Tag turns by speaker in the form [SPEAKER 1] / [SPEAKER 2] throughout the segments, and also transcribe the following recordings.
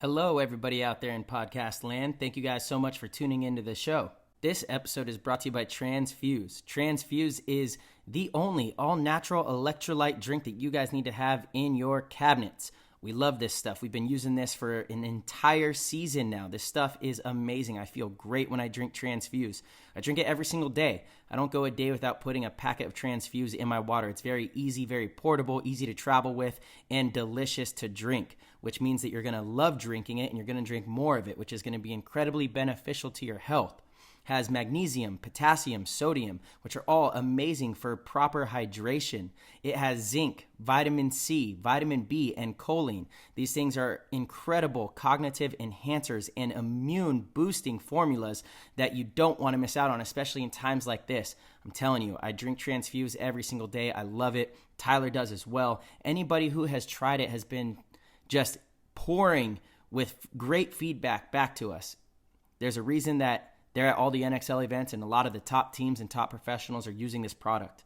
[SPEAKER 1] Hello, everybody out there in podcast land. Thank you guys so much for tuning into the show. This episode is brought to you by Transfuse. Transfuse is the only all-natural electrolyte drink that you guys need to have in your cabinets. We love this stuff. We've been using this for an entire season now. This stuff is amazing. I feel great when I drink Transfuse. I drink it every single day. I don't go a day without putting a packet of Transfuse in my water. It's very easy, very portable, easy to travel with, and delicious to drink, which means that you're going to love drinking it and you're going to drink more of it, which is going to be incredibly beneficial to your health. Has magnesium, potassium, sodium, which are all amazing for proper hydration. It has zinc, vitamin C, vitamin B, and choline. These things are incredible cognitive enhancers and immune boosting formulas that you don't want to miss out on, especially in times like this. I'm telling you, I drink Transfuse every single day. I love it. Tyler does as well. Anybody who has tried it has been just pouring with great feedback back to us. There's a reason that they're at all the NXL events, and a lot of the top teams and top professionals are using this product.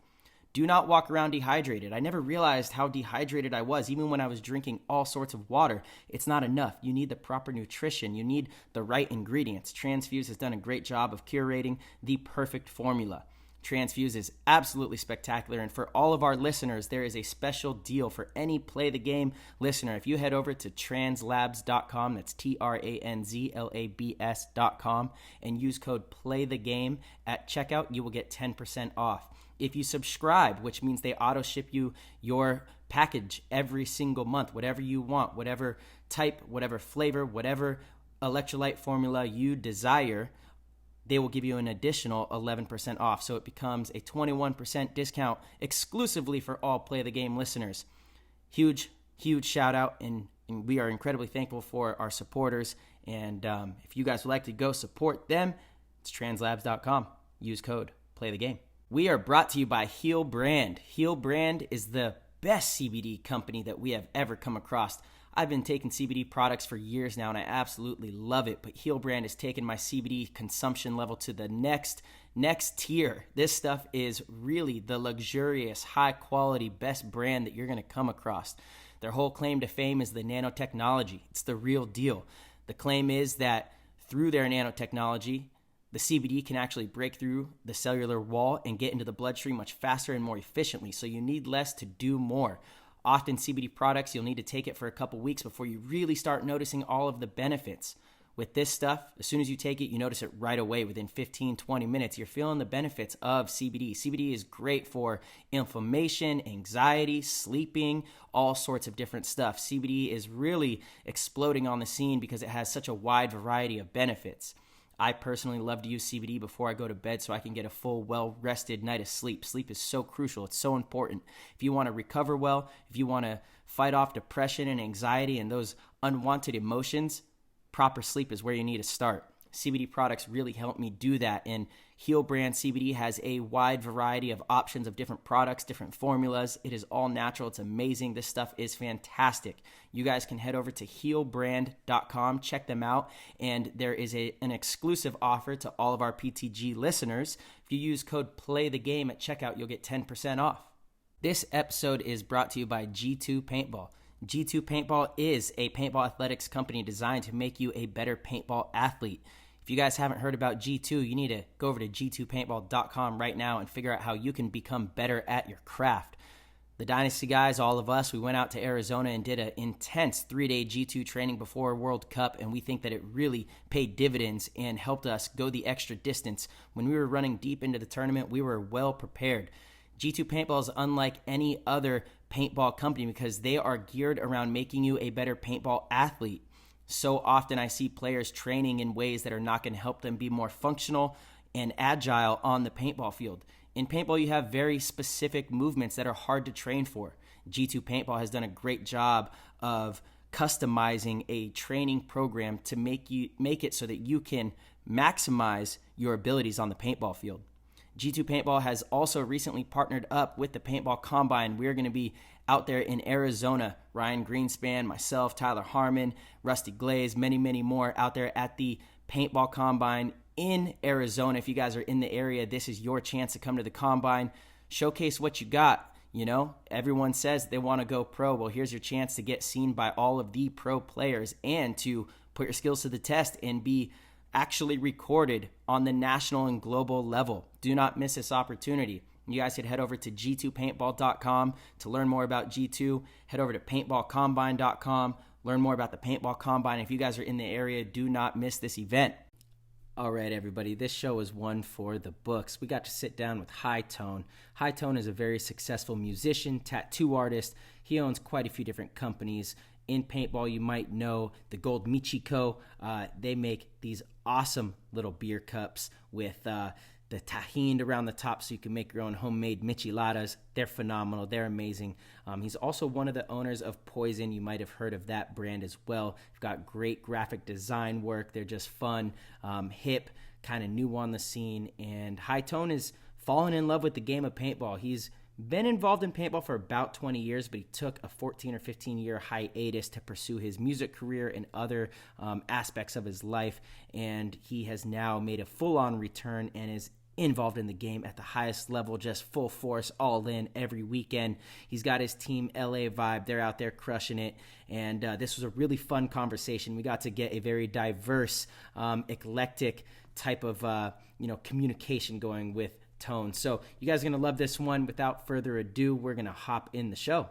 [SPEAKER 1] Do not walk around dehydrated. I never realized how dehydrated I was, even when I was drinking all sorts of water. It's not enough. You need the proper nutrition. You need the right ingredients. Transfuse has done a great job of curating the perfect formula. Transfuse is absolutely spectacular, and for all of our listeners, there is a special deal for any Play the Game listener. If you head over to translabs.com, that's tranzlabs.com, and use code PLAYTHEGAME at checkout, you will get 10% off. If you subscribe, which means they auto ship you your package every single month, whatever you want, whatever type, whatever flavor, whatever electrolyte formula you desire, they will give you an additional 11% off. So it becomes a 21% discount exclusively for all Play the Game listeners. Huge shout out, and we are incredibly thankful for our supporters. And if you guys would like to go support them, it's translabs.com. Use code Play the Game. We are brought to you by Heal Brand. Heal Brand is the best CBD company that we have ever come across. I've been taking CBD products for years now, and I absolutely love it. But Heal Brand has taken my CBD consumption level to the next tier. This stuff is really the luxurious, high-quality, best brand that you're going to come across. Their whole claim to fame is the nanotechnology. It's the real deal. The claim is that through their nanotechnology, the CBD can actually break through the cellular wall and get into the bloodstream much faster and more efficiently. So you need less to do more. Often CBD products, you'll need to take it for a couple weeks before you really start noticing all of the benefits. With this stuff, as soon as you take it, you notice it right away. Within 15, 20 minutes, you're feeling the benefits of CBD. CBD is great for inflammation, anxiety, sleeping, all sorts of different stuff. CBD is really exploding on the scene because it has such a wide variety of benefits. I personally love to use CBD before I go to bed so I can get a full, well-rested night of sleep. Sleep is so crucial. It's so important. If you want to recover well, if you want to fight off depression and anxiety and those unwanted emotions, proper sleep is where you need to start. CBD products really help me do that, and Heal Brand CBD has a wide variety of options of different products, different formulas. It is all natural. It's amazing. This stuff is fantastic. You guys can head over to healbrand.com, check them out, and there is an exclusive offer to all of our PTG listeners. If you use code PLAYTHEGAME at checkout, you'll get 10% off. This episode is brought to you by G2 Paintball. G2 Paintball is a paintball athletics company designed to make you a better paintball athlete. If you guys haven't heard about G2, you need to go over to g2paintball.com right now and figure out how you can become better at your craft. The Dynasty guys, all of us, we went out to Arizona and did an intense 3-day G2 training before World Cup, and we think that it really paid dividends and helped us go the extra distance. When we were running deep into the tournament, we were well prepared. G2 Paintball is unlike any other paintball company because they are geared around making you a better paintball athlete. So often I see players training in ways that are not going to help them be more functional and agile on the paintball field. In paintball, you have very specific movements that are hard to train for. G2 Paintball has done a great job of customizing a training program to make it so that you can maximize your abilities on the paintball field. G2 Paintball has also recently partnered up with the Paintball Combine. We're going to be out there in Arizona. Ryan Greenspan, myself, Tyler Harmon, Rusty Glaze, many, many more out there at the Paintball Combine in Arizona. If you guys are in the area, this is your chance to come to the Combine, showcase what you got. You know, everyone says they want to go pro. Well, here's your chance to get seen by all of the pro players and to put your skills to the test and be actually recorded on the national and global level. Do not miss this opportunity. You guys could head over to g2paintball.com to learn more about G2. Head over to paintballcombine.com, learn more about the paintball combine. If you guys are in the area, do not miss this event. All right, everybody, this show is one for the books. We got to sit down with High Tone. High Tone is a very successful musician, tattoo artist. He owns quite a few different companies. In paintball, you might know the Gold Michiko. They make these awesome little beer cups with the tahine around the top so you can make your own homemade micheladas. They're phenomenal. They're amazing. He's also one of the owners of Poison. You might have heard of that brand as well. They've got great graphic design work. They're just fun, hip, kind of new on the scene. And High Tone is falling in love with the game of paintball. He's been involved in paintball for about 20 years, but he took a 14 or 15-year hiatus to pursue his music career and other aspects of his life. And he has now made a full-on return and is involved in the game at the highest level, just full force, all in every weekend. He's got his team LA Vibe. They're out there crushing it. And this was a really fun conversation. We got to get a very diverse, eclectic type of communication going with Tone. So you guys are going to love this one. Without further ado, we're going to hop in the show.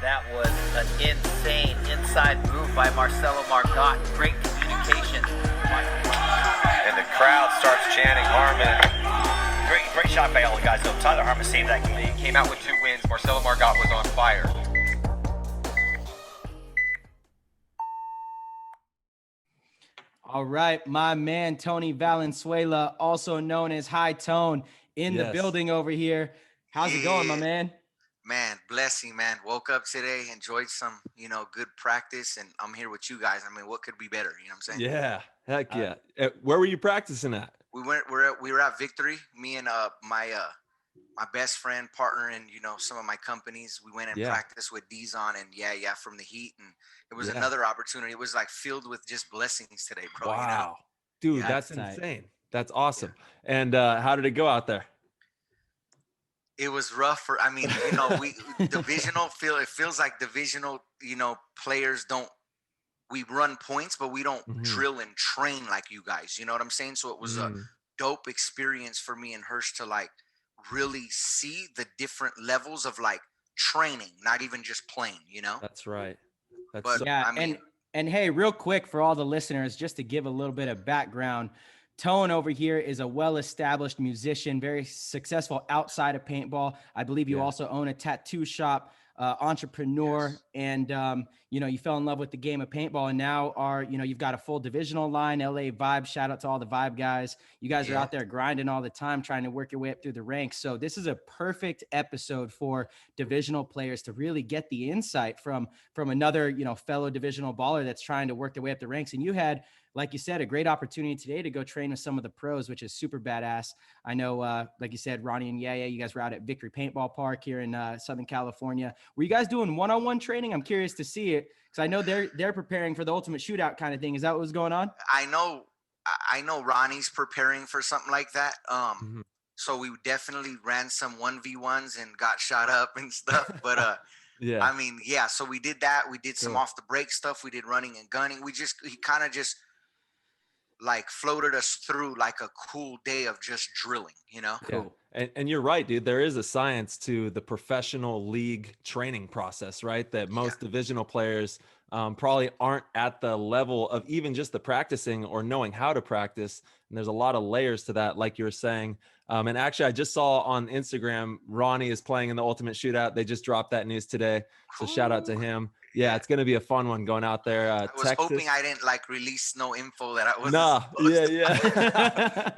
[SPEAKER 2] That was an insane inside move by Marcelo Margot. Great communication.
[SPEAKER 3] And the crowd starts chanting Harmon. Great shot by all the guys. So Tyler Harmon saved that game.
[SPEAKER 4] He came out with 2 wins. Marcelo Margot was on fire.
[SPEAKER 1] All right, my man Tony Valenzuela, also known as High Tone, in the building over here. How's it going, my man?
[SPEAKER 5] Man, blessing, man. Woke up today, enjoyed some, good practice, and I'm here with you guys. I mean, what could be better? You know what I'm saying?
[SPEAKER 6] Yeah, heck yeah. Where were you practicing at?
[SPEAKER 5] We were at Victory. Me and my best friend, partner, and some of my companies. We went and practiced with Dizon, and from the heat, and it was another opportunity. It was like filled with just blessings today, bro.
[SPEAKER 6] Wow, dude, that's insane. That's awesome. Yeah. And how did it go out there?
[SPEAKER 5] It was rough we divisional it feels like divisional, players we run points, but we don't drill and train like you guys, you know what I'm saying? So it was a dope experience for me and Hirsch to like really see the different levels of like training, not even just playing,
[SPEAKER 6] That's right.
[SPEAKER 1] And hey, real quick for all the listeners, just to give a little bit of background, Tone over here is a well-established musician, very successful outside of paintball. I believe you also own a tattoo shop, entrepreneur, and you fell in love with the game of paintball, and now you've got a full divisional line, LA Vibe. Shout out to all the Vibe guys. You guys are out there grinding all the time, trying to work your way up through the ranks. So this is a perfect episode for divisional players to really get the insight from another fellow divisional baller that's trying to work their way up the ranks. And you had, like you said, a great opportunity today to go train with some of the pros, which is super badass. I know, like you said, Ronnie and Yaya, you guys were out at Victory Paintball Park here in Southern California. Were you guys doing one-on-one training? I'm curious to see it because I know they're preparing for the ultimate shootout kind of thing. Is that what was going on?
[SPEAKER 5] I know Ronnie's preparing for something like that. So we definitely ran some 1v1s and got shot up and stuff. But so we did that. We did some off the break stuff. We did running and gunning. He kind of just like floated us through like a cool day of just drilling,
[SPEAKER 6] Cool. And you're right, dude. There is a science to the professional league training process, right? That most divisional players probably aren't at the level of even just the practicing or knowing how to practice. And there's a lot of layers to that, like you were saying. And actually, I just saw on Instagram, Ronnie is playing in the Ultimate Shootout. They just dropped that news today. So shout out to him. Yeah, it's going to be a fun one going out there.
[SPEAKER 5] I was hoping I didn't release no info that I was.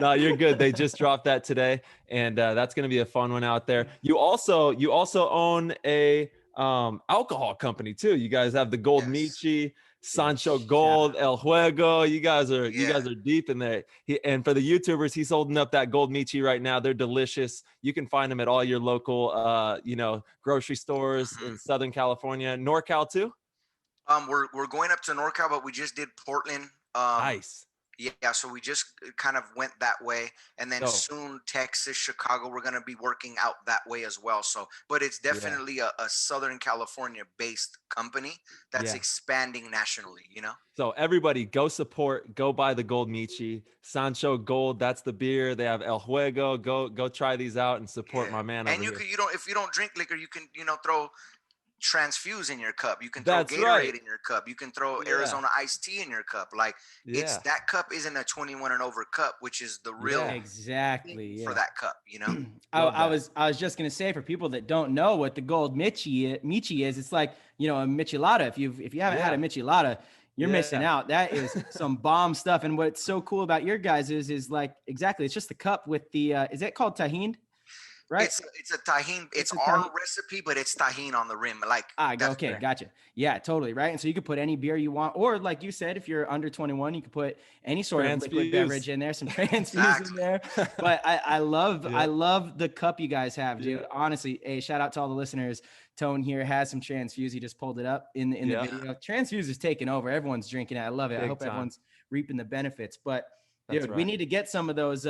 [SPEAKER 6] No, you're good. They just dropped that today, and that's going to be a fun one out there. You also own a alcohol company too. You guys have the Gold Michi, Sancho Gold, El Juego. You guys are deep in there. And for the YouTubers, he's holding up that Gold Michi right now. They're delicious. You can find them at all your local grocery stores in Southern California, NorCal too.
[SPEAKER 5] We're going up to NorCal, but we just did Portland.
[SPEAKER 6] Nice.
[SPEAKER 5] Yeah, so we just kind of went that way, and then
[SPEAKER 6] So
[SPEAKER 5] soon Texas, Chicago, we're gonna be working out that way as well. So, but it's
[SPEAKER 6] yeah,
[SPEAKER 5] definitely a Southern California based company that's
[SPEAKER 6] yeah.
[SPEAKER 5] expanding nationally. You know.
[SPEAKER 6] So everybody go support, go buy the Gold Michi. Sancho Gold, that's the beer. They have El Juego. Go try these out and support
[SPEAKER 5] Yeah,
[SPEAKER 6] my man
[SPEAKER 5] and
[SPEAKER 6] over
[SPEAKER 5] you
[SPEAKER 6] here.
[SPEAKER 5] could, you don't, if you don't drink liquor, you can, throw transfuse in your cup. You can throw
[SPEAKER 6] That's right.
[SPEAKER 5] Gatorade in your cup. You can throw
[SPEAKER 6] Yeah.
[SPEAKER 5] Arizona iced tea in your cup. Like, it's
[SPEAKER 6] Yeah.
[SPEAKER 5] that cup isn't a 21 and over cup, which is the real
[SPEAKER 6] Yeah.
[SPEAKER 1] Exactly.
[SPEAKER 5] thing for
[SPEAKER 1] Yeah.
[SPEAKER 5] that cup. You know.
[SPEAKER 6] Love
[SPEAKER 1] I
[SPEAKER 6] that.
[SPEAKER 1] was just gonna say, for people that don't know what the gold Michi is, it's like, a Michelada. If you haven't had a
[SPEAKER 6] Yeah.
[SPEAKER 1] Michelada, you're missing
[SPEAKER 6] Yeah.
[SPEAKER 1] out. That is some bomb stuff. And what's so cool about your guys is like, exactly, it's just the cup with the is it called tahine, right?
[SPEAKER 5] It's a tahine. It's
[SPEAKER 1] It's a
[SPEAKER 5] our
[SPEAKER 1] tahine.
[SPEAKER 5] recipe, but it's tahine on the rim. Like, that's
[SPEAKER 1] Okay,
[SPEAKER 6] Okay.
[SPEAKER 1] gotcha. Yeah, totally, right? And so you could put any beer you want, or like you said, if you're under 21, you could put any sort of liquid beverage
[SPEAKER 6] Transfuse.
[SPEAKER 1] in there, some transfuse in
[SPEAKER 5] exactly.
[SPEAKER 1] there. But I love I
[SPEAKER 6] Yeah.
[SPEAKER 1] love the cup you guys have, dude.
[SPEAKER 6] Yeah.
[SPEAKER 1] Honestly, a shout out to all the listeners. Tone here has some transfuse. He just pulled it up in the
[SPEAKER 6] Yeah.
[SPEAKER 1] video. Transfuse is taking over. Everyone's drinking it. I love it. I
[SPEAKER 6] Big
[SPEAKER 1] hope
[SPEAKER 6] time.
[SPEAKER 1] everyone's reaping the benefits. But
[SPEAKER 6] That's
[SPEAKER 1] dude, we
[SPEAKER 6] right.
[SPEAKER 1] need to get some of those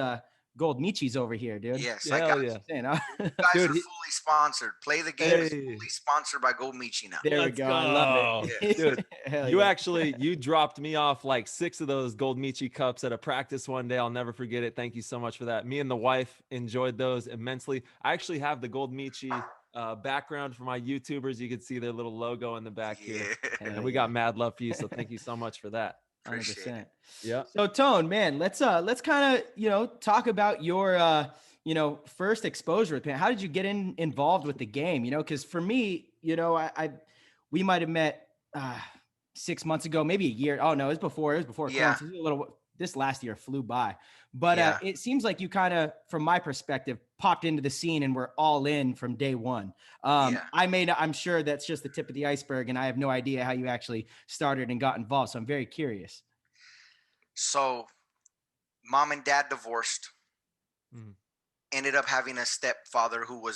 [SPEAKER 1] gold michis over here, dude.
[SPEAKER 5] Yes, I got
[SPEAKER 6] Hell
[SPEAKER 5] you.
[SPEAKER 6] yeah.
[SPEAKER 1] Saying,
[SPEAKER 5] You guys
[SPEAKER 6] Dude,
[SPEAKER 5] are fully sponsored. Play the game is
[SPEAKER 6] hey.
[SPEAKER 5] fully sponsored by Gold Michi now.
[SPEAKER 1] there we
[SPEAKER 6] Let's
[SPEAKER 1] go. I love
[SPEAKER 6] go.
[SPEAKER 1] it.
[SPEAKER 5] Yes.
[SPEAKER 6] Dude,
[SPEAKER 1] Hell
[SPEAKER 6] you
[SPEAKER 1] yeah.
[SPEAKER 6] actually you dropped me off like 6 of those Gold Michi cups at a practice one day. I'll never forget it. Thank you so much for that. Me and the wife enjoyed those immensely. I actually have the Gold Michi background for my YouTubers. You can see their little logo in the back here.
[SPEAKER 5] Yeah.
[SPEAKER 1] Hell
[SPEAKER 6] And we
[SPEAKER 1] yeah.
[SPEAKER 6] got mad love for you. So thank you so much for that.
[SPEAKER 5] Appreciate it.
[SPEAKER 1] 100%.
[SPEAKER 6] Yeah.
[SPEAKER 1] So Tone, man, let's kind of talk about your first exposure with paint. How did you get involved with the game? Because for me, I we might have met 6 months ago, maybe a year. Oh no, it was before. It was before
[SPEAKER 5] Yeah.
[SPEAKER 1] Corona. So this last year flew by. But
[SPEAKER 5] Yeah.
[SPEAKER 1] it seems like you kind of, from my perspective, popped into the scene and were all in from day one.
[SPEAKER 5] Yeah.
[SPEAKER 1] I'm sure that's just the tip of the iceberg, and I have no idea how you actually started and got involved. So I'm very curious.
[SPEAKER 5] So, mom and dad divorced.
[SPEAKER 6] Mhm.
[SPEAKER 5] Ended up having a stepfather who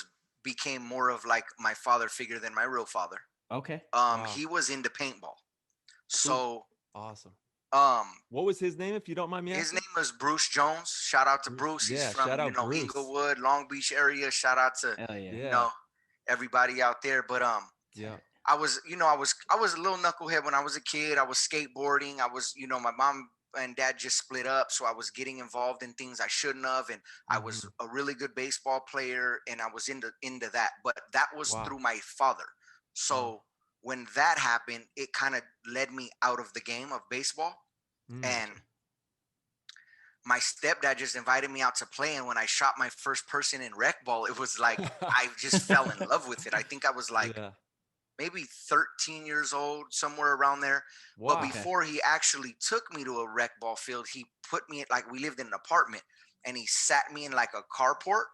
[SPEAKER 5] became more of like my father figure than my real father.
[SPEAKER 1] Okay.
[SPEAKER 6] Wow.
[SPEAKER 5] He was into paintball. So,
[SPEAKER 6] Awesome.
[SPEAKER 5] um,
[SPEAKER 6] What was his name, if you don't mind me
[SPEAKER 5] his
[SPEAKER 6] asking?
[SPEAKER 5] name was Bruce Jones. Shout out to Bruce. He's
[SPEAKER 6] Yeah,
[SPEAKER 5] from
[SPEAKER 6] shout out Bruce.
[SPEAKER 5] Inglewood, Long Beach area. Shout out to
[SPEAKER 1] Hell yeah.
[SPEAKER 6] Yeah.
[SPEAKER 5] everybody out there. But
[SPEAKER 6] Yeah.
[SPEAKER 5] I was a little knucklehead when I was a kid. I was skateboarding. I was, my mom and dad just split up, so I was getting involved in things I shouldn't have, and I was a really good baseball player, and I was into that. But that was
[SPEAKER 6] Wow.
[SPEAKER 5] through my father. So when that happened, it kind of led me out of the game of baseball.
[SPEAKER 6] Mm.
[SPEAKER 5] And my stepdad just invited me out to play, and when I shot my first person in rec ball, it was like I just fell in love with it. I think I was like
[SPEAKER 6] Yeah.
[SPEAKER 5] maybe 13 years old, somewhere around there.
[SPEAKER 6] Wow.
[SPEAKER 5] But before he actually took me to a rec ball field, he put me at, like, we lived in an apartment, and he sat me in like a carport,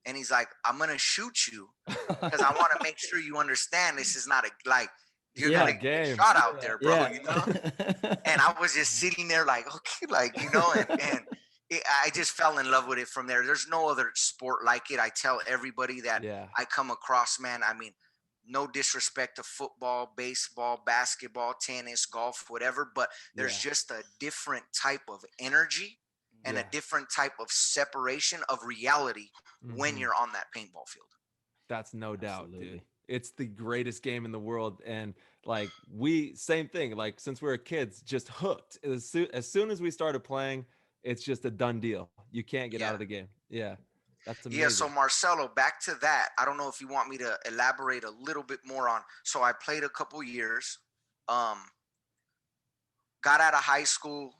[SPEAKER 5] and he's like, I'm gonna shoot you because I want to make sure you understand this is not you're
[SPEAKER 1] Yeah.
[SPEAKER 5] gonna get
[SPEAKER 6] Game.
[SPEAKER 5] shot out there, bro.
[SPEAKER 1] Yeah.
[SPEAKER 5] You know. And I was just sitting there like, okay, and I just fell in love with it from there. There's no other sport like it. I tell everybody that
[SPEAKER 6] Yeah.
[SPEAKER 5] I come across, man. I mean, no disrespect to football, baseball, basketball, tennis, golf, whatever, but there's just a different type of energy and a
[SPEAKER 6] Yeah.
[SPEAKER 5] different type of separation of reality when
[SPEAKER 6] Mhm.
[SPEAKER 5] you're on that paintball field.
[SPEAKER 6] That's no doubt, dude.
[SPEAKER 1] Absolutely.
[SPEAKER 6] It's the greatest game in the world. And like same thing, like since we were kids, just hooked. As soon as we started playing, it's just a done deal. You can't get out of the game. Yeah. That's amazing.
[SPEAKER 5] Yeah, so Marcelo, back to that. I don't know if you want me to elaborate a little bit more on. So I played a couple years. Got out of high school.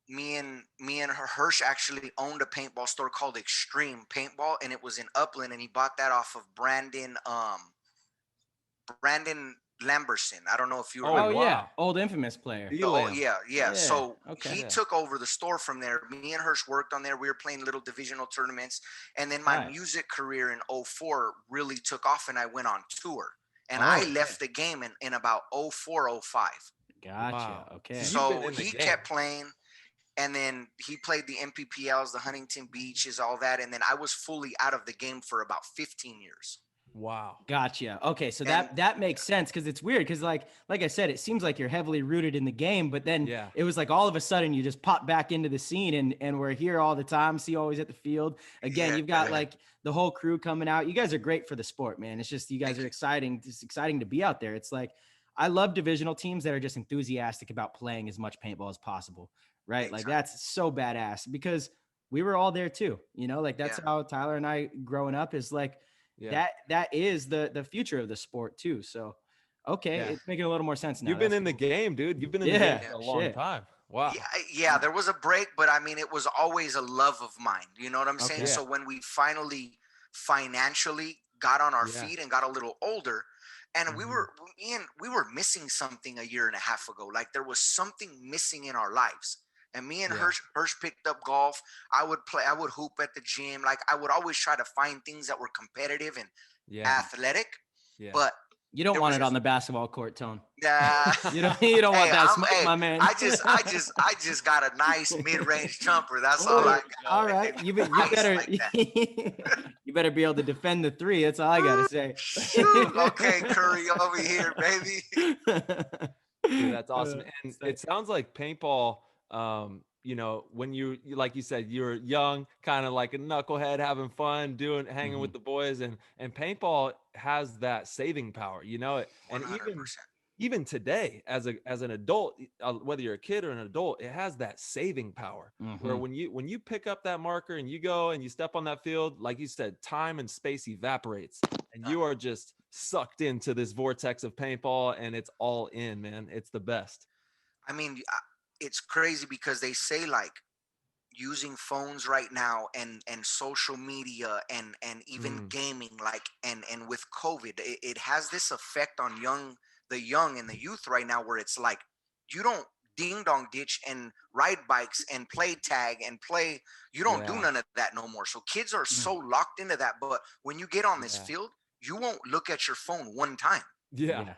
[SPEAKER 5] Me and Hirsch actually owned a paintball store called Extreme Paintball, and it was in Upland, and he bought that off of Brandon Lamberson. I don't know if you
[SPEAKER 6] Oh,
[SPEAKER 5] remember.
[SPEAKER 1] Oh yeah,
[SPEAKER 6] wow.
[SPEAKER 1] old infamous player.
[SPEAKER 5] Oh
[SPEAKER 6] Elam.
[SPEAKER 5] yeah.
[SPEAKER 1] Yeah,
[SPEAKER 5] So
[SPEAKER 1] okay.
[SPEAKER 5] he
[SPEAKER 6] Yeah.
[SPEAKER 5] took over the store from there. Me and Hirsch worked on there. We were playing little divisional tournaments, and then my
[SPEAKER 1] Nice.
[SPEAKER 5] music career in '04 really took off, and I went on tour. And
[SPEAKER 6] Oh,
[SPEAKER 5] I
[SPEAKER 6] okay.
[SPEAKER 5] left the game in about '04, '05.
[SPEAKER 1] Gotcha.
[SPEAKER 6] Wow.
[SPEAKER 1] Okay.
[SPEAKER 6] So you've
[SPEAKER 5] So
[SPEAKER 6] been in the
[SPEAKER 5] he
[SPEAKER 6] game.
[SPEAKER 5] kept playing, and then he played the MPPLs, the Huntington Beaches, all that, and then I was fully out of the game for about 15 years.
[SPEAKER 6] Wow.
[SPEAKER 1] Gotcha. Okay, so
[SPEAKER 5] And
[SPEAKER 1] that makes sense because it's weird because like I said, it seems like you're heavily rooted in the game, but then
[SPEAKER 6] Yeah.
[SPEAKER 1] it was like all of a sudden you just pop back into the scene and we're here all the time. See you always at the field. Again,
[SPEAKER 5] yeah,
[SPEAKER 1] you've got like the whole crew coming out. You guys are great for the sport, man. It's just you guys
[SPEAKER 5] Thank
[SPEAKER 1] are
[SPEAKER 5] you.
[SPEAKER 1] exciting. It's exciting to be out there. It's like I love divisional teams that are just enthusiastic about playing as much paintball as possible, right?
[SPEAKER 5] Big
[SPEAKER 1] Like
[SPEAKER 5] time.
[SPEAKER 1] that's so badass because we were all there too. You know, like that's
[SPEAKER 5] Yeah.
[SPEAKER 1] how Tyler and I growing up is like
[SPEAKER 6] Yeah.
[SPEAKER 1] that is the future of the sport too. So okay,
[SPEAKER 6] Yeah.
[SPEAKER 1] it's making a little more sense now.
[SPEAKER 6] You've been
[SPEAKER 1] That's
[SPEAKER 6] in the
[SPEAKER 1] cool.
[SPEAKER 6] game, dude. You've been in the game
[SPEAKER 1] Yeah,
[SPEAKER 6] for a long
[SPEAKER 1] shit.
[SPEAKER 6] time. Wow.
[SPEAKER 5] Yeah, there was a break, but I mean, it was always a love of mine. You know what I'm saying?
[SPEAKER 1] Okay.
[SPEAKER 5] So when we finally financially got on our
[SPEAKER 6] Yeah.
[SPEAKER 5] feet and got a little older, and
[SPEAKER 6] Mhm.
[SPEAKER 5] we were missing something a year and a half ago. Like there was something missing in our lives. And me and
[SPEAKER 6] Yeah.
[SPEAKER 5] Hirsch picked up golf. I would hoop at the gym. Like I would always try to find things that were competitive and
[SPEAKER 6] Yeah.
[SPEAKER 5] athletic.
[SPEAKER 6] Yeah.
[SPEAKER 5] But
[SPEAKER 1] You don't
[SPEAKER 5] there
[SPEAKER 1] want
[SPEAKER 5] was
[SPEAKER 1] it
[SPEAKER 5] just
[SPEAKER 1] on the basketball court, Tone.
[SPEAKER 5] nah.
[SPEAKER 1] You don't want
[SPEAKER 5] Hey,
[SPEAKER 1] that smoke, my man.
[SPEAKER 5] I just got a nice mid-range jumper. That's all I got.
[SPEAKER 1] All right. You
[SPEAKER 5] Ice
[SPEAKER 1] better
[SPEAKER 5] like that.
[SPEAKER 1] you better be able to defend the three. That's all I gotta say.
[SPEAKER 5] Shoot. Okay, Curry over here, baby.
[SPEAKER 6] Dude, that's awesome. And
[SPEAKER 1] sick.
[SPEAKER 6] it sounds like paintball, you know, when like you said, you were young, kind of like a knucklehead, having fun, hanging with the boys, and paintball has that saving power, you know it. And
[SPEAKER 5] 100%.
[SPEAKER 6] even today, as an adult, whether you're a kid or an adult, it has that saving power. Where when you pick up that marker and you go and you step on that field, like you said, time and space evaporates, and you are just sucked into this vortex of paintball, and it's all in, man. It's the best.
[SPEAKER 5] I mean, it's crazy because they say like using phones right now and social media and even gaming, like and with COVID, it has this effect on the young and the youth right now, where it's like you don't ding dong ditch and ride bikes and play tag and play. You don't do
[SPEAKER 6] Yeah.
[SPEAKER 5] none of that no more. So kids are so locked into that. But when you get on this
[SPEAKER 6] Yeah.
[SPEAKER 5] field, you won't look at your phone one time.
[SPEAKER 6] Yeah.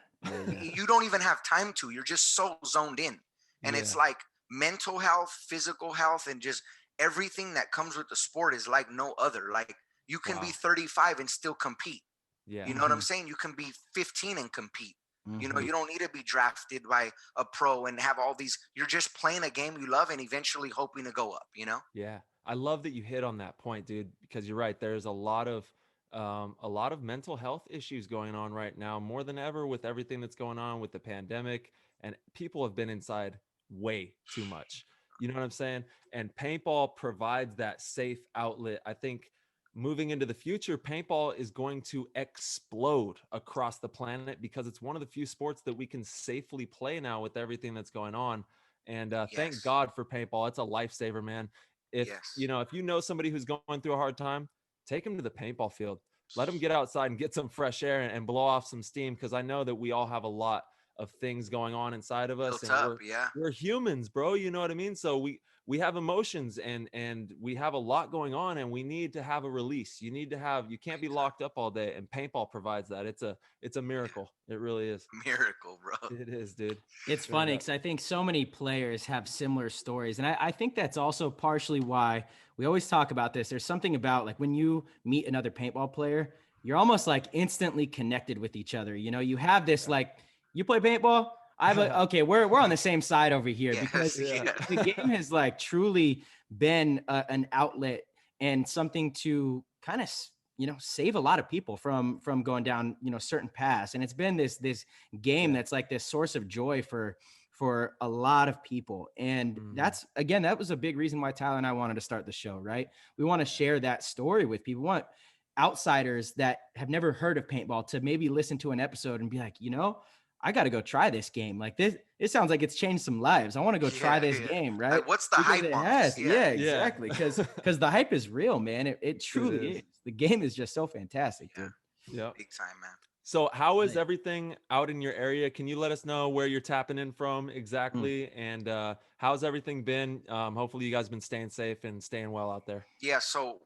[SPEAKER 5] You don't even have time to. You're just so zoned in. And it's
[SPEAKER 6] Yeah.
[SPEAKER 5] like mental health, physical health, and just everything that comes with the sport is like no other. Like you can be
[SPEAKER 6] Wow.
[SPEAKER 5] 35 and still compete.
[SPEAKER 6] Yeah.
[SPEAKER 5] You know what I'm saying? You can be 15 and compete. You know,
[SPEAKER 1] Mhm.
[SPEAKER 5] you don't need to be drafted by a pro and have all these. You're just playing a game you love and eventually hoping to go up, you know?
[SPEAKER 6] Yeah. I love that you hit on that point, dude, because you're right. There's a lot of mental health issues going on right now, more than ever with everything that's going on with the pandemic, and people have been inside way too much. You know what I'm saying? And paintball provides that safe outlet. I think moving into the future, paintball is going to explode across the planet because it's one of the few sports that we can safely play now with everything that's going on. And thank
[SPEAKER 5] Yes.
[SPEAKER 6] God for paintball. It's a lifesaver, man. If
[SPEAKER 5] Yes.
[SPEAKER 6] if you know somebody who's going through a hard time, take them to the paintball field. Let them get outside and get some fresh air and blow off some steam, because I know that we all have a lot of things going on inside of us,
[SPEAKER 5] Built
[SPEAKER 6] and
[SPEAKER 5] up, yeah.
[SPEAKER 6] we're humans, bro. You know what I mean? So we have emotions, and we have a lot going on, and we need to have a release. You can't be locked up all day, and paintball provides that. It's a miracle. It really is.
[SPEAKER 5] Miracle, bro.
[SPEAKER 6] It is, dude.
[SPEAKER 1] It's
[SPEAKER 6] Straight
[SPEAKER 1] funny
[SPEAKER 6] up.
[SPEAKER 1] because I think so many players have similar stories. And I think that's also partially why we always talk about this. There's something about like when you meet another paintball player, you're almost like instantly connected with each other. You know, you have this like, you play paintball? Okay, we're on the same side over here
[SPEAKER 5] Yes,
[SPEAKER 1] because
[SPEAKER 5] yeah.
[SPEAKER 1] the game has like truly been an outlet and something to kind of save a lot of people from going down certain paths. And it's been this game that's like this source of joy for a lot of people. And that's, again, that was a big reason why Tyler and I wanted to start the show, right? We want to share that story with people. We want outsiders that have never heard of paintball to maybe listen to an episode and be like, I got to go try this game. Like this, it sounds like it's changed some lives. I want to go try this game, right?
[SPEAKER 5] Like, what's the
[SPEAKER 1] Because
[SPEAKER 5] hype
[SPEAKER 1] it
[SPEAKER 5] on
[SPEAKER 1] has,
[SPEAKER 5] this?
[SPEAKER 1] yeah, exactly. Because the hype is real, man. It truly is. The game is just so fantastic, dude.
[SPEAKER 6] Yeah.
[SPEAKER 5] Big time, man.
[SPEAKER 6] So how is everything out in your area? Can you let us know where you're tapping in from exactly? And how's everything been? Hopefully you guys been staying safe and staying well out there.
[SPEAKER 5] Yeah, so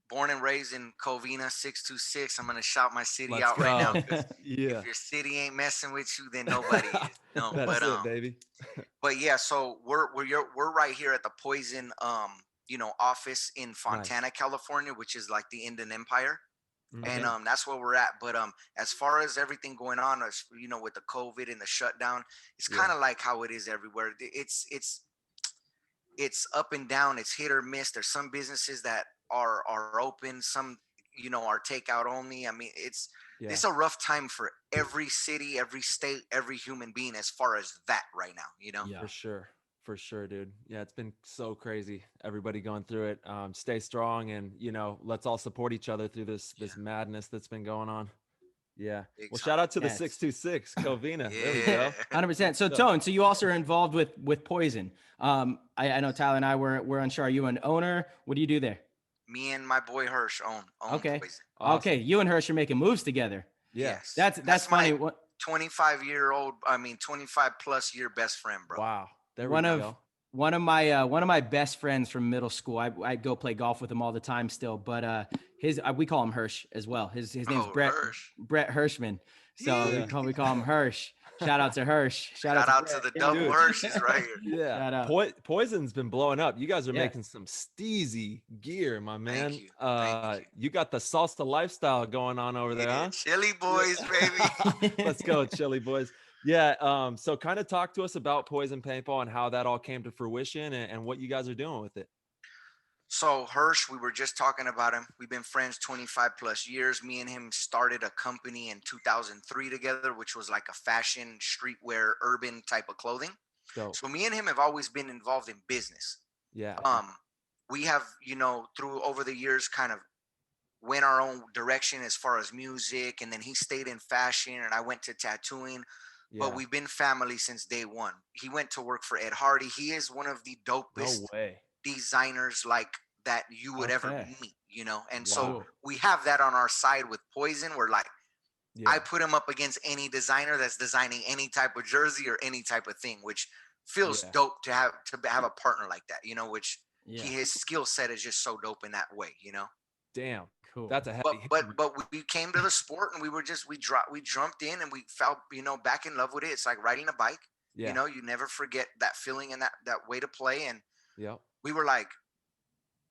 [SPEAKER 5] born and raised in Covina 626. I'm gonna shout my city
[SPEAKER 6] Let's
[SPEAKER 5] out right now.
[SPEAKER 6] go.
[SPEAKER 5] 'Cause
[SPEAKER 6] Yeah.
[SPEAKER 5] if your city ain't messing with you, then nobody is. No,
[SPEAKER 6] That's
[SPEAKER 5] but
[SPEAKER 6] it, baby.
[SPEAKER 5] but yeah, so we're right here at the Poison office in Fontana, California, which is like the Inland Empire. And
[SPEAKER 1] Okay.
[SPEAKER 5] that's where we're at. But as far as everything going on, with the COVID and the shutdown, it's
[SPEAKER 6] Yeah.
[SPEAKER 5] kind of like how it is everywhere. It's up and down. It's hit or miss. There's some businesses that are open. Some are takeout only. I mean,
[SPEAKER 6] Yeah.
[SPEAKER 5] it's a rough time for every city, every state, every human being as far as that right now.
[SPEAKER 1] Yeah.
[SPEAKER 6] For sure, dude. Yeah, it's been so crazy. Everybody going through it. Stay strong, and let's all support each other through this madness that's been going on. Yeah.
[SPEAKER 5] Big
[SPEAKER 6] Well,
[SPEAKER 5] time.
[SPEAKER 6] shout out to the
[SPEAKER 1] Yes.
[SPEAKER 6] 626 Covina. There we
[SPEAKER 5] Yeah.
[SPEAKER 6] go.
[SPEAKER 1] 100%. So Tone, so you also are involved with Poison. I know Tyler and I we're unsure. Are you an owner? What do you do there?
[SPEAKER 5] Me and my boy Hirsch own
[SPEAKER 1] Okay.
[SPEAKER 5] Poison.
[SPEAKER 6] Awesome.
[SPEAKER 1] Okay. You and Hirsch are making moves together.
[SPEAKER 6] Yeah.
[SPEAKER 5] Yes.
[SPEAKER 1] That's funny.
[SPEAKER 5] my 25 plus year best friend, bro.
[SPEAKER 6] Wow. There we
[SPEAKER 1] One
[SPEAKER 6] go.
[SPEAKER 1] of one of my best friends from middle school. I go play golf with him all the time still, but his we call him Hirsch as well. His name's
[SPEAKER 5] Hirsch.
[SPEAKER 1] Brett Hirschman. So
[SPEAKER 6] Yeah.
[SPEAKER 1] we call him Hirsch. Shout out to Hirsch.
[SPEAKER 5] Shout out to the double
[SPEAKER 6] Dude.
[SPEAKER 5] Hirsches right here.
[SPEAKER 6] Yeah.
[SPEAKER 1] Shout out.
[SPEAKER 6] Poison's been blowing up. You guys are
[SPEAKER 1] Yeah.
[SPEAKER 6] making some steezy gear, my man.
[SPEAKER 5] you. Thank you.
[SPEAKER 6] You got the salsa lifestyle going on over there,
[SPEAKER 5] Yeah,
[SPEAKER 6] huh?
[SPEAKER 5] Chili boys, baby.
[SPEAKER 6] Let's go, Chili boys. Yeah. So kind of talk to us about Poison Paintball and how that all came to fruition and what you guys are doing with it.
[SPEAKER 5] So Hirsch, we were just talking about him. We've been friends 25 plus years. Me and him started a company in 2003 together, which was like a fashion, streetwear, urban type of clothing.
[SPEAKER 6] Dope.
[SPEAKER 5] So me and him have always been involved in business.
[SPEAKER 6] Yeah.
[SPEAKER 5] We have, through over the years kind of went our own direction as far as music, and then he stayed in fashion and I went to tattooing.
[SPEAKER 6] Yeah.
[SPEAKER 5] But we've been family since day one. He went to work for Ed Hardy. He is one of the dopest
[SPEAKER 6] No way.
[SPEAKER 5] designers like that you would ever
[SPEAKER 1] Okay.
[SPEAKER 5] meet, and
[SPEAKER 6] Wow.
[SPEAKER 5] so we have that on our side with Poison. We're like,
[SPEAKER 6] Yeah.
[SPEAKER 5] I put him up against any designer that's designing any type of jersey or any type of thing, which feels
[SPEAKER 6] Yeah.
[SPEAKER 5] dope to have a partner like that, which
[SPEAKER 1] Yeah.
[SPEAKER 5] his skill set is just so dope in that way.
[SPEAKER 6] Damn.
[SPEAKER 1] Cool.
[SPEAKER 6] That's a heavy
[SPEAKER 5] But we came to the sport and we jumped in and we felt back in love with it. It's like riding a bike.
[SPEAKER 6] Yeah.
[SPEAKER 5] You never forget that feeling and that way to play. And
[SPEAKER 6] Yep.
[SPEAKER 5] we were like,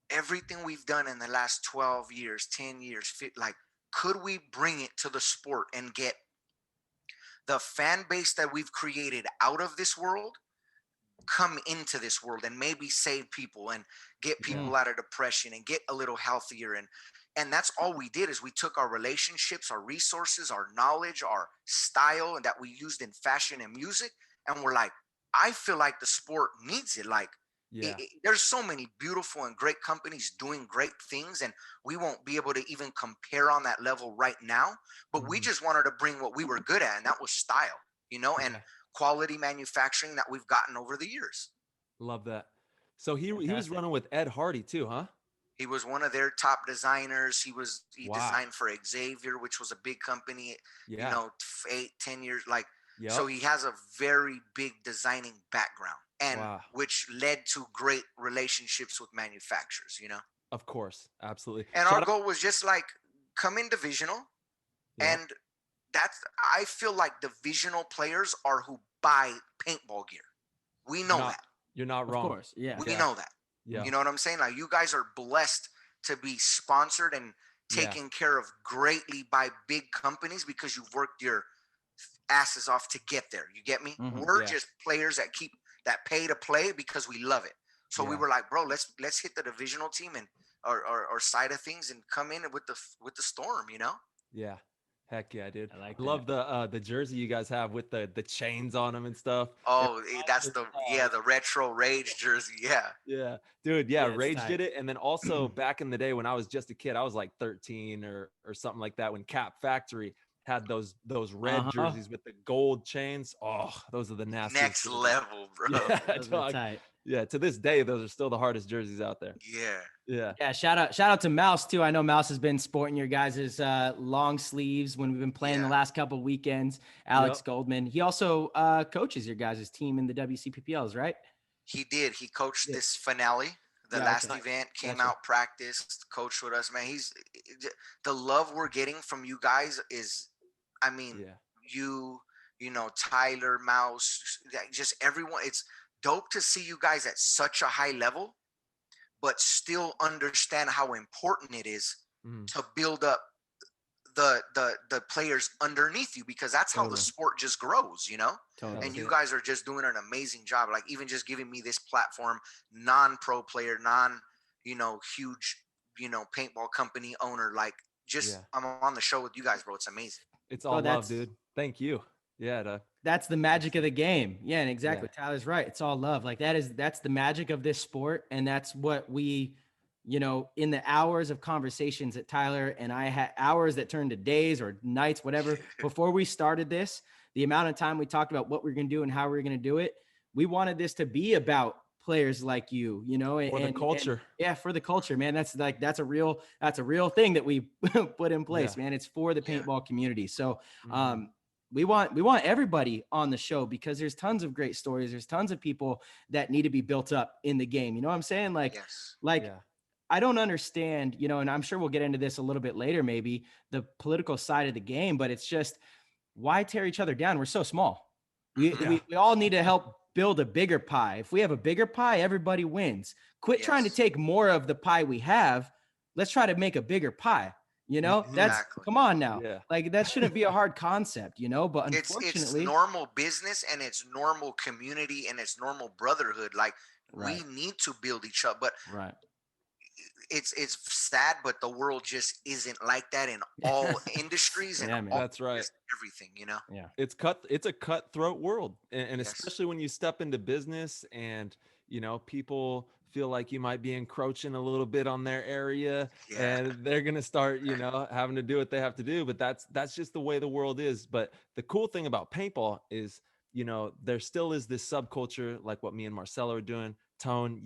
[SPEAKER 5] everything we've done in the last 12 years, 10 years, like, could we bring it to the sport and get the fan base that we've created out of this world come into this world and maybe save people and get people out of depression and get a little healthier? And that's all we did is we took our relationships, our resources, our knowledge, our style, and that we used in fashion and music. And we're like, I feel like the sport needs it. Like,
[SPEAKER 6] Yeah.
[SPEAKER 5] there's so many beautiful and great companies doing great things, and we won't be able to even compare on that level right now. But we just wanted to bring what we were good at, and that was style, and
[SPEAKER 6] Yeah.
[SPEAKER 5] quality manufacturing that we've gotten over the years.
[SPEAKER 6] Love that. So he was
[SPEAKER 1] Fantastic.
[SPEAKER 6] running with Ed Hardy too, huh?
[SPEAKER 5] He was one of their top designers. He
[SPEAKER 6] Wow.
[SPEAKER 5] designed for Xavier, which was a big company,
[SPEAKER 6] Yeah.
[SPEAKER 5] 8-10 years. Like,
[SPEAKER 6] Yep.
[SPEAKER 5] so he has a very big designing background, and
[SPEAKER 6] Wow.
[SPEAKER 5] which led to great relationships with manufacturers,
[SPEAKER 6] Of course. Absolutely.
[SPEAKER 5] And
[SPEAKER 6] Shout
[SPEAKER 5] our
[SPEAKER 6] out-
[SPEAKER 5] goal was just like, come in divisional.
[SPEAKER 6] Yeah.
[SPEAKER 5] And I feel like divisional players are who buy paintball gear. We know that.
[SPEAKER 6] You're not
[SPEAKER 1] Of
[SPEAKER 6] wrong.
[SPEAKER 1] course. Yeah.
[SPEAKER 5] We know that.
[SPEAKER 6] Yeah.
[SPEAKER 5] You know what I'm saying? Like, you guys are blessed to be sponsored and
[SPEAKER 6] Yeah.
[SPEAKER 5] taken care of greatly by big companies because you've worked your asses off to get there. You get me?
[SPEAKER 1] Mhm.
[SPEAKER 5] We're
[SPEAKER 6] Yeah.
[SPEAKER 5] just players that pay to play because we love it. So we
[SPEAKER 6] Yeah.
[SPEAKER 5] were like, bro, let's hit the divisional team and our side of things and come in with the storm,
[SPEAKER 6] Yeah. Heck yeah, dude.
[SPEAKER 1] I like
[SPEAKER 6] Love the jersey you guys have with the chains on them and stuff.
[SPEAKER 5] Oh, that's the retro Rage jersey. Yeah.
[SPEAKER 6] Yeah, dude. Yeah,
[SPEAKER 1] Yeah, it's
[SPEAKER 6] Rage
[SPEAKER 1] tight.
[SPEAKER 6] did it, and then also back in the day when I was just a kid, I was like 13 or something like that. When Cap Factory had those red
[SPEAKER 1] Uh-huh.
[SPEAKER 6] jerseys with the gold chains. Oh, those are the nastiest.
[SPEAKER 5] Next
[SPEAKER 6] jerseys.
[SPEAKER 5] level, bro.
[SPEAKER 6] Yeah,
[SPEAKER 1] Those are
[SPEAKER 6] dog.
[SPEAKER 1] tight.
[SPEAKER 6] Yeah. To this day, those are still the hardest jerseys out there.
[SPEAKER 5] Yeah.
[SPEAKER 6] Yeah.
[SPEAKER 1] Yeah, shout out to Mouse too. I know Mouse has been sporting your guys' long sleeves when we've been playing the
[SPEAKER 5] Yeah.
[SPEAKER 1] last couple weekends. Alex
[SPEAKER 6] Yep.
[SPEAKER 1] Goldman. He also coaches your guys' team in the WCPPLs, right?
[SPEAKER 5] He did. He coached
[SPEAKER 1] Yeah.
[SPEAKER 5] this finale. The
[SPEAKER 1] Yeah,
[SPEAKER 5] last
[SPEAKER 1] okay.
[SPEAKER 5] event, came
[SPEAKER 1] Gotcha.
[SPEAKER 5] out, practiced, coached with us. Man, the love we're getting from you guys is, I mean,
[SPEAKER 6] Yeah.
[SPEAKER 5] Tyler, Mouse, just everyone. It's dope to see you guys at such a high level, but still understand how important it is
[SPEAKER 6] Mhm.
[SPEAKER 5] to build up the players underneath you, because that's how the
[SPEAKER 6] Totally.
[SPEAKER 5] sport just grows, you know.
[SPEAKER 1] Totally.
[SPEAKER 5] And you guys are just doing an amazing job, like even just giving me this platform, non-pro player, huge, paintball company owner, like just
[SPEAKER 6] Yeah.
[SPEAKER 5] I'm on the show with you guys, bro. It's amazing.
[SPEAKER 6] It's
[SPEAKER 1] Bro,
[SPEAKER 6] all love,
[SPEAKER 1] that's-
[SPEAKER 6] dude. Thank you. Yeah, Doug.
[SPEAKER 1] That's the magic of the game. Yeah, and exactly.
[SPEAKER 6] Yeah.
[SPEAKER 1] Tyler's right. It's all love. Like that's the magic of this sport. And that's what we, in the hours of conversations that Tyler and I had, hours that turned to days or nights, whatever, before we started this, the amount of time we talked about what we're going to do and how we're going to do it, we wanted this to be about players like you,
[SPEAKER 6] For the culture.
[SPEAKER 1] yeah, for the culture, man. That's a real thing that we put in place, man. It's for the paintball community. So, we want everybody on the show, because there's tons of great stories. There's tons of people that need to be built up in the game. You know what I'm saying?
[SPEAKER 5] Yes.
[SPEAKER 1] I don't understand, and I'm sure we'll get into this a little bit later, maybe the political side of the game, but it's just, why tear each other down? We're so small. We all need to help build a bigger pie. If we have a bigger pie, everybody wins. Quit trying to take more of the pie we have. Let's try to make a bigger pie. That's come on now.
[SPEAKER 6] Yeah.
[SPEAKER 1] Like that shouldn't be a hard concept, but
[SPEAKER 5] It's
[SPEAKER 1] unfortunately,
[SPEAKER 5] normal business, and it's normal community, and it's normal brotherhood. Like we need to build each other, but
[SPEAKER 1] right.
[SPEAKER 5] it's sad, but the world just isn't like that in all industries and
[SPEAKER 1] Yeah, man.
[SPEAKER 5] all,
[SPEAKER 6] That's right.
[SPEAKER 5] everything,
[SPEAKER 1] Yeah.
[SPEAKER 6] It's a cutthroat world. And
[SPEAKER 5] Yes.
[SPEAKER 6] especially when you step into business and, people feel like you might be encroaching a little bit on their area, and they're going to start, having to do what they have to do. But that's just the way the world is. But the cool thing about paintball is, there still is this subculture, like what me and Marcelo are doing. Tone,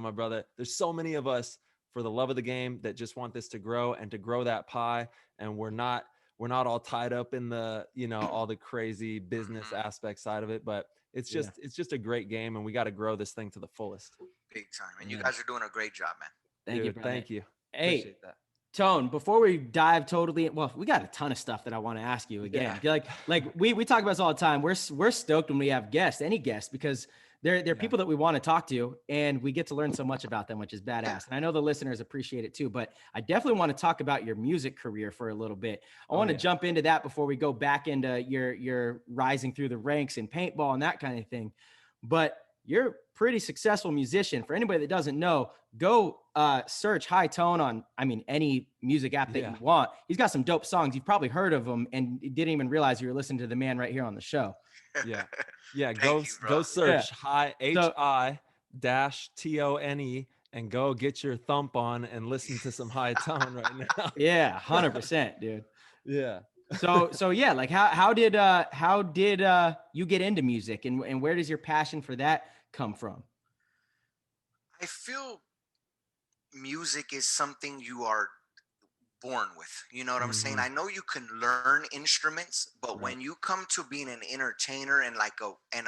[SPEAKER 6] my brother, there's so many of us for the love of the game that just want this to grow and to grow that pie. And we're not all tied up in the, all the crazy business aspect side of it, but it's just a great game, and we got to grow this thing to the fullest.
[SPEAKER 5] big time. And you guys are doing a great job, man.
[SPEAKER 1] Thank you.
[SPEAKER 6] Dude, thank you.
[SPEAKER 1] Hey,
[SPEAKER 6] Appreciate that.
[SPEAKER 1] Tone, before we dive totally, well, we got a ton of stuff that I want to ask you again.
[SPEAKER 6] Yeah.
[SPEAKER 1] Like we talk about this all the time. We're stoked when we have any guests, because they're people that we want to talk to, and we get to learn so much about them, which is badass. And I know the listeners appreciate it too, but I definitely want to talk about your music career for a little bit. I want to jump into that before we go back into your rising through the ranks in paintball and that kind of thing. But you're a pretty successful musician. For anybody that doesn't know, go search High Tone on, any music app that you want. He's got some dope songs. You've probably heard of them and didn't even realize you were listening to the man right here on the show.
[SPEAKER 6] Yeah. Go search Hi HI-TONE and go get your thump on and listen to some High Tone right now.
[SPEAKER 1] Yeah, 100%, dude.
[SPEAKER 6] Yeah.
[SPEAKER 1] So yeah, like how did you get into music, and where does your passion for that come from?
[SPEAKER 5] I feel music is something you are born with. You know what I'm saying? I know you can learn instruments, but when you come to being an entertainer and like an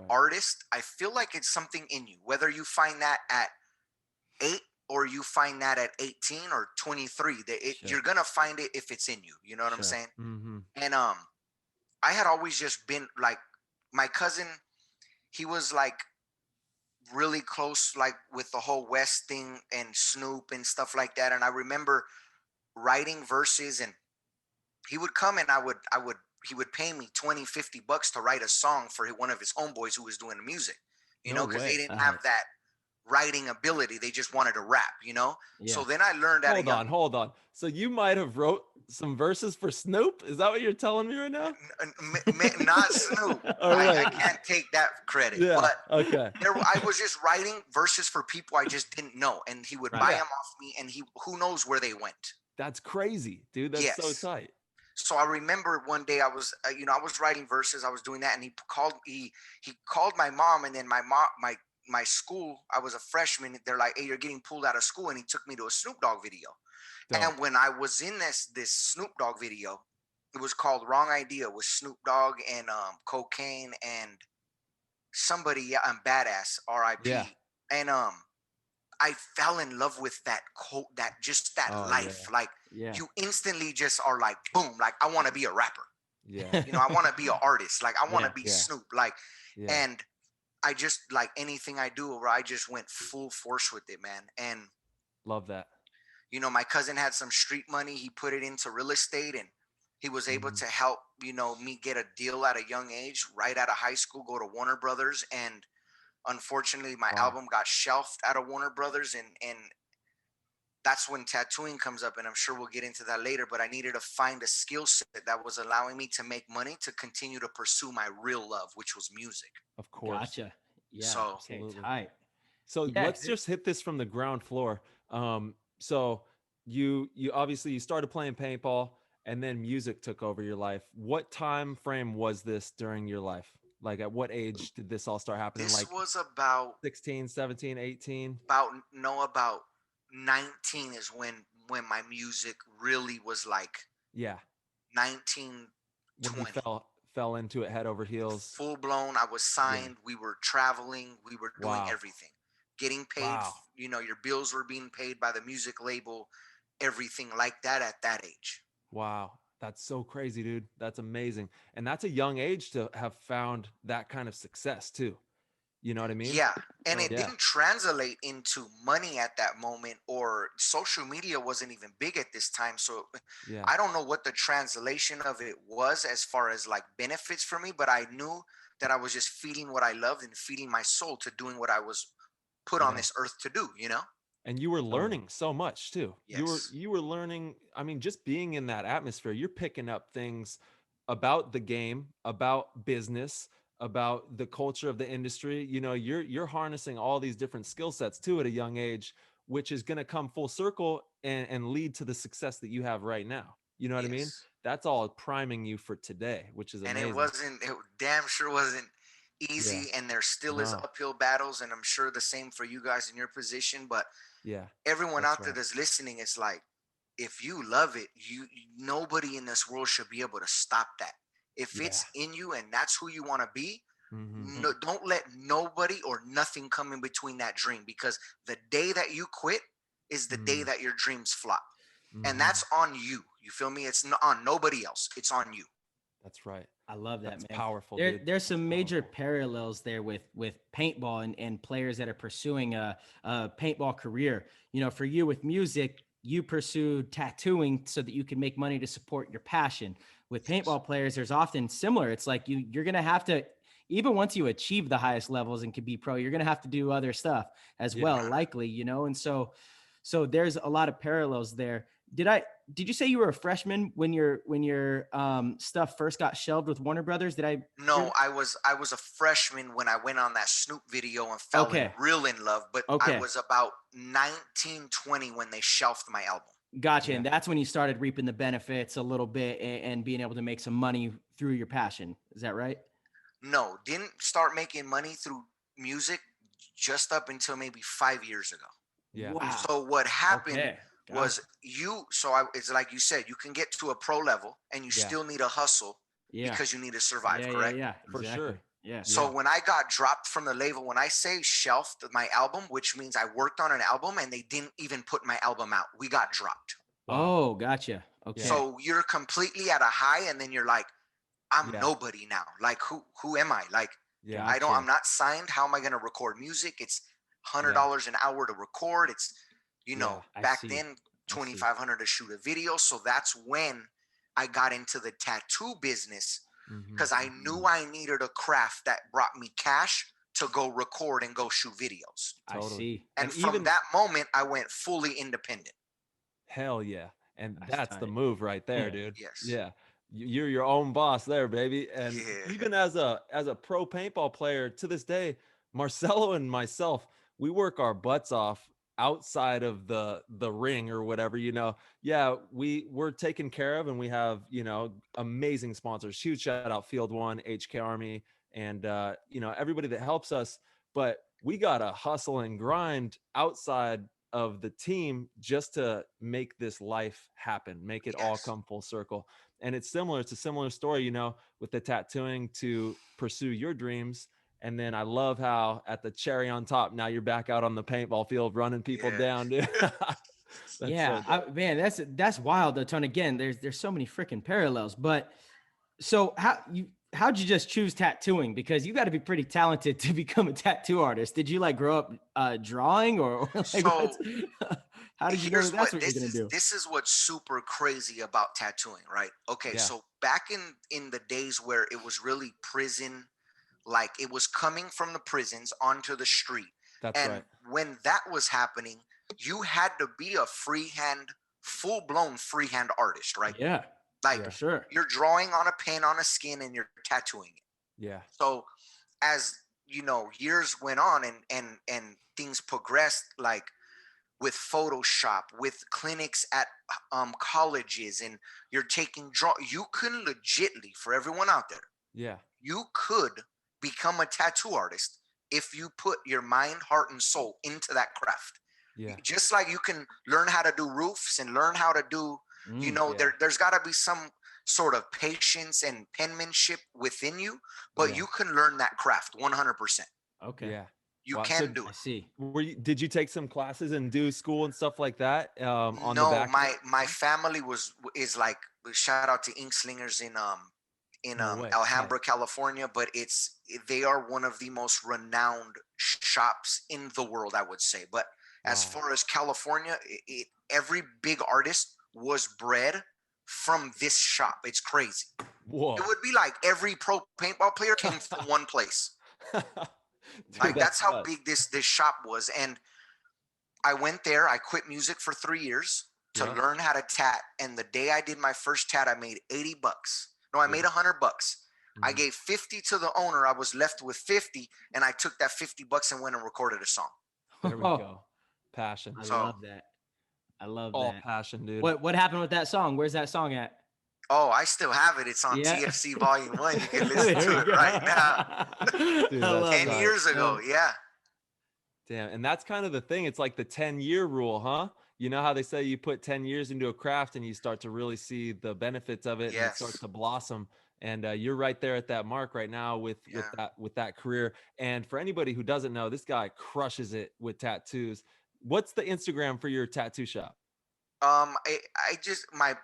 [SPEAKER 5] artist, I feel like it's something in you. Whether you find that at 8 or you find that at 18 or 23, you're gonna find it if it's in you. You know what I'm saying? And I had always just been like, my cousin, he was like really close, like with the whole West thing and Snoop and stuff like that. And I remember writing verses, and he would come and he would pay me $20-$50 to write a song for one of his homeboys who was doing the music, because they didn't have that writing ability. They just wanted to rap, So then I learned that.
[SPEAKER 6] Hold on. So you might have wrote some verses for Snoop? Is that what you're telling me right now?
[SPEAKER 5] Not Snoop. I can't take that credit.
[SPEAKER 6] Yeah.
[SPEAKER 5] But
[SPEAKER 6] okay.
[SPEAKER 5] I was just writing verses for people I just didn't know, and he would buy them off me, and who knows where they went.
[SPEAKER 6] That's crazy, dude. That's so tight.
[SPEAKER 5] So I remember one day I was, I was writing verses. I was doing that, and he called my mom, and then my school, I was a freshman. They're like, "Hey, you're getting pulled out of school," and he took me to a Snoop Dogg video. Dope. And when I was in this Snoop Dogg video, it was called "Wrong Idea" with Snoop Dogg and Cocaine and somebody. I'm Badass, R.I.P.
[SPEAKER 6] Yeah.
[SPEAKER 5] And I fell in love with that life. Like you instantly just are like, boom, like I want to be a rapper.
[SPEAKER 6] Yeah.
[SPEAKER 5] I want to be an artist. Like I want to be Snoop. Like, and I just like anything I do, where I just went full force with it, man. And
[SPEAKER 6] love that.
[SPEAKER 5] my cousin had some street money. He put it into real estate, and he was able to help, me get a deal at a young age, right out of high school, go to Warner Brothers. And unfortunately, my album got shelved out of Warner Brothers. And that's when tattooing comes up. And I'm sure we'll get into that later. But I needed to find a skill set that was allowing me to make money to continue to pursue my real love, which was music.
[SPEAKER 6] Of course.
[SPEAKER 1] Gotcha. Yeah.
[SPEAKER 5] So,
[SPEAKER 1] Okay, tight.
[SPEAKER 6] So
[SPEAKER 1] Yeah,
[SPEAKER 6] let's just hit this from the ground floor. So you obviously you started playing paintball, and then music took over your life. What time frame was this during your life? Like, at what age did this all start happening?
[SPEAKER 5] this
[SPEAKER 6] Like
[SPEAKER 5] was about
[SPEAKER 6] 16, 17, 18?
[SPEAKER 5] about 19 is when my music really was like
[SPEAKER 6] Yeah.
[SPEAKER 5] 19,
[SPEAKER 6] When
[SPEAKER 5] 20.
[SPEAKER 6] you fell into it head over heels.
[SPEAKER 5] Full blown. I was signed. We were traveling. We were doing
[SPEAKER 6] Wow.
[SPEAKER 5] everything. Getting paid.
[SPEAKER 6] Wow.
[SPEAKER 5] Your bills were being paid by the music label. Everything like that at that age.
[SPEAKER 6] Wow. That's so crazy, dude. That's amazing. And that's a young age to have found that kind of success too. You know what I mean?
[SPEAKER 5] Yeah. And
[SPEAKER 6] Oh,
[SPEAKER 5] it
[SPEAKER 6] yeah.
[SPEAKER 5] didn't translate into money at that moment, or social media wasn't even big at this time. So
[SPEAKER 6] Yeah.
[SPEAKER 5] I don't know what the translation of it was as far as like benefits for me, but I knew that I was just feeding what I loved and feeding my soul to doing what I was put on
[SPEAKER 6] Yeah.
[SPEAKER 5] this earth to do,
[SPEAKER 6] And you were learning so much too.
[SPEAKER 5] Yes.
[SPEAKER 6] You were learning. I mean, just being in that atmosphere, you're picking up things about the game, about business, about the culture of the industry. You're harnessing all these different skill sets too at a young age, which is going to come full circle and lead to the success that you have right now. You know what I mean?
[SPEAKER 5] Yes.
[SPEAKER 6] That's all priming you for today, which is
[SPEAKER 5] And
[SPEAKER 6] amazing.
[SPEAKER 5] it damn sure wasn't easy.
[SPEAKER 6] Yeah.
[SPEAKER 5] And there still is
[SPEAKER 6] No.
[SPEAKER 5] uphill battles. And I'm sure the same for you guys in your position. But
[SPEAKER 6] Yeah.
[SPEAKER 5] everyone
[SPEAKER 6] That's
[SPEAKER 5] out there
[SPEAKER 6] right.
[SPEAKER 5] that's listening, it's like, if you love it, nobody in this world should be able to stop that. If it's in you and that's who you want to be,
[SPEAKER 6] Mhm.
[SPEAKER 5] no, don't let nobody or nothing come in between that dream, because the day that you quit is the day that your dreams flop. And that's on you. You feel me? It's on nobody else. It's on you.
[SPEAKER 6] That's right.
[SPEAKER 1] I love that,
[SPEAKER 6] That's
[SPEAKER 1] man.
[SPEAKER 6] powerful, dude.
[SPEAKER 1] There's some major
[SPEAKER 6] Powerful.
[SPEAKER 1] parallels there with paintball and players that are pursuing a paintball career. For you with music, you pursued tattooing so that you can make money to support your passion. With paintball players, there's often similar. It's like you're gonna have to, even once you achieve the highest levels and can be pro, you're gonna have to do other stuff as well, likely. And so there's a lot of parallels there. Did you say you were a freshman when your stuff first got shelved with Warner Brothers?
[SPEAKER 5] No, I was a freshman when I went on that Snoop video and fell in love, but I was about 19, 20 when they shelved my album.
[SPEAKER 1] Gotcha. Yeah. And that's when you started reaping the benefits a little bit and being able to make some money through your passion. Is that right?
[SPEAKER 5] No, didn't start making money through music just up until maybe 5 years ago.
[SPEAKER 6] Yeah.
[SPEAKER 1] Wow.
[SPEAKER 5] So what happened was it's like you said, you can get to a pro level and you still need a hustle because you need to survive, correct?
[SPEAKER 1] Yeah,
[SPEAKER 6] for sure.
[SPEAKER 1] Yeah.
[SPEAKER 5] So when I got dropped from the label, when I say shelved my album, which means I worked on an album and they didn't even put my album out, we got dropped.
[SPEAKER 1] Wow. Oh, gotcha. Okay.
[SPEAKER 5] So you're completely at a high, and then you're like, I'm nobody now. Like, who am I? Like, I'm not signed. How am I going to record music? It's $100 an hour to record. It's, back then, $2,500 to shoot a video. So that's when I got into the tattoo business, because I knew I needed a craft that brought me cash to go record and go shoot videos.
[SPEAKER 1] I see.
[SPEAKER 5] And from that moment, I went fully independent.
[SPEAKER 6] Hell yeah. And that's the move right there, dude.
[SPEAKER 5] Yes.
[SPEAKER 6] Yeah. You're your own boss there, baby. And even as a pro paintball player to this day, Marcelo and myself, we work our butts off outside of the ring or whatever. We're taken care of, and we have amazing sponsors. Huge shout out Field One, HK Army, and everybody that helps us. But we gotta hustle and grind outside of the team just to make this life happen, make it all come full circle. And it's a similar story, with the tattooing to pursue your dreams. And then I love how at the cherry on top, now you're back out on the paintball field running people down, dude.
[SPEAKER 1] Man, that's wild though, Tony. Again, there's so many freaking parallels. But so how'd you just choose tattooing? Because you got to be pretty talented to become a tattoo artist. Did you grow up drawing or How did you know
[SPEAKER 5] Here's
[SPEAKER 1] that's
[SPEAKER 5] what
[SPEAKER 1] what you're gonna do?
[SPEAKER 5] this is what's super crazy about tattooing, right? Okay,
[SPEAKER 6] Yeah.
[SPEAKER 5] so back in the days where it was really prison, like it was coming from the prisons onto the street.
[SPEAKER 6] That's
[SPEAKER 5] And
[SPEAKER 6] right.
[SPEAKER 5] when that was happening, you had to be a freehand, full-blown freehand artist, right?
[SPEAKER 1] Yeah,
[SPEAKER 5] Like
[SPEAKER 1] for sure.
[SPEAKER 5] you're drawing on a pen on a skin and you're tattooing it.
[SPEAKER 6] Yeah.
[SPEAKER 5] So as years went on and things progressed, like with Photoshop, with clinics at colleges, and you're taking you can legitly, for everyone out there,
[SPEAKER 6] Yeah.
[SPEAKER 5] you could become a tattoo artist if you put your mind, heart, and soul into that craft.
[SPEAKER 6] Yeah.
[SPEAKER 5] Just like you can learn how to do roofs and learn how to do,
[SPEAKER 6] Yeah.
[SPEAKER 5] there's got to be some sort of patience and penmanship within you, but
[SPEAKER 6] Yeah.
[SPEAKER 5] you can learn that craft 100%.
[SPEAKER 1] Okay.
[SPEAKER 6] Yeah.
[SPEAKER 5] You
[SPEAKER 6] Wow,
[SPEAKER 5] can
[SPEAKER 6] so
[SPEAKER 5] do
[SPEAKER 1] I
[SPEAKER 5] it.
[SPEAKER 1] see.
[SPEAKER 6] Did you take some classes and do school and stuff like that on the
[SPEAKER 5] No,
[SPEAKER 6] back end?
[SPEAKER 5] my family is like, shout out to Ink Slingers in
[SPEAKER 6] No way.
[SPEAKER 5] Alhambra, California, but they are one of the most renowned shops in the world, I would say. But as
[SPEAKER 6] Wow.
[SPEAKER 5] far as California, every big artist was bred from this shop. It's crazy.
[SPEAKER 6] Whoa.
[SPEAKER 5] It would be like every pro paintball player came from one place.
[SPEAKER 6] Dude,
[SPEAKER 5] Like that's how
[SPEAKER 6] nuts.
[SPEAKER 5] big this shop was. And I went there. I quit music for 3 years to
[SPEAKER 6] Yeah.
[SPEAKER 5] learn how to tat. And the day I did my first tat, I made $80. No, I made $100. I
[SPEAKER 6] Mhm.
[SPEAKER 5] gave 50 to the owner. I was left with 50, and I took that $50 and went and recorded a song.
[SPEAKER 6] There we go. Passion.
[SPEAKER 1] I
[SPEAKER 5] So-
[SPEAKER 1] love that. I love
[SPEAKER 6] All
[SPEAKER 1] that.
[SPEAKER 6] passion, dude.
[SPEAKER 1] What happened with that song? Where's that song at?
[SPEAKER 5] Oh, I still have it. It's on
[SPEAKER 1] Yeah.
[SPEAKER 5] TFC Volume 1. You can listen
[SPEAKER 1] There
[SPEAKER 5] to
[SPEAKER 1] we
[SPEAKER 5] it
[SPEAKER 1] go.
[SPEAKER 5] right now.
[SPEAKER 6] Dude,
[SPEAKER 1] I
[SPEAKER 6] that's
[SPEAKER 1] love
[SPEAKER 5] 10
[SPEAKER 6] tight.
[SPEAKER 5] years ago. Yeah.
[SPEAKER 6] Damn. And that's kind of the thing. It's like the 10-year rule, huh? You know how they say you put 10 years into a craft and you start to really see the benefits of it and it starts
[SPEAKER 5] Yes.
[SPEAKER 6] to blossom. And you're right there at that mark right now with
[SPEAKER 5] Yeah.
[SPEAKER 6] that career. And for anybody who doesn't know, this guy crushes it with tattoos. What's the Instagram for your tattoo shop?
[SPEAKER 5] I just my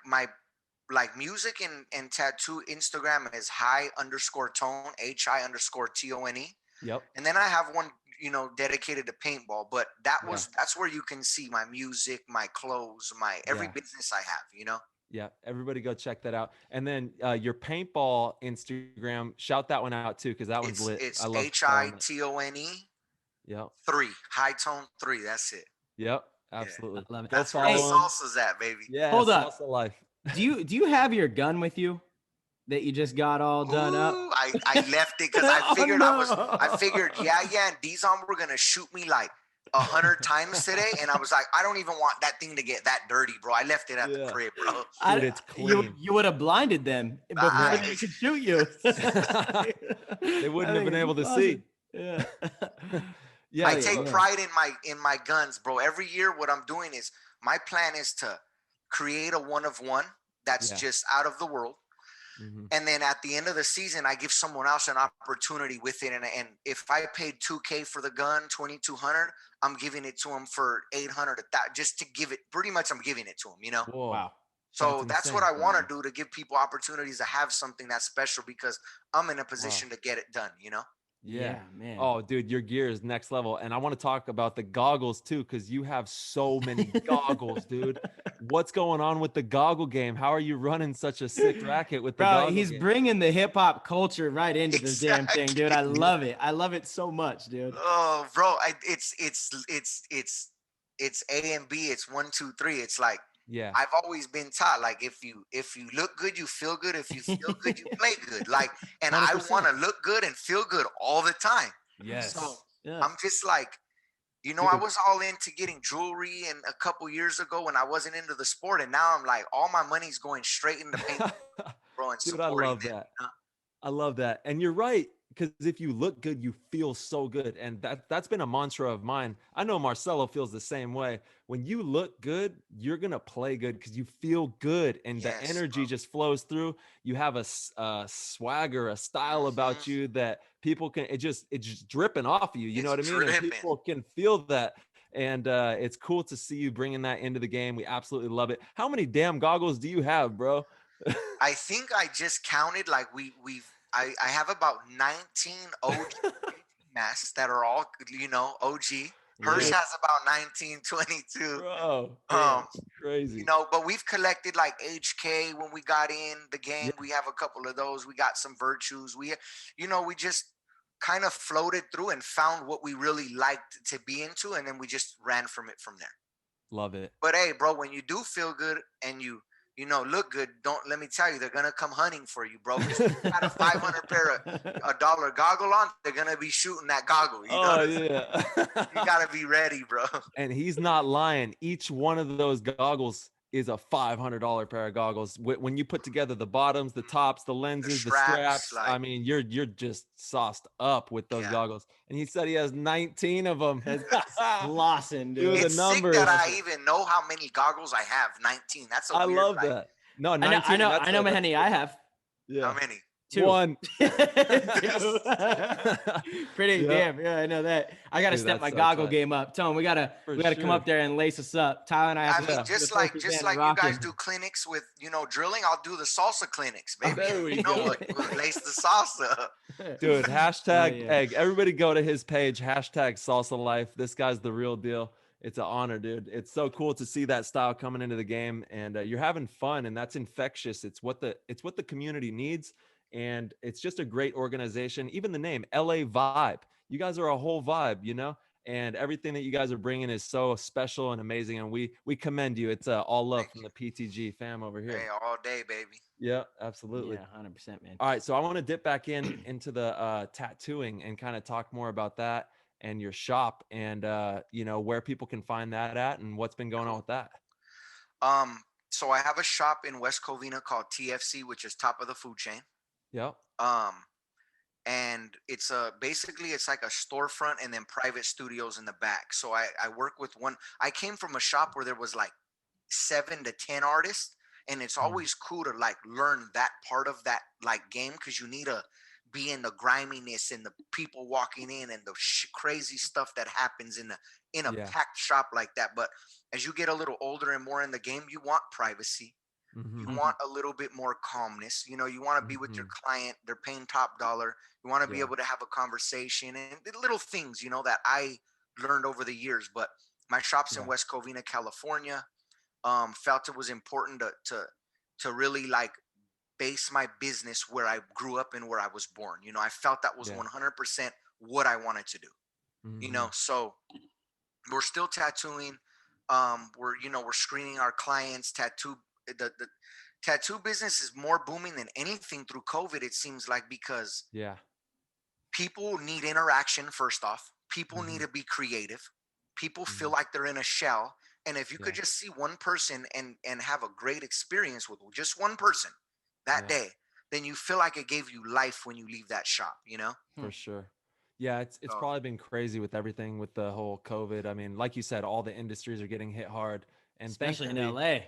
[SPEAKER 5] like music and tattoo Instagram is high_tone, HI_TONE.
[SPEAKER 6] Yep.
[SPEAKER 5] And then I have one, dedicated to paintball, but that's where you can see my music, my clothes, my every
[SPEAKER 6] Yeah.
[SPEAKER 5] business I have.
[SPEAKER 6] Yeah, everybody go check that out. And then your paintball Instagram, shout that one out too, because that one's lit.
[SPEAKER 5] It's
[SPEAKER 6] I love following it.
[SPEAKER 5] HITONE
[SPEAKER 6] Yep.
[SPEAKER 5] 3, high tone 3. That's it.
[SPEAKER 6] Yep. Absolutely.
[SPEAKER 1] I love it.
[SPEAKER 6] Go
[SPEAKER 5] That's where the
[SPEAKER 6] follow 'em.
[SPEAKER 5] salsa's at, baby.
[SPEAKER 6] Yeah.
[SPEAKER 1] Hold up.
[SPEAKER 6] Salsa life.
[SPEAKER 1] Do you have your gun with you that you just got all done up?
[SPEAKER 5] Ooh, I left it because I
[SPEAKER 1] Oh,
[SPEAKER 5] figured
[SPEAKER 1] no.
[SPEAKER 5] I figured, and Dizon were gonna shoot me like 100 times today, and I was like, I don't even want that thing to get that dirty, bro. I left it at the crib, bro.
[SPEAKER 6] Dude, it's clean.
[SPEAKER 1] You would have blinded them before they could shoot you.
[SPEAKER 6] They wouldn't have been able to see.
[SPEAKER 1] Yeah.
[SPEAKER 6] Yeah.
[SPEAKER 5] I
[SPEAKER 6] yeah,
[SPEAKER 5] take
[SPEAKER 6] yeah.
[SPEAKER 5] pride in my guns, bro. Every year, what I'm doing is my plan is to create a one of one that's
[SPEAKER 6] Yeah.
[SPEAKER 5] just out of the world.
[SPEAKER 6] Mhm.
[SPEAKER 5] And then at the end of the season, I give someone else an opportunity with it. And if I paid $2K for the gun, $2,200, I'm giving it to them for $800, just to give it. Pretty much, I'm giving it to them.
[SPEAKER 6] Whoa.
[SPEAKER 1] Wow.
[SPEAKER 5] So that's what I
[SPEAKER 6] insane.
[SPEAKER 5] want to do, to give people opportunities to have something that's special, because I'm in a position to get it done.
[SPEAKER 6] Yeah.
[SPEAKER 1] man.
[SPEAKER 6] Oh, dude, your gear is next level. And I want to talk about the goggles too, because you have so many goggles, dude. What's going on with the goggle game? How are you running such a sick racket with the
[SPEAKER 1] Bro,
[SPEAKER 6] goggle
[SPEAKER 1] he's
[SPEAKER 6] game?
[SPEAKER 1] bringing the hip hop culture right into this damn thing, dude. I
[SPEAKER 5] Exactly.
[SPEAKER 1] love it. I love it so much, dude.
[SPEAKER 5] Oh, bro, it's A and B. It's 1, 2, 3. It's like,
[SPEAKER 6] Yeah.
[SPEAKER 5] I've always been taught, like, if you look good, you feel good. If you feel good, you play good. Like, and I
[SPEAKER 6] 100%.
[SPEAKER 5] want to look good and feel good all the time.
[SPEAKER 6] Yes.
[SPEAKER 5] So
[SPEAKER 1] Yeah.
[SPEAKER 5] I'm just like, I
[SPEAKER 6] Dude.
[SPEAKER 5] was all into getting jewelry and a couple years ago when I wasn't into the sport, and now I'm like, all my money's going straight into paint, bro, and
[SPEAKER 6] Dude, I
[SPEAKER 5] supporting
[SPEAKER 6] love
[SPEAKER 5] them,
[SPEAKER 6] that.
[SPEAKER 5] you know?
[SPEAKER 6] I love that. And you're right. Because if you look good, you feel so good. And that's been a mantra of mine. I know Marcelo feels the same way. When you look good, you're going to play good because you feel good. And the
[SPEAKER 5] Yes,
[SPEAKER 6] energy
[SPEAKER 5] bro.
[SPEAKER 6] just flows through. You have a swagger, a style about you that people can, it's just dripping off you. You know what I
[SPEAKER 5] It's
[SPEAKER 6] mean? And
[SPEAKER 5] dripping.
[SPEAKER 6] people can feel that. And it's cool to see you bringing that into the game. We absolutely love it. How many damn goggles do you have, bro?
[SPEAKER 5] I think I just counted, like, I have about 19 OG masks that are all, OG. Hirsch has about 19, 22.
[SPEAKER 6] Bro,
[SPEAKER 5] Um,
[SPEAKER 6] crazy.
[SPEAKER 5] but we've collected like HK when we got in the game.
[SPEAKER 6] Yeah.
[SPEAKER 5] We have a couple of those. We got some virtues. We just kind of floated through and found what we really liked to be into, and then we just ran from there.
[SPEAKER 6] Love it.
[SPEAKER 5] But hey, bro, when you do feel good and you look good, let me tell you, they're gonna come hunting for you, bro. If you got a 500 pair of a dollar goggle on, they're gonna be shooting that goggle.
[SPEAKER 6] Yeah.
[SPEAKER 5] You gotta be ready, bro.
[SPEAKER 6] And he's not lying. Each one of those goggles is a $500 pair of goggles. When you put together the bottoms, the tops, the lenses, the straps, I mean, you're just sauced up with those goggles. And he said he has 19 of them.
[SPEAKER 1] Glossing, dude.
[SPEAKER 5] It's sick that I even know how many goggles I have. 19. That's
[SPEAKER 6] I love that. No, 19.
[SPEAKER 1] I know how many I have.
[SPEAKER 6] Yeah.
[SPEAKER 5] How many?
[SPEAKER 1] 2.
[SPEAKER 6] 1.
[SPEAKER 1] Pretty damn. Yeah, I know that. I gotta step my goggle game up. Tone, we gotta come up there and lace us up. Tyler and I
[SPEAKER 5] mean, just like you guys do clinics with drilling, I'll do the salsa clinics, baby.
[SPEAKER 6] There we go.
[SPEAKER 5] Lace the salsa.
[SPEAKER 6] Dude, hashtag egg. Everybody go to his page, hashtag salsa life. This guy's the real deal. It's an honor, dude. It's so cool to see that style coming into the game, and you're having fun, and that's infectious. It's what the community needs. And it's just a great organization. Even the name, LA Vibe. You guys are a whole vibe, and everything that you guys are bringing is so special and amazing. And we commend you. It's all love from the PTG fam over here.
[SPEAKER 5] Hey, all day, baby.
[SPEAKER 6] Yeah, absolutely.
[SPEAKER 1] Yeah, 100%, man.
[SPEAKER 6] All right, so I want to dip back into the tattooing and kind of talk more about that and your shop and where people can find that at and what's been going on with that.
[SPEAKER 5] So I have a shop in West Covina called TFC, which is top of the food chain.
[SPEAKER 6] Yep.
[SPEAKER 5] And it's basically it's like a storefront and then private studios in the back. So I work with one. I came from a shop where there was like 7 to 10 artists, and it's always cool to like learn that part of that like game, because you need to be in the griminess and the people walking in and the crazy stuff that happens in a packed shop like that. But as you get a little older and more in the game, you want privacy.
[SPEAKER 6] Mm-hmm.
[SPEAKER 5] You want a little bit more calmness. You want to be with your client. They're paying top dollar. You want to be able to have a conversation and the little things, that I learned over the years. But my shop's in West Covina, California. Felt it was important to really like base my business where I grew up and where I was born. I felt that was 100% what I wanted to do.
[SPEAKER 6] Mm-hmm.
[SPEAKER 5] So we're still tattooing. We're screening our clients. The tattoo business is more booming than anything through COVID, it seems like, because people need interaction. First off, people need to be creative. People feel like they're in a shell. And if you could just see one person and have a great experience with just one person that day, then you feel like it gave you life when you leave that shop,
[SPEAKER 6] For sure. Yeah, it's probably been crazy with everything with the whole COVID. I mean, like you said, all the industries are getting hit hard, and
[SPEAKER 1] especially in
[SPEAKER 6] thankfully,
[SPEAKER 1] LA.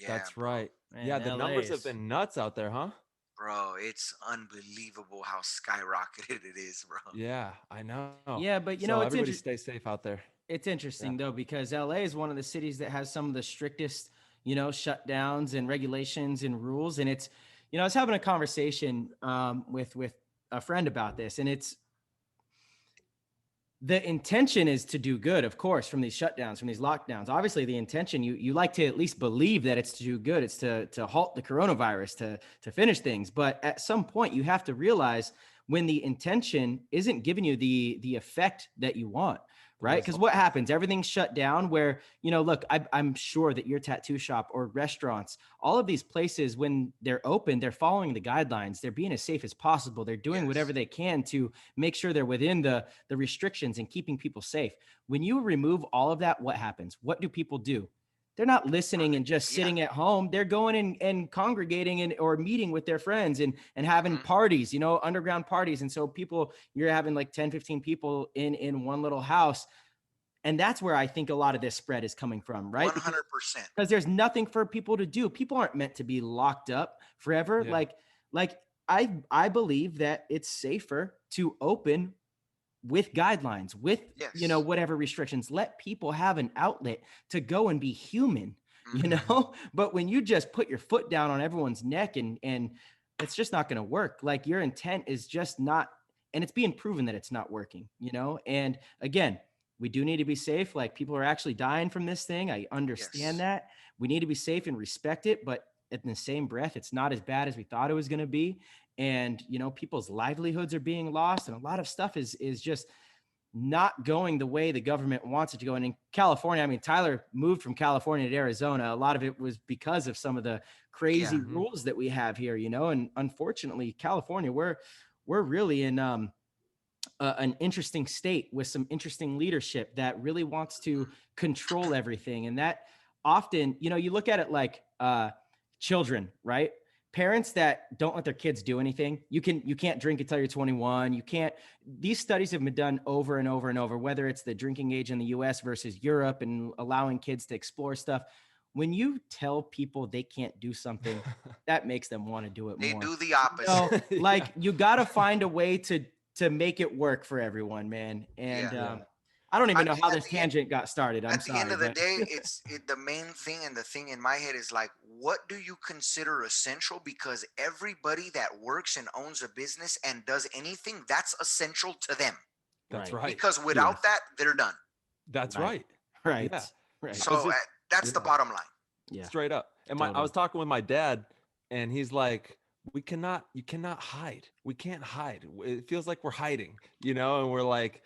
[SPEAKER 6] That's
[SPEAKER 5] bro.
[SPEAKER 6] right.
[SPEAKER 1] Man,
[SPEAKER 6] the numbers have been nuts out there, huh?
[SPEAKER 5] Bro, it's unbelievable how skyrocketed it is, bro.
[SPEAKER 6] Yeah, I know.
[SPEAKER 1] Yeah, but it's
[SPEAKER 6] everybody stay safe out there.
[SPEAKER 1] It's interesting though, because LA is one of the cities that has some of the strictest, shutdowns and regulations and rules. And it's, I was having a conversation with a friend about this, and it's, the intention is to do good, of course, from these shutdowns, from these lockdowns. Obviously, the intention, you like to at least believe that it's to do good. It's to halt the coronavirus, to finish things. But at some point, you have to realize when the intention isn't giving you the effect that you want. Right? Because what happens? Everything's shut down where, look, I'm sure that your tattoo shop or restaurants, all of these places, when they're open, they're following the guidelines. They're being as safe as possible. They're doing whatever they can to make sure they're within the restrictions and keeping people safe. When you remove all of that, what happens? What do people do? They're not listening and just sitting at home. They're going and congregating or meeting with their friends and having parties, underground parties. And so you're having like 10, 15 people in one little house. And that's where I think a lot of this spread is coming from, right?
[SPEAKER 5] 100%.
[SPEAKER 1] Because there's nothing for people to do. People aren't meant to be locked up forever.
[SPEAKER 6] Yeah.
[SPEAKER 1] Like I believe that it's safer to open with guidelines, with, whatever restrictions. Let people have an outlet to go and be human, but when you just put your foot down on everyone's neck and it's just not going to work. Like, your intent is just not, and it's being proven that it's not working, and again, we do need to be safe. Like, people are actually dying from this thing. I understand
[SPEAKER 5] Yes.
[SPEAKER 1] that. We need to be safe and respect it, but in the same breath, it's not as bad as we thought it was going to be. And, you know, people's livelihoods are being lost, and a lot of stuff is just not going the way the government wants it to go. And in California, I mean, Tyler moved from California to Arizona. A lot of it was because of some of the crazy rules that we have here, you know. And unfortunately, California, we're really in an interesting state with some interesting leadership that really wants to control everything. And that often, you know, you look at it like children, right? Parents that don't let their kids do anything. You can't drink until you're 21. You can't. These studies have been done over and over and over, whether it's the drinking age in the US versus Europe and allowing kids to explore stuff. When you tell people they can't do something, that makes them want to do it
[SPEAKER 5] They
[SPEAKER 1] more.
[SPEAKER 5] do the opposite.
[SPEAKER 1] So, like, you got to find a way to make it work for everyone, man. And
[SPEAKER 5] Yeah.
[SPEAKER 1] I don't even
[SPEAKER 5] I
[SPEAKER 1] know
[SPEAKER 5] mean,
[SPEAKER 1] how
[SPEAKER 5] at
[SPEAKER 1] this
[SPEAKER 5] the end-
[SPEAKER 1] tangent got started. I'm
[SPEAKER 5] At the end
[SPEAKER 1] sorry,
[SPEAKER 5] of the
[SPEAKER 1] but
[SPEAKER 5] day, the main thing, and the thing in my head is like, what do you consider essential? Because everybody that works and owns a business and does anything, that's essential to them.
[SPEAKER 6] That's
[SPEAKER 1] Right.
[SPEAKER 6] right.
[SPEAKER 5] Because without
[SPEAKER 1] Yes.
[SPEAKER 5] that, they're done.
[SPEAKER 6] That's
[SPEAKER 1] Right.
[SPEAKER 6] right.
[SPEAKER 1] right,
[SPEAKER 6] Yeah.
[SPEAKER 1] right,
[SPEAKER 5] So
[SPEAKER 6] just-
[SPEAKER 5] that's the
[SPEAKER 6] yeah.
[SPEAKER 5] bottom line.
[SPEAKER 1] yeah.
[SPEAKER 6] Straight up. And I
[SPEAKER 1] Totally.
[SPEAKER 6] was talking with my dad, and he's like, you cannot hide. We can't hide. It feels like we're hiding, you know, and we're like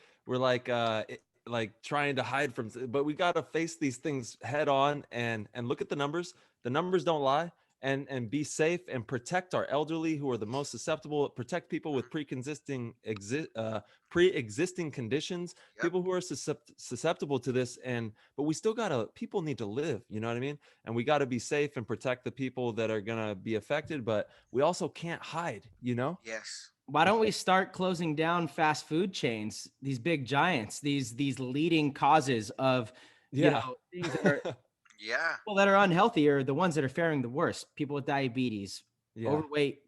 [SPEAKER 6] like trying to hide from, but we got to face these things head on and look at the numbers. The numbers don't lie. And be safe and protect our elderly who are the most susceptible, protect people with pre-existing conditions,
[SPEAKER 5] Yep.
[SPEAKER 6] people who are susceptible to this. But we still people need to live, you know what I mean? And we got to be safe and protect the people that are going to be affected, but we also can't hide, you know?
[SPEAKER 5] Yes.
[SPEAKER 1] Why don't we start closing down fast food chains, these big giants, these leading causes of, you know, things that are
[SPEAKER 5] Yeah.
[SPEAKER 1] people that are unhealthy are the ones that are faring the worst. People with diabetes, overweight.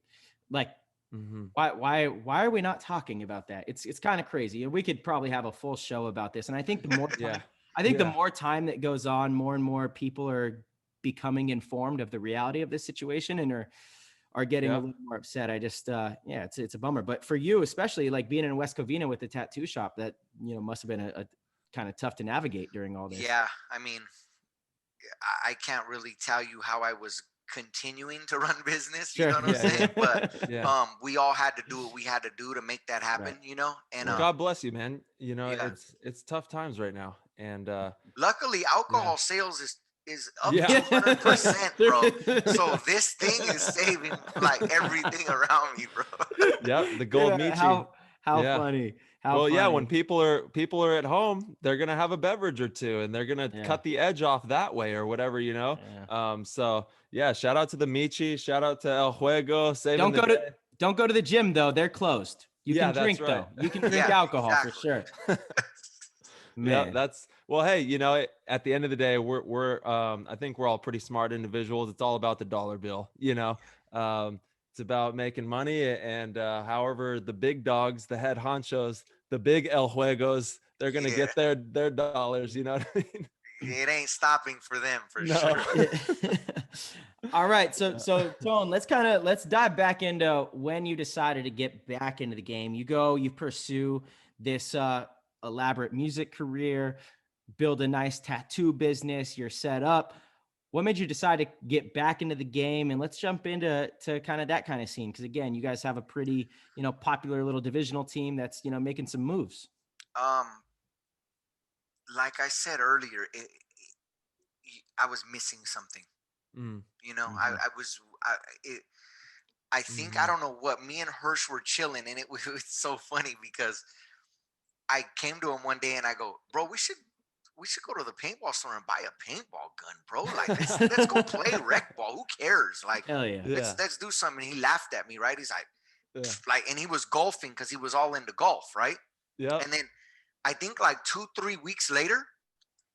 [SPEAKER 1] Like, why are we not talking about that? It's kind of crazy. And we could probably have a full show about this. And I think the more time, the more time that goes on, more and more people are becoming informed of the reality of this situation and are getting a little more upset. I just it's a bummer. But for you, especially, like, being in West Covina with the tattoo shop, that, you know, must have been a kind of tough to navigate during all this.
[SPEAKER 5] Yeah. I mean, I can't really tell you how I was continuing to run business, you know what I'm saying? But we all had to do what we had to do to make that happen, you know? And
[SPEAKER 6] God bless you, man. You know, it's tough times right now. And
[SPEAKER 5] luckily alcohol sales is up
[SPEAKER 6] Yeah.
[SPEAKER 5] 200%, bro. So this thing is saving like everything around me, bro.
[SPEAKER 6] Yep, the gold meat.
[SPEAKER 1] How funny. How funny.
[SPEAKER 6] When people are at home, they're gonna have a beverage or two, and they're gonna cut the edge off that way or whatever, you know. So shout out to the Michi, shout out to El Juego.
[SPEAKER 1] Don't go to the gym though; they're closed. You can drink though. You can drink alcohol for sure.
[SPEAKER 6] Man. Yeah, well, hey, you know, at the end of the day, we're I think we're all pretty smart individuals. It's all about the dollar bill, you know. It's about making money, and however the big dogs, the head honchos, the big El Juegos, they're gonna get their dollars. You know what I mean?
[SPEAKER 5] It ain't stopping for them for sure.
[SPEAKER 1] All right, so Tone, let's dive back into when you decided to get back into the game. You pursue this elaborate music career, build a nice tattoo business. You're set up. What made you decide to get back into the game? And let's jump into kind of that kind of scene. Because again, you guys have a pretty, you know, popular little divisional team that's, you know, making some moves.
[SPEAKER 5] Like I said earlier, I was missing something. You know, I think, I don't know what, me and Hirsch were chilling, and it was so funny because I came to him one day and I go, bro, we should go to the paintball store and buy a paintball gun, bro. Like, let's go play rec ball. Who cares? Like,
[SPEAKER 1] hell yeah.
[SPEAKER 5] Let's do something. He laughed at me, right? He's like, and he was golfing because he was all into golf, right?
[SPEAKER 6] Yeah.
[SPEAKER 5] And then I think like 2-3 weeks later,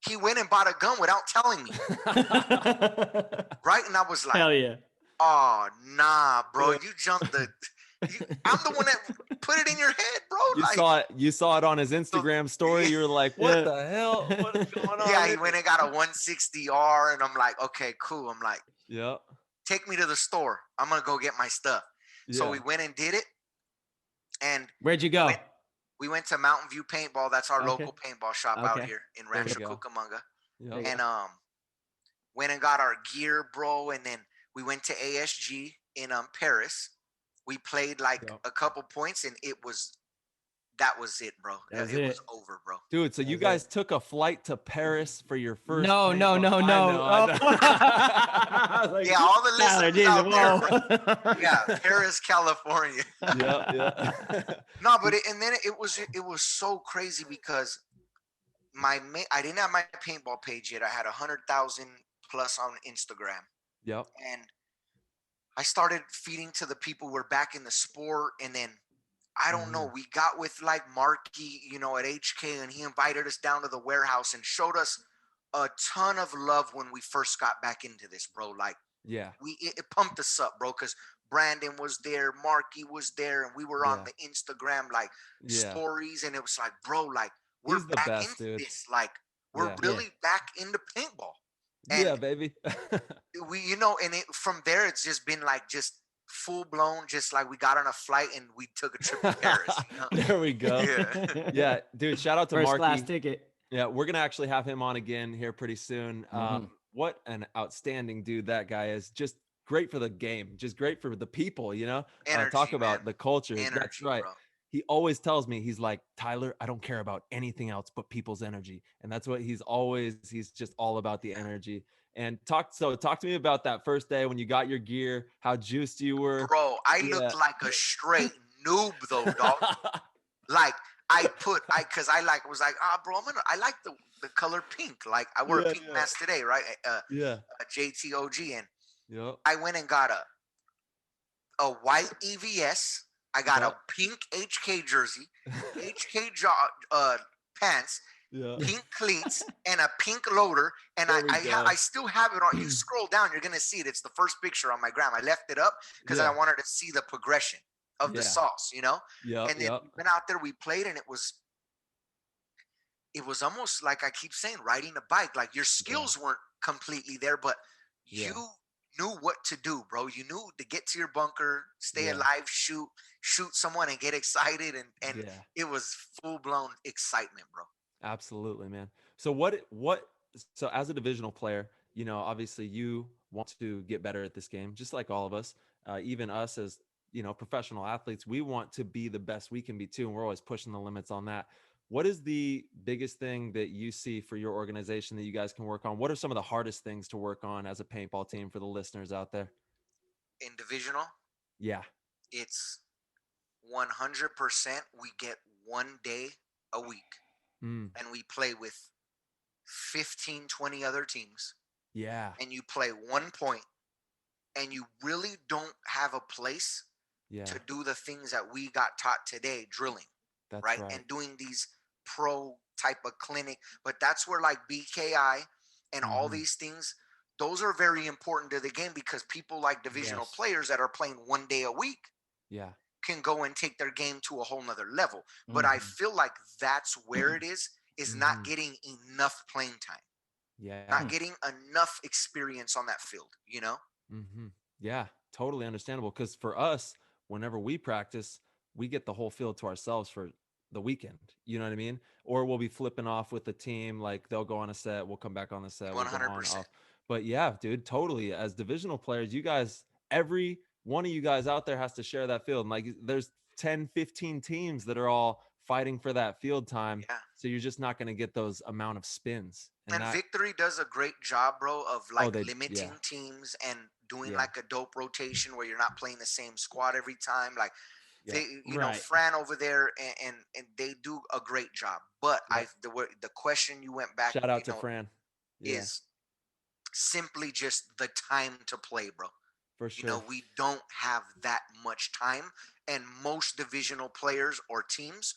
[SPEAKER 5] he went and bought a gun without telling me. Right? And I was like,
[SPEAKER 1] hell yeah.
[SPEAKER 5] Oh, nah, bro. You jumped I'm the one that put it in your head, bro.
[SPEAKER 6] You saw it on his Instagram story. You were like, what the hell? What is going on?
[SPEAKER 5] Yeah, he went and got a 160R, and I'm like, okay, cool. I'm like, take me to the store. I'm gonna go get my stuff. So we went and did it. And
[SPEAKER 1] where'd you go?
[SPEAKER 5] We went to Mountain View Paintball. That's our
[SPEAKER 1] Okay.
[SPEAKER 5] local paintball shop out
[SPEAKER 1] Okay.
[SPEAKER 5] here in
[SPEAKER 6] There you
[SPEAKER 5] Rancho
[SPEAKER 6] go.
[SPEAKER 5] Cucamonga.
[SPEAKER 6] Yep.
[SPEAKER 5] And went and got our gear, bro. And then we went to ASG in Paris. We played like
[SPEAKER 6] Yep.
[SPEAKER 5] a couple points, and that was it, bro.
[SPEAKER 1] That was
[SPEAKER 5] It
[SPEAKER 1] it.
[SPEAKER 5] was over, bro.
[SPEAKER 6] Dude, so you guys took a flight to Paris for your first
[SPEAKER 1] No.
[SPEAKER 6] paintball- I know, I know. I was like,
[SPEAKER 5] Yeah, all the
[SPEAKER 1] Tyler,
[SPEAKER 5] listeners out there.
[SPEAKER 1] whoa.
[SPEAKER 5] Yeah, Paris, California.
[SPEAKER 6] yeah.
[SPEAKER 5] No, but it was so crazy because I didn't have my paintball page yet. I had 100,000 plus on Instagram,
[SPEAKER 6] Yep.
[SPEAKER 5] and I started feeding to the people who were back in the sport, and then I don't know. We got with like Marky, at HK, and he invited us down to the warehouse and showed us a ton of love when we first got back into this, bro. Like,
[SPEAKER 6] Yeah.
[SPEAKER 5] it pumped us up, bro, because Brandon was there, Marky was there, and we were on the Instagram like stories, and it was like, bro, like we're
[SPEAKER 6] He's the
[SPEAKER 5] back
[SPEAKER 6] best,
[SPEAKER 5] into
[SPEAKER 6] dude.
[SPEAKER 5] this, like we're really back into paintball. And
[SPEAKER 6] Yeah, baby.
[SPEAKER 5] we, and from there it's just been like just full blown, just like we got on a flight and we took a trip to Paris.
[SPEAKER 6] There we go.
[SPEAKER 5] Yeah.
[SPEAKER 6] Yeah, dude, shout out to
[SPEAKER 1] First
[SPEAKER 6] Marky.
[SPEAKER 1] class ticket.
[SPEAKER 6] Yeah, we're gonna actually have him on again here pretty soon. What an outstanding dude that guy is. Just great for the game, just great for the people,
[SPEAKER 5] Energy,
[SPEAKER 6] talk about
[SPEAKER 5] man.
[SPEAKER 6] the culture.
[SPEAKER 5] Energy,
[SPEAKER 6] That's right.
[SPEAKER 5] bro.
[SPEAKER 6] He always tells me, he's like, Tyler, I don't care about anything else but people's energy. And that's what he's just all about, the energy. And talk to me about that first day when you got your gear, how juiced you were.
[SPEAKER 5] Bro, I looked like a straight noob though, dog. Like cause I was like, bro, I like the color pink. Like I wear a pink mask today, right? A JTOG, and I went and got a white EVS. I got a pink HK jersey, HK pants, pink cleats, and a pink loader. And I still have it on. You scroll down, you're gonna see it. It's the first picture on my gram. I left it up because I wanted to see the progression of the sauce, and then we went out there, we played, and it was almost like, I keep saying, riding a bike. Like your skills weren't completely there, but you knew what to do, bro. You knew to get to your bunker, stay alive, shoot someone, and get excited, and it was full blown excitement, bro.
[SPEAKER 6] Absolutely, man. So so as a divisional player, obviously you want to get better at this game, just like all of us, even us as, professional athletes, we want to be the best we can be too. And we're always pushing the limits on that. What is the biggest thing that you see for your organization that you guys can work on? What are some of the hardest things to work on as a paintball team for the listeners out there?
[SPEAKER 5] In divisional?
[SPEAKER 6] Yeah.
[SPEAKER 5] It's 100%. We get 1 day a week, and we play with 15, 20 other teams.
[SPEAKER 6] Yeah.
[SPEAKER 5] And you play 1 point, and you really don't have a place to do the things that we got taught today, drilling.
[SPEAKER 6] That's
[SPEAKER 5] right? And doing these pro type of clinic. But that's where like BKI and all these things, those are very important to the game, because people like divisional players that are playing 1 day a week can go and take their game to a whole nother level. But I feel like that's where it is not getting enough playing time.
[SPEAKER 6] Yeah.
[SPEAKER 5] Not getting enough experience on that field,
[SPEAKER 6] Yeah, totally understandable. Because for us, whenever we practice, we get the whole field to ourselves for the weekend. You know what I mean? Or we'll be flipping off with the team. Like they'll go on a set, we'll come back on the set.
[SPEAKER 5] 100%.
[SPEAKER 6] But yeah, dude, totally. As divisional players, you guys, every one of you guys out there has to share that field. And like there's 10, 15 teams that are all fighting for that field time.
[SPEAKER 5] Yeah.
[SPEAKER 6] So you're just not going to get those amount of spins.
[SPEAKER 5] And Victory does a great job, bro, of like limiting teams and doing like a dope rotation where you're not playing the same squad every time. Like they, Fran over there, and they do a great job. But the question you went back,
[SPEAKER 6] shout out to Fran,
[SPEAKER 5] is simply just the time to play, bro.
[SPEAKER 6] For sure.
[SPEAKER 5] We don't have that much time, and most divisional players or teams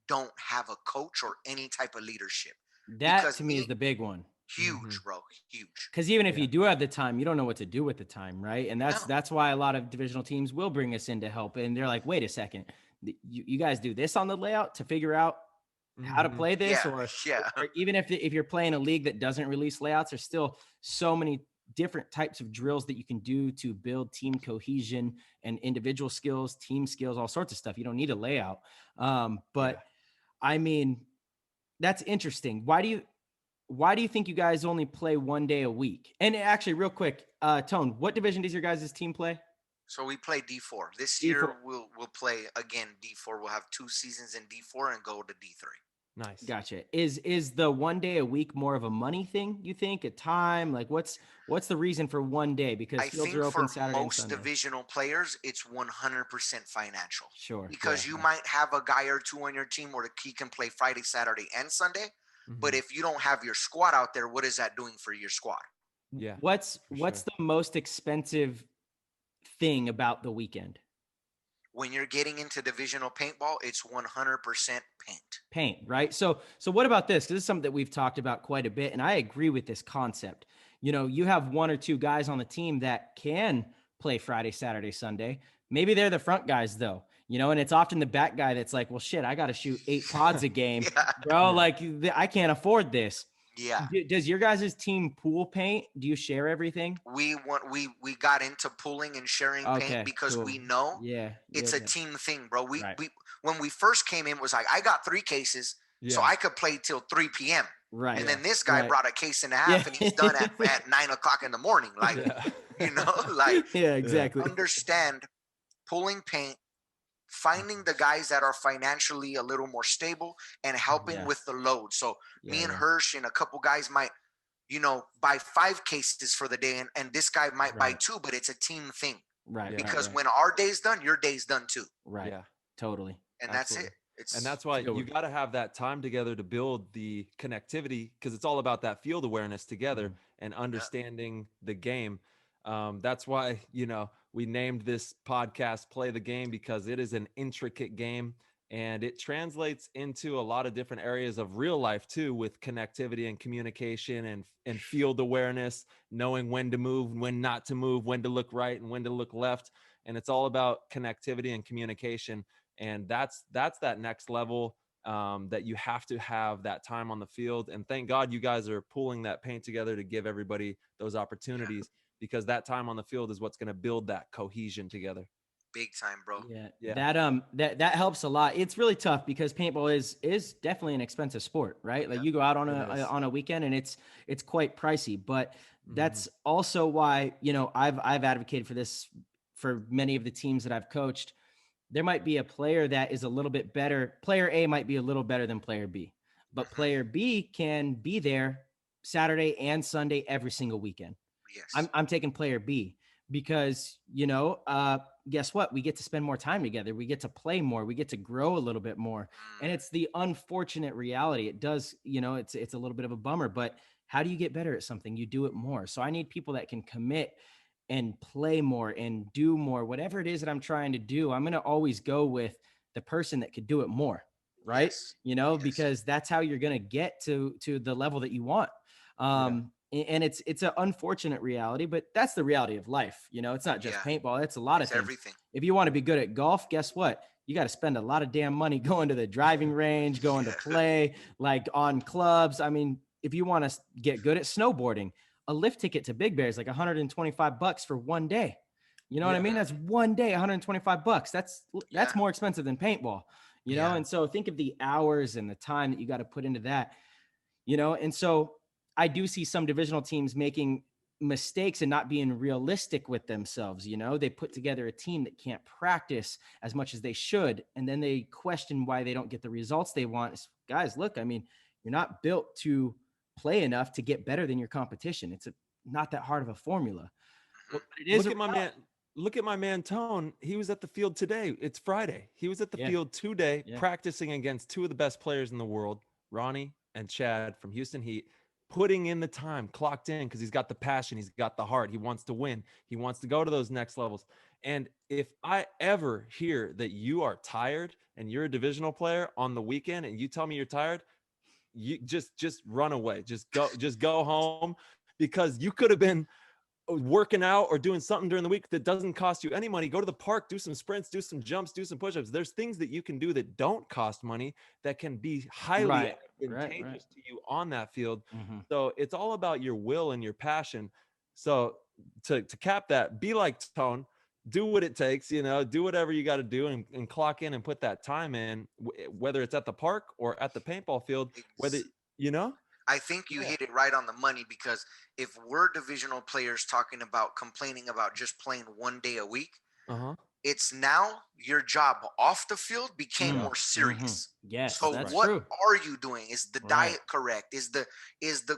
[SPEAKER 5] don't have a coach or any type of leadership.
[SPEAKER 1] That to me is the big one.
[SPEAKER 5] Huge, bro. Huge.
[SPEAKER 1] Because even if you do have the time, you don't know what to do with the time, right? And that's why a lot of divisional teams will bring us in to help. And they're like, wait a second, you guys do this on the layout to figure out how to play this? Or even if you're playing a league that doesn't release layouts, there's still so many different types of drills that you can do to build team cohesion and individual skills, team skills, all sorts of stuff. You don't need a layout. But I mean, that's interesting. Why do you think you guys only play 1 day a week? And actually, real quick, Tone, what division does your guys' team play?
[SPEAKER 5] So we play D4 this
[SPEAKER 1] D4.
[SPEAKER 5] year. We'll play again D4. We'll have 2 seasons in D4 and go to D3.
[SPEAKER 6] Nice.
[SPEAKER 1] Gotcha. Is the 1 day a week more of a money thing, you think? A time? Like what's the reason for 1 day? Because
[SPEAKER 5] I
[SPEAKER 1] fields
[SPEAKER 5] think
[SPEAKER 1] are
[SPEAKER 5] for
[SPEAKER 1] open Saturday and
[SPEAKER 5] most
[SPEAKER 1] Sunday.
[SPEAKER 5] divisional players, it's 100% financial.
[SPEAKER 1] Sure.
[SPEAKER 5] Because
[SPEAKER 1] Yeah.
[SPEAKER 5] you might have a guy or two on your team where he can play Friday, Saturday, and Sunday. But if you don't have your squad out there, what is that doing for your squad?
[SPEAKER 6] Yeah.
[SPEAKER 1] What's
[SPEAKER 6] sure.
[SPEAKER 1] the most expensive thing about the weekend?
[SPEAKER 5] When you're getting into divisional paintball, it's 100% paint.
[SPEAKER 1] Paint, right? So what about this? 'Cause this is something that we've talked about quite a bit, and I agree with this concept. You have one or two guys on the team that can play Friday, Saturday, Sunday. Maybe they're the front guys though, and it's often the back guy that's like, well, shit, I got to shoot 8 pods a game,
[SPEAKER 5] Yeah.
[SPEAKER 1] bro. Like I can't afford this.
[SPEAKER 5] Yeah.
[SPEAKER 1] Does your guys' team pool paint? Do you share everything?
[SPEAKER 5] We got into pooling and sharing
[SPEAKER 1] Okay,
[SPEAKER 5] paint because
[SPEAKER 1] cool.
[SPEAKER 5] we know
[SPEAKER 1] Yeah,
[SPEAKER 5] it's
[SPEAKER 1] yeah,
[SPEAKER 5] a team thing, bro. We
[SPEAKER 1] Right.
[SPEAKER 5] when we first came in, it was like I got 3 cases, so
[SPEAKER 6] Yeah.
[SPEAKER 5] I could play till 3 p.m.
[SPEAKER 1] right.
[SPEAKER 5] And then this guy
[SPEAKER 1] Right.
[SPEAKER 5] brought a case and a half, and he's done at 9 o'clock in the morning. Like,
[SPEAKER 6] Yeah.
[SPEAKER 5] like
[SPEAKER 1] Yeah, exactly.
[SPEAKER 5] understand pulling paint, finding the guys that are financially a little more stable and helping
[SPEAKER 1] Yeah.
[SPEAKER 5] with the load. So
[SPEAKER 1] Yeah,
[SPEAKER 5] me and
[SPEAKER 1] yeah.
[SPEAKER 5] Hirsch and a couple guys might, buy 5 cases for the day, and this guy might buy
[SPEAKER 1] Right.
[SPEAKER 5] 2, but it's a team thing.
[SPEAKER 1] Right.
[SPEAKER 6] Yeah.
[SPEAKER 5] Because
[SPEAKER 1] right.
[SPEAKER 5] when our day's done, your day's done too.
[SPEAKER 1] Right.
[SPEAKER 6] Yeah.
[SPEAKER 1] Totally.
[SPEAKER 5] And
[SPEAKER 6] Absolutely.
[SPEAKER 5] that's it. It's
[SPEAKER 6] And that's why
[SPEAKER 1] good
[SPEAKER 6] you
[SPEAKER 1] one.
[SPEAKER 6] got to have that time together to build the connectivity, because it's all about that field awareness together and understanding the game. That's why, we named this podcast Play the Game, because it is an intricate game and it translates into a lot of different areas of real life too, with connectivity and communication and field awareness, knowing when to move, when not to move, when to look right and when to look left. And it's all about connectivity and communication. And that's that next level, that you have to have that time on the field. And thank God you guys are pulling that paint together to give everybody those opportunities, because that time on the field is what's going to build that cohesion together.
[SPEAKER 5] big time, bro.
[SPEAKER 1] Yeah. That helps a lot. It's really tough because paintball is definitely an expensive sport, right? Like
[SPEAKER 5] Yeah.
[SPEAKER 1] you go out on
[SPEAKER 6] It is.
[SPEAKER 1] a weekend and it's quite pricey, but
[SPEAKER 6] Mhm.
[SPEAKER 1] that's also why, I've advocated for this for many of the teams that I've coached. There might be a player that is a little bit better. Player A might be a little better than player B, but player B can be there Saturday and Sunday every single weekend.
[SPEAKER 5] Yes.
[SPEAKER 1] I'm taking player B because, guess what? We get to spend more time together. We get to play more. We get to grow a little bit more. And it's the unfortunate reality. It does, it's a little bit of a bummer, but how do you get better at something? You do it more. So I need people that can commit and play more and do more, whatever it is that I'm trying to do. I'm going to always go with the person that could do it more. Right.
[SPEAKER 5] Yes.
[SPEAKER 1] Because that's how you're going to get to the level that you want. And it's an unfortunate reality, but that's the reality of life. It's not just paintball. It's a lot of
[SPEAKER 5] It's
[SPEAKER 1] things.
[SPEAKER 5] everything.
[SPEAKER 1] If you want to be good at golf, guess what? You got to spend a lot of damn money going to the driving range, going to play like on clubs. I mean, if you want to get good at snowboarding, a lift ticket to Big Bear is like $125 for 1 day. You know what I mean? That's 1 day, $125. That's more expensive than paintball, And so think of the hours and the time that you got to put into that, And so I do see some divisional teams making mistakes and not being realistic with themselves. They put together a team that can't practice as much as they should. And then they question why they don't get the results they want. Guys, look, I mean, you're not built to play enough to get better than your competition. It's not that hard of a formula. But it is
[SPEAKER 6] Look at my man Tone. He was at the field today. It's Friday. He was at the field today, practicing against 2 of the best players in the world, Ronnie and Chad from Houston Heat, putting in the time, clocked in, because he's got the passion, he's got the heart, he wants to win, he wants to go to those next levels. And if I ever hear that you are tired and you're a divisional player on the weekend and you tell me you're tired, you just run away, just go home, because you could have been working out or doing something during the week that doesn't cost you any money. Go to the park, do some sprints, do some jumps, do some push-ups. There's things that you can do that don't cost money that can be highly advantageous to you on that field. So it's all about your will and your passion. So to cap that, be like Tone, do what it takes, you know, do whatever you got to do and clock in and put that time in, whether it's at the park or at the paintball field, whether, you know.
[SPEAKER 5] I think you hit it right on the money, because if we're divisional players talking about complaining about just playing 1 day a week, it's now your job off the field became more serious.
[SPEAKER 1] Yes,
[SPEAKER 5] so
[SPEAKER 1] that's
[SPEAKER 5] what
[SPEAKER 1] true.
[SPEAKER 5] are you doing? Is the diet correct? Is the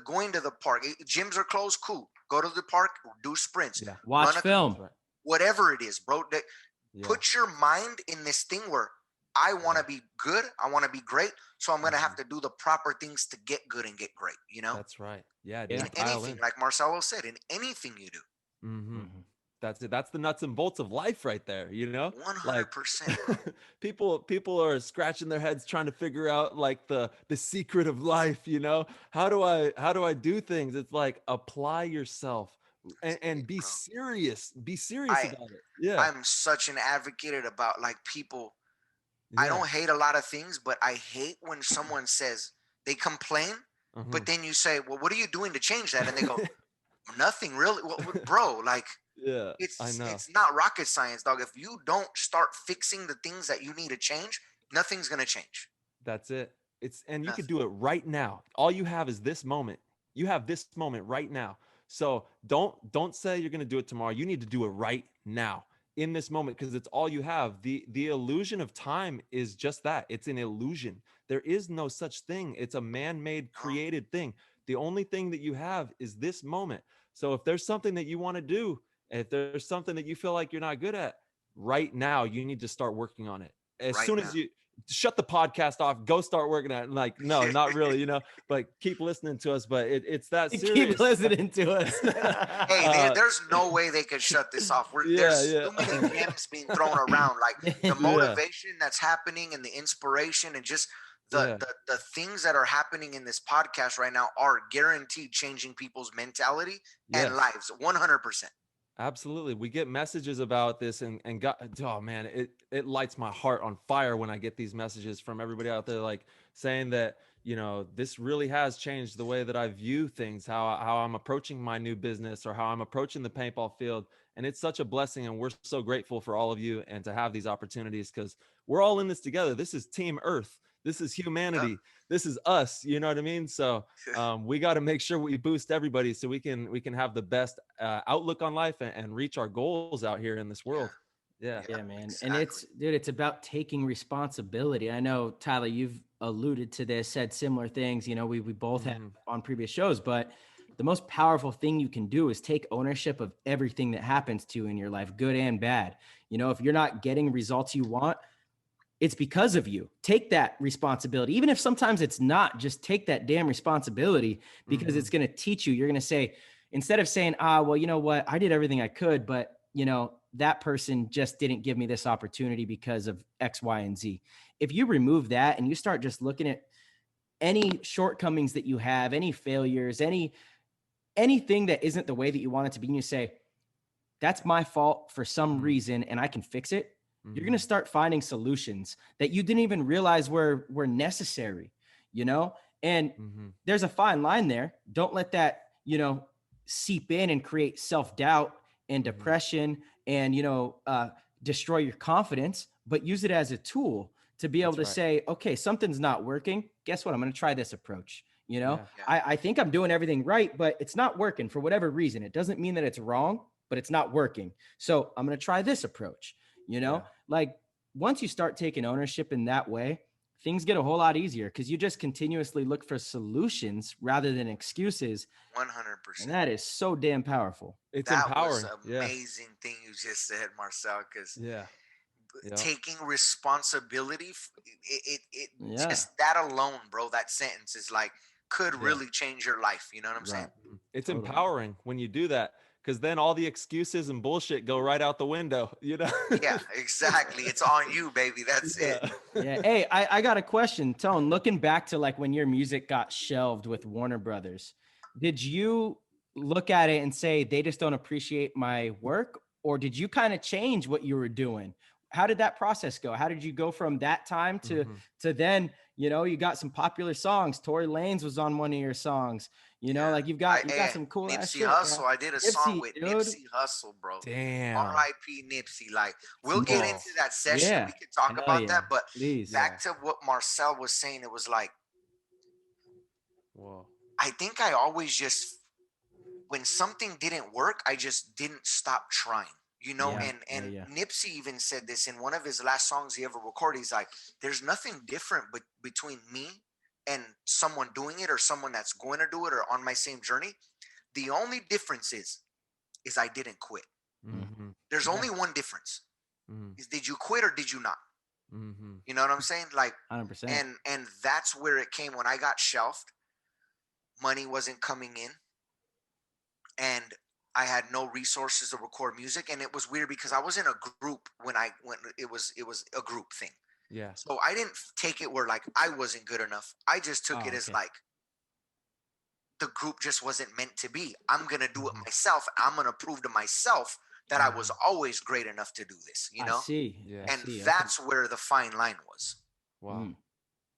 [SPEAKER 5] going to the park? Gyms are closed, cool. Go to the park, do sprints,
[SPEAKER 1] Watch film,
[SPEAKER 5] whatever it is, bro. Put your mind in this thing where I want to be good, I want to be great, so I'm going to have to do the proper things to get good and get great, you know?
[SPEAKER 6] That's right. Yeah,
[SPEAKER 5] In anything, like Marcelo said, in anything you do.
[SPEAKER 6] That's it. That's the nuts and bolts of life right there, you know?
[SPEAKER 5] 100%.
[SPEAKER 6] People are scratching their heads trying to figure out like the secret of life, you know? How do I do things? It's like apply yourself and be serious. Be serious about it. Yeah.
[SPEAKER 5] I'm such an advocate about like people. I don't hate a lot of things, but I hate when someone says they complain, but then you say, well, what are you doing to change that? And they go, nothing really. Well, bro, like, it's not rocket science, dog. If you don't start fixing the things that you need to change, nothing's going to change.
[SPEAKER 6] That's it. You could do it right now. All you have is this moment. You have this moment right now. So don't say you're going to do it tomorrow. You need to do it right now, in this moment, because it's all you have. The illusion of time is just that. It's an illusion. There is no such thing. It's a man-made created thing. The only thing that you have is this moment. So if there's something that you want to do, if there's something that you feel like you're not good at right now, you need to start working on it. As soon as you shut the podcast off, go start working at it. Like, no, not really, you know, but keep listening to us. But it's that serious.
[SPEAKER 1] Keep listening to us.
[SPEAKER 5] Hey, there's no way they could shut this off. There's too many gems being thrown around. Like the motivation that's happening and the inspiration and just the things that are happening in this podcast right now are guaranteed changing people's mentality and lives 100%.
[SPEAKER 6] Absolutely. We get messages about this and God, oh man, it lights my heart on fire when I get these messages from everybody out there, like saying that, you know, this really has changed the way that I view things, how I'm approaching my new business or how I'm approaching the paintball field. And it's such a blessing. And we're so grateful for all of you and to have these opportunities, because we're all in this together. This is Team Earth. This is humanity. This is us. You know what I mean? So we got to make sure we boost everybody so we can have the best outlook on life and reach our goals out here in this world. Yeah, man.
[SPEAKER 1] Exactly. And it's about taking responsibility. I know, Tyler, you've alluded to this, said similar things. You know, we both have on previous shows, but the most powerful thing you can do is take ownership of everything that happens to you in your life, good and bad. You know, if you're not getting results you want, it's because of you. Take that responsibility. Even if sometimes it's not, just take that damn responsibility, because it's going to teach you. You're going to say, instead of saying, well, you know what? I did everything I could, but you know, that person just didn't give me this opportunity because of X, Y, and Z. If you remove that and you start just looking at any shortcomings that you have, any failures, anything that isn't the way that you want it to be, and you say, that's my fault for some reason and I can fix it. You're going to start finding solutions that you didn't even realize were necessary, you know? And there's a fine line there. Don't let that, you know, seep in and create self-doubt and depression and, you know, destroy your confidence, but use it as a tool to be able to say, okay, something's not working. Guess what? I'm going to try this approach. You know, I think I'm doing everything right, but it's not working for whatever reason. It doesn't mean that it's wrong, but it's not working. So I'm going to try this approach. You know, like once you start taking ownership in that way, things get a whole lot easier, because you just continuously look for solutions rather than excuses.
[SPEAKER 5] 100%.
[SPEAKER 1] And that is so damn powerful.
[SPEAKER 6] It's empowering.
[SPEAKER 5] That was an amazing thing you just said, Marcel, because taking responsibility, just that alone, bro, that sentence is like, could really change your life. You know what I'm saying?
[SPEAKER 6] It's empowering when you do that, because then all the excuses and bullshit go right out the window, you know?
[SPEAKER 5] Yeah, exactly. It's on you, baby. That's it.
[SPEAKER 1] Yeah. Hey, I got a question, Tone. Looking back to like when your music got shelved with Warner Brothers, did you look at it and say, they just don't appreciate my work? Or did you kind of change what you were doing? how did that process go? How did you go from that time to then, you know, you got some popular songs. Tory Lanez was on one of your songs. You know, like you've got some cool ass
[SPEAKER 5] Nipsey
[SPEAKER 1] shit.
[SPEAKER 5] Hussle. I did a song
[SPEAKER 1] Nipsey,
[SPEAKER 5] with
[SPEAKER 1] dude.
[SPEAKER 5] Nipsey Hussle, bro.
[SPEAKER 6] Damn.
[SPEAKER 5] R.I.P. Nipsey. Like, we'll get into that session.
[SPEAKER 1] Yeah.
[SPEAKER 5] We can talk
[SPEAKER 1] Hell
[SPEAKER 5] about
[SPEAKER 1] yeah.
[SPEAKER 5] that. But
[SPEAKER 1] Please.
[SPEAKER 5] back to what Marcel was saying, it was like,
[SPEAKER 6] Whoa.
[SPEAKER 5] I think I always just, when something didn't work, I just didn't stop trying. You know,
[SPEAKER 1] Yeah.
[SPEAKER 5] and
[SPEAKER 1] Yeah.
[SPEAKER 5] Nipsey even said this in one of his last songs he ever recorded. He's like, there's nothing different between me and someone doing it or someone that's going to do it or on my same journey. The only difference is I didn't quit. There's only one difference. Is did you quit or did you not? You know what I'm saying? Like,
[SPEAKER 1] 100%.
[SPEAKER 5] And that's where it came when I got shelved. Money wasn't coming in, and I had no resources to record music. And it was weird because I was in a group when it was a group thing.
[SPEAKER 6] Yeah.
[SPEAKER 5] So I didn't take it where like I wasn't good enough. I just took it as like the group just wasn't meant to be. I'm going to do it myself. I'm going to prove to myself that I was always great enough to do this, you know?
[SPEAKER 1] I see.
[SPEAKER 6] Yeah.
[SPEAKER 5] And that's where the fine line was.
[SPEAKER 6] Wow.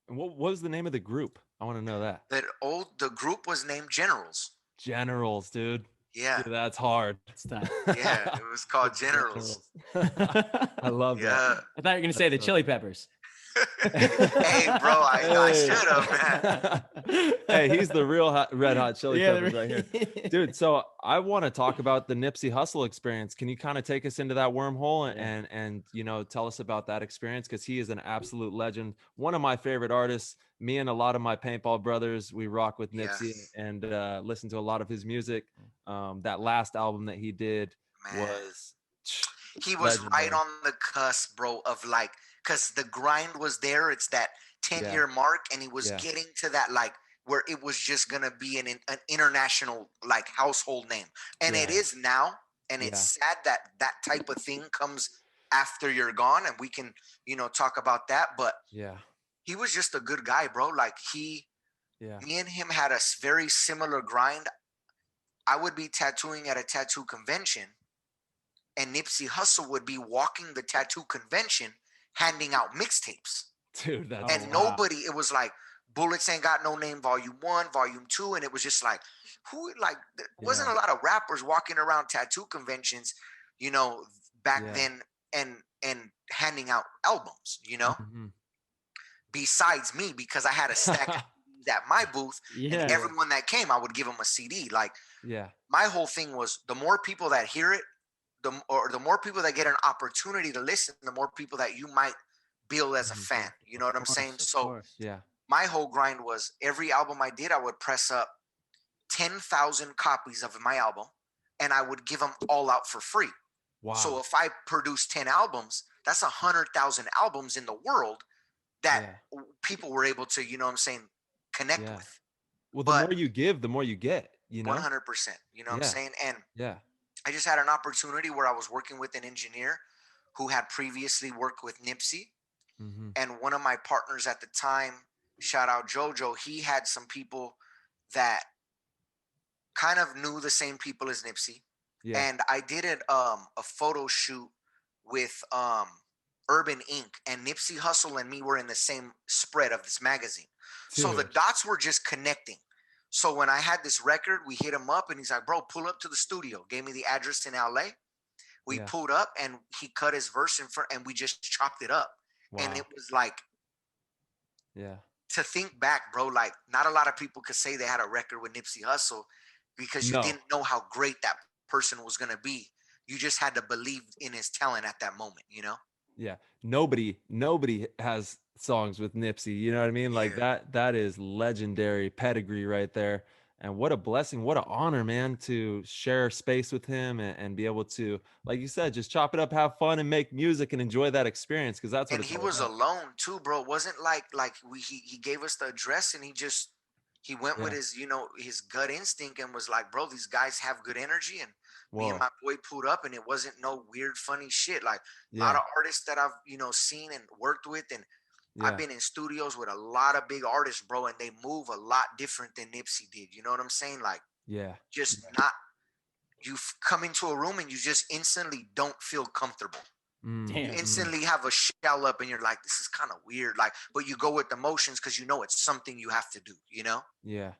[SPEAKER 6] And what was the name of the group? I want to know that.
[SPEAKER 5] The group was named Generals.
[SPEAKER 6] Generals, dude.
[SPEAKER 5] Yeah.
[SPEAKER 6] Dude, that's hard.
[SPEAKER 5] Yeah, it was called Generals.
[SPEAKER 6] I love that.
[SPEAKER 1] I thought you were going to say the Chili Peppers.
[SPEAKER 5] Hey, bro, I should have, man.
[SPEAKER 6] Hey, he's the real red hot chili peppers right here. Dude, so I want to talk about the Nipsey Hussle experience. Can you kind of take us into that wormhole and you know, tell us about that experience? Because he is an absolute legend. One of my favorite artists. Me and a lot of my paintball brothers, we rock with Nipsey and listen to a lot of his music. That last album that he did was
[SPEAKER 5] he was
[SPEAKER 6] legendary.
[SPEAKER 5] right on the cusp, bro, of like, because the grind was there. It's that 10-year mark, and he was getting to that like where it was just gonna be an international like household name, and it is now. And it's sad that that type of thing comes after you're gone, and we can, you know, talk about that. But he was just a good guy, bro. Like me and him had a very similar grind. I would be tattooing at a tattoo convention, and Nipsey Hussle would be walking the tattoo convention handing out mixtapes.
[SPEAKER 6] Dude, that's
[SPEAKER 5] and nobody, it was like Bullets Ain't Got No Name Volume 1, Volume 2, and it was just like, there wasn't a lot of rappers walking around tattoo conventions, you know, back then and handing out albums, you know, besides me, because I had a stack at my booth, and everyone that came, I would give them a CD. Like, my whole thing was the more people that hear it, the more people that get an opportunity to listen, the more people that you might build as a fan. You know what I'm saying? So my whole grind was every album I did, I would press up 10,000 copies of my album, and I would give them all out for free. Wow. So if I produce 10 albums, that's 100,000 albums in the world that people were able to, you know what I'm saying, connect with.
[SPEAKER 6] Well, the more you give, the more you get, you know?
[SPEAKER 5] 100%. You know what I'm saying? And I just had an opportunity where I was working with an engineer who had previously worked with Nipsey. And one of my partners at the time, shout out Jojo, he had some people that kind of knew the same people as Nipsey. And I did a photo shoot with Urban Inc. And Nipsey Hussle and me were in the same spread of this magazine. Dude. So the dots were just connecting. So when I had this record, we hit him up and he's like, bro, pull up to the studio. Gave me the address in LA. We pulled up and he cut his verse in front and we just chopped it up. Wow. And it was like, to think back, bro, like not a lot of people could say they had a record with Nipsey Hussle because you didn't know how great that person was going to be. You just had to believe in his talent at that moment, you know?
[SPEAKER 6] Yeah. Nobody has songs with Nipsey. You know what I mean? Like that is legendary pedigree right there. And what a blessing, what an honor, man, to share space with him and be able to, like you said, just chop it up, have fun, and make music and enjoy that experience. Because that's what. And
[SPEAKER 5] he was alone too, bro. It wasn't like he gave us the address and he went with his, you know, his gut instinct and was like, bro, these guys have good energy. And me and my boy pulled up, and it wasn't no weird, funny shit. Like a lot of artists that I've, you know, seen and worked with, and I've been in studios with a lot of big artists, bro, and they move a lot different than Nipsey did. You know what I'm saying? Like, just not, you come into a room and you just instantly don't feel comfortable. You
[SPEAKER 1] Damn.
[SPEAKER 5] instantly have a shell up and you're like, this is kind of weird. Like, but you go with the motions because you know it's something you have to do, you know?
[SPEAKER 6] Yeah.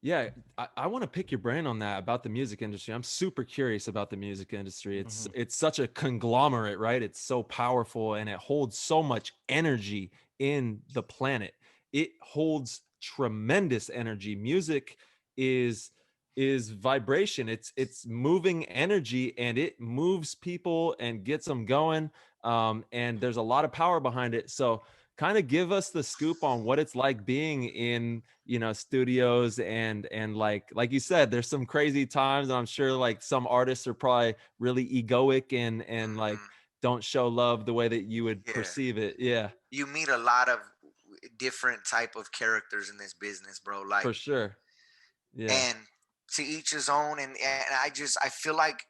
[SPEAKER 6] Yeah, I want to pick your brain on that about the music industry. I'm super curious about the music industry. It's such a conglomerate, right? It's so powerful and it holds so much energy in the planet. It holds tremendous energy. Music is vibration. It's moving energy and it moves people and gets them going. And there's a lot of power behind it. So kind of give us the scoop on what it's like being in, studios and like you said, there's some crazy times, and I'm sure like some artists are probably really egoic and like
[SPEAKER 5] Mhm.
[SPEAKER 6] don't show love the way that you would
[SPEAKER 5] Yeah.
[SPEAKER 6] perceive it. Yeah,
[SPEAKER 5] You meet a lot of different type of characters in this business, bro. Like,
[SPEAKER 6] for sure. Yeah.
[SPEAKER 5] and to each his own. And I feel like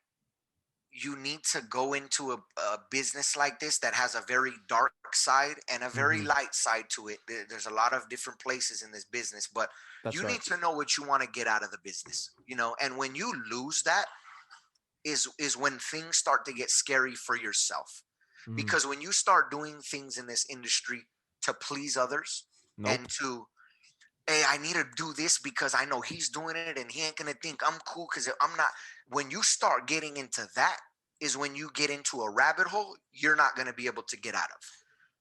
[SPEAKER 5] you need to go into a business like this that has a very dark side and a very
[SPEAKER 6] Mhm.
[SPEAKER 5] light side to it. There's a lot of different places in this business, but
[SPEAKER 6] That's
[SPEAKER 5] you
[SPEAKER 6] right.
[SPEAKER 5] need to know what you want to get out of the business, you know. And when you lose that, is when things start to get scary for yourself,
[SPEAKER 6] Mm.
[SPEAKER 5] because when you start doing things in this industry to please others and
[SPEAKER 6] Nope.
[SPEAKER 5] to, hey, I need to do this because I know he's doing it and he ain't gonna think I'm cool because I'm not. When you start getting into that, is when you get into a rabbit hole you're not gonna be able to get out of.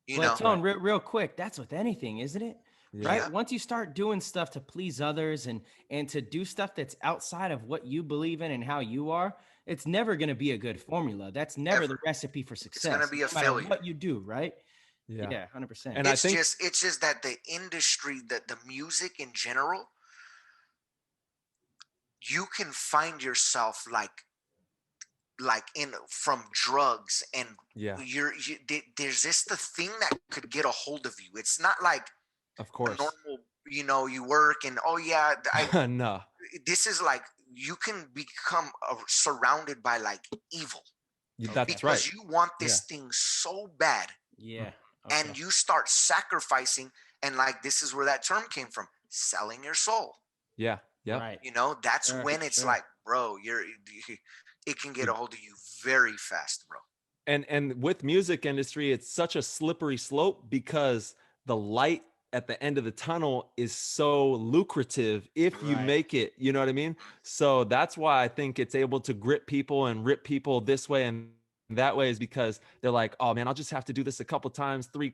[SPEAKER 5] You
[SPEAKER 1] But
[SPEAKER 5] know?
[SPEAKER 1] Tone, real quick, that's with anything, isn't it?
[SPEAKER 6] Yeah.
[SPEAKER 1] Right?
[SPEAKER 5] Yeah.
[SPEAKER 1] Once you start doing stuff to please others and to do stuff that's outside of what you believe in and how you are, it's never going to be a good formula. That's never the
[SPEAKER 5] Ever.
[SPEAKER 1] recipe for
[SPEAKER 5] It's gonna
[SPEAKER 1] success,
[SPEAKER 5] be
[SPEAKER 1] no
[SPEAKER 5] a
[SPEAKER 1] matter
[SPEAKER 5] failure.
[SPEAKER 1] what you do, right?
[SPEAKER 6] Yeah.
[SPEAKER 1] Yeah, 100%.
[SPEAKER 6] And I think
[SPEAKER 5] It's just that the industry, that the music in general, you can find yourself like in from drugs and
[SPEAKER 6] yeah,
[SPEAKER 5] there's this the thing that could get a hold of you. It's not like
[SPEAKER 6] of
[SPEAKER 5] a
[SPEAKER 6] course.
[SPEAKER 5] normal, you know, you work and oh yeah,
[SPEAKER 6] No.
[SPEAKER 5] this is like you can become surrounded by like evil
[SPEAKER 1] Okay.
[SPEAKER 6] That's right.
[SPEAKER 5] because you want
[SPEAKER 6] Yeah.
[SPEAKER 5] this thing so bad
[SPEAKER 1] Yeah.
[SPEAKER 5] and
[SPEAKER 1] Okay.
[SPEAKER 5] you start sacrificing, and like this is where that term came from, selling your soul.
[SPEAKER 6] Yeah. Yep.
[SPEAKER 1] Right.
[SPEAKER 5] You know, that's
[SPEAKER 1] Sure.
[SPEAKER 5] when it's
[SPEAKER 1] Sure.
[SPEAKER 5] like, bro, it can get a hold of you very fast, bro.
[SPEAKER 6] And with music industry, it's such a slippery slope because the light at the end of the tunnel is so lucrative if you
[SPEAKER 1] Right.
[SPEAKER 6] make it, you know what I mean? So that's why I think it's able to grip people and rip people this way and that way, is because they're like, oh man, I'll just have to do this a couple times, more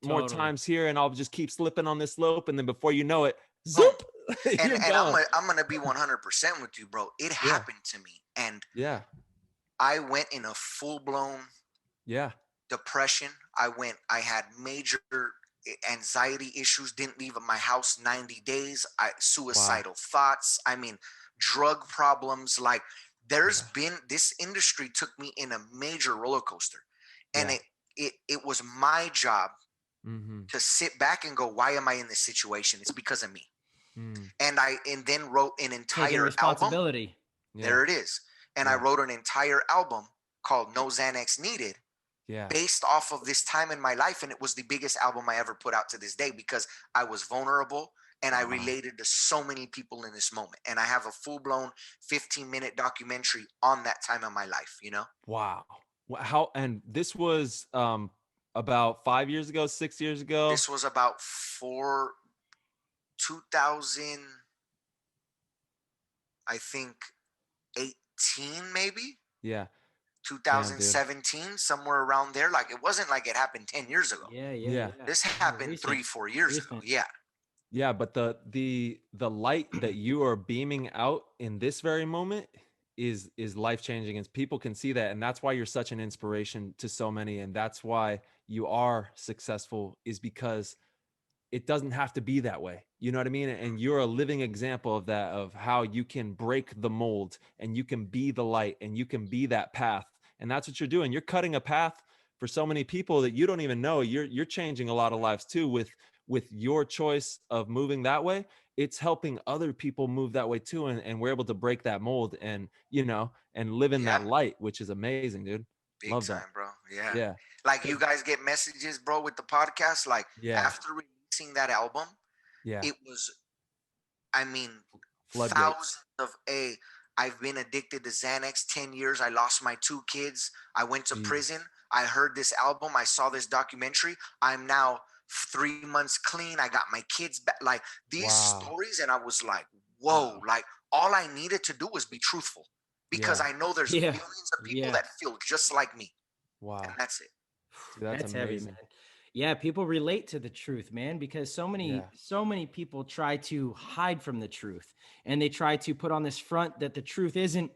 [SPEAKER 1] Totally.
[SPEAKER 6] times here, and I'll just keep slipping on this slope, and then before you know it,
[SPEAKER 1] Boom.
[SPEAKER 6] zoop, you're
[SPEAKER 5] And
[SPEAKER 6] gone.
[SPEAKER 5] I'm gonna be 100% with you, bro. It
[SPEAKER 6] Yeah.
[SPEAKER 5] happened to me, and
[SPEAKER 6] Yeah.
[SPEAKER 5] I went in a full blown
[SPEAKER 6] Yeah.
[SPEAKER 5] depression. I had major anxiety issues, didn't leave my house 90 days. Suicidal thoughts. I mean, drug problems. Like there's been, this industry took me in a major roller coaster. And
[SPEAKER 6] Yeah.
[SPEAKER 5] it was my job
[SPEAKER 6] Mm-hmm.
[SPEAKER 5] to sit back and go, why am I in this situation? It's because of me.
[SPEAKER 6] Mm.
[SPEAKER 5] And then wrote an
[SPEAKER 1] Taking
[SPEAKER 5] entire album.
[SPEAKER 1] responsibility.
[SPEAKER 6] Yeah.
[SPEAKER 5] There it is. And I
[SPEAKER 6] Yeah.
[SPEAKER 5] wrote an entire album called No Xanax Needed,
[SPEAKER 6] Yeah.
[SPEAKER 5] based off of this time in my life. And it was the biggest album I ever put out to this day because I was vulnerable and I
[SPEAKER 6] Wow.
[SPEAKER 5] related to so many people in this moment. And I have a full-blown 15-minute documentary on that time in my life, you know?
[SPEAKER 6] Wow. How, and this was about 5 years ago, 6 years ago.
[SPEAKER 5] This was about 2000, I think 18 maybe.
[SPEAKER 6] Yeah. Damn, dude.
[SPEAKER 5] 2017, somewhere around there. Like it wasn't like it happened 10 years ago.
[SPEAKER 1] Yeah.
[SPEAKER 6] Yeah.
[SPEAKER 5] This
[SPEAKER 1] Yeah,
[SPEAKER 5] happened
[SPEAKER 1] recent.
[SPEAKER 5] 3-4 years ago.
[SPEAKER 1] Recent.
[SPEAKER 5] Yeah.
[SPEAKER 6] Yeah, but the light that you are beaming out in this very moment is life-changing, and people can see that, and that's why you're such an inspiration to so many, and that's why you are successful, is because it doesn't have to be that way. You know what I mean? And you're a living example of that, of how you can break the mold and you can be the light and you can be that path. And that's what you're doing. You're cutting a path for so many people that you don't even know. You're changing a lot of lives too with your choice of moving that way. It's helping other people move that way too. And we're able to break that mold and, and live in that
[SPEAKER 5] Yeah.
[SPEAKER 6] light, which is amazing, dude.
[SPEAKER 5] Big
[SPEAKER 6] Love
[SPEAKER 5] time,
[SPEAKER 6] that.
[SPEAKER 5] bro. Yeah.
[SPEAKER 6] Yeah.
[SPEAKER 5] Like you guys get messages, bro, with the podcast. Like
[SPEAKER 6] Yeah.
[SPEAKER 5] after releasing that album,
[SPEAKER 6] Yeah.
[SPEAKER 5] it was, I mean,
[SPEAKER 6] Floodgates.
[SPEAKER 5] thousands of I've been addicted to Xanax 10 years. I lost my 2 kids. I went to
[SPEAKER 6] Jeez.
[SPEAKER 5] prison. I heard this album, I saw this documentary, I'm now 3 months clean, I got my kids back, like these stories. And I was like, whoa, like all I needed to do was be truthful, because I know there's
[SPEAKER 1] Yeah.
[SPEAKER 5] millions of people
[SPEAKER 1] Yeah.
[SPEAKER 5] that feel just like me.
[SPEAKER 6] Wow.
[SPEAKER 5] And that's it.
[SPEAKER 6] Dude, that's
[SPEAKER 1] heavy,
[SPEAKER 6] amazing.
[SPEAKER 1] man. Yeah, people relate to the truth, man, because so many people try to hide from the truth, and they try to put on this front that the truth isn't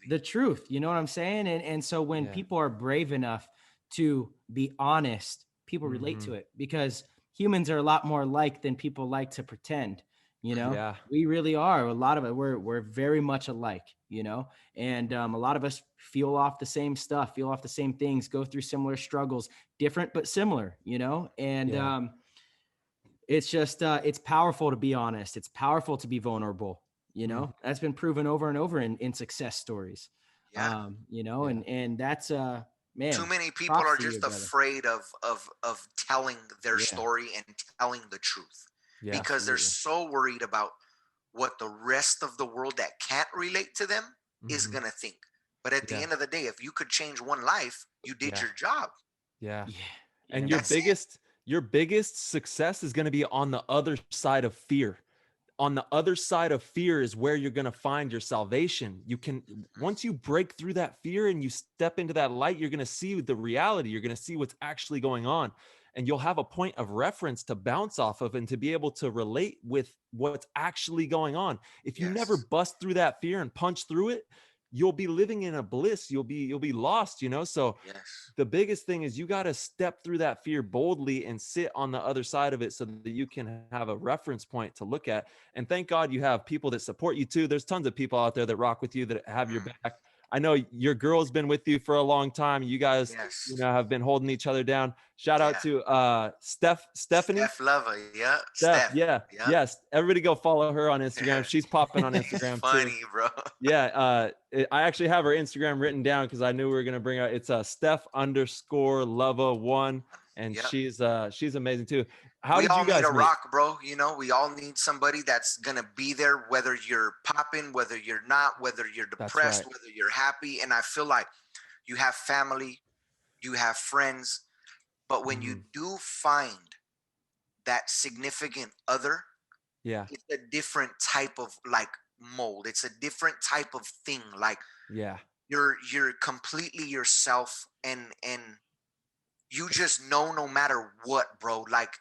[SPEAKER 1] the truth. You know what I'm saying? And so when people are brave enough to be honest, people relate to it, because humans are a lot more alike than people like to pretend. You know,
[SPEAKER 6] Yeah.
[SPEAKER 1] we really are. A lot of it, we're very much alike. You know, and a lot of us feel off the same stuff, feel off the same things, go through similar struggles, different but similar. You know, and it's just it's powerful to be honest. It's powerful to be vulnerable. You know, that's been proven over and over in success stories.
[SPEAKER 5] Yeah.
[SPEAKER 1] You know, and that's man.
[SPEAKER 5] Too many people
[SPEAKER 1] props
[SPEAKER 5] are
[SPEAKER 1] to you,
[SPEAKER 5] just
[SPEAKER 1] brother.
[SPEAKER 5] afraid of telling their story and telling the truth,
[SPEAKER 6] Yeah,
[SPEAKER 5] because they're so worried about what the rest of the world that can't relate to them is gonna think. But at the end of the day, if you could change one life, you did your job.
[SPEAKER 6] Yeah.
[SPEAKER 1] Yeah.
[SPEAKER 6] And
[SPEAKER 5] That's it.
[SPEAKER 6] your biggest success is going to be on the other side of fear. On the other side of fear is where you're going to find your salvation. You can, once you break through that fear and you step into that light, you're going to see the reality. You're going to see what's actually going on. And you'll have a point of reference to bounce off of and to be able to relate with what's actually going on. If you never bust through that fear and punch through it, you'll be living in a bliss. You'll be lost, you know? So the biggest thing is you got to step through that fear boldly and sit on the other side of it so that you can have a reference point to look at. And thank God you have people that support you too. There's tons of people out there that rock with you, that have your back. I know your girl's been with you for a long time. You guys, you know, have been holding each other down. Shout out to Stephanie.
[SPEAKER 5] Steph Lover, yeah.
[SPEAKER 6] Steph, yeah. Yes. Everybody go follow her on Instagram. She's popping on Instagram
[SPEAKER 5] funny,
[SPEAKER 6] too.
[SPEAKER 5] bro.
[SPEAKER 6] Yeah. I actually have her Instagram written down because I knew we were going to bring her. It's Steph_Lova1. And she's amazing too. How
[SPEAKER 5] we
[SPEAKER 6] did
[SPEAKER 5] all
[SPEAKER 6] you guys
[SPEAKER 5] need a
[SPEAKER 6] meet?
[SPEAKER 5] rock, bro. You know, we all need somebody that's gonna be there, whether you're popping, whether you're not, whether you're depressed, whether you're happy. And I feel like you have family, you have friends, but when you do find that significant other, it's a different type of like mold. It's a different type of thing. Like you're completely yourself, and you just know no matter what, bro, like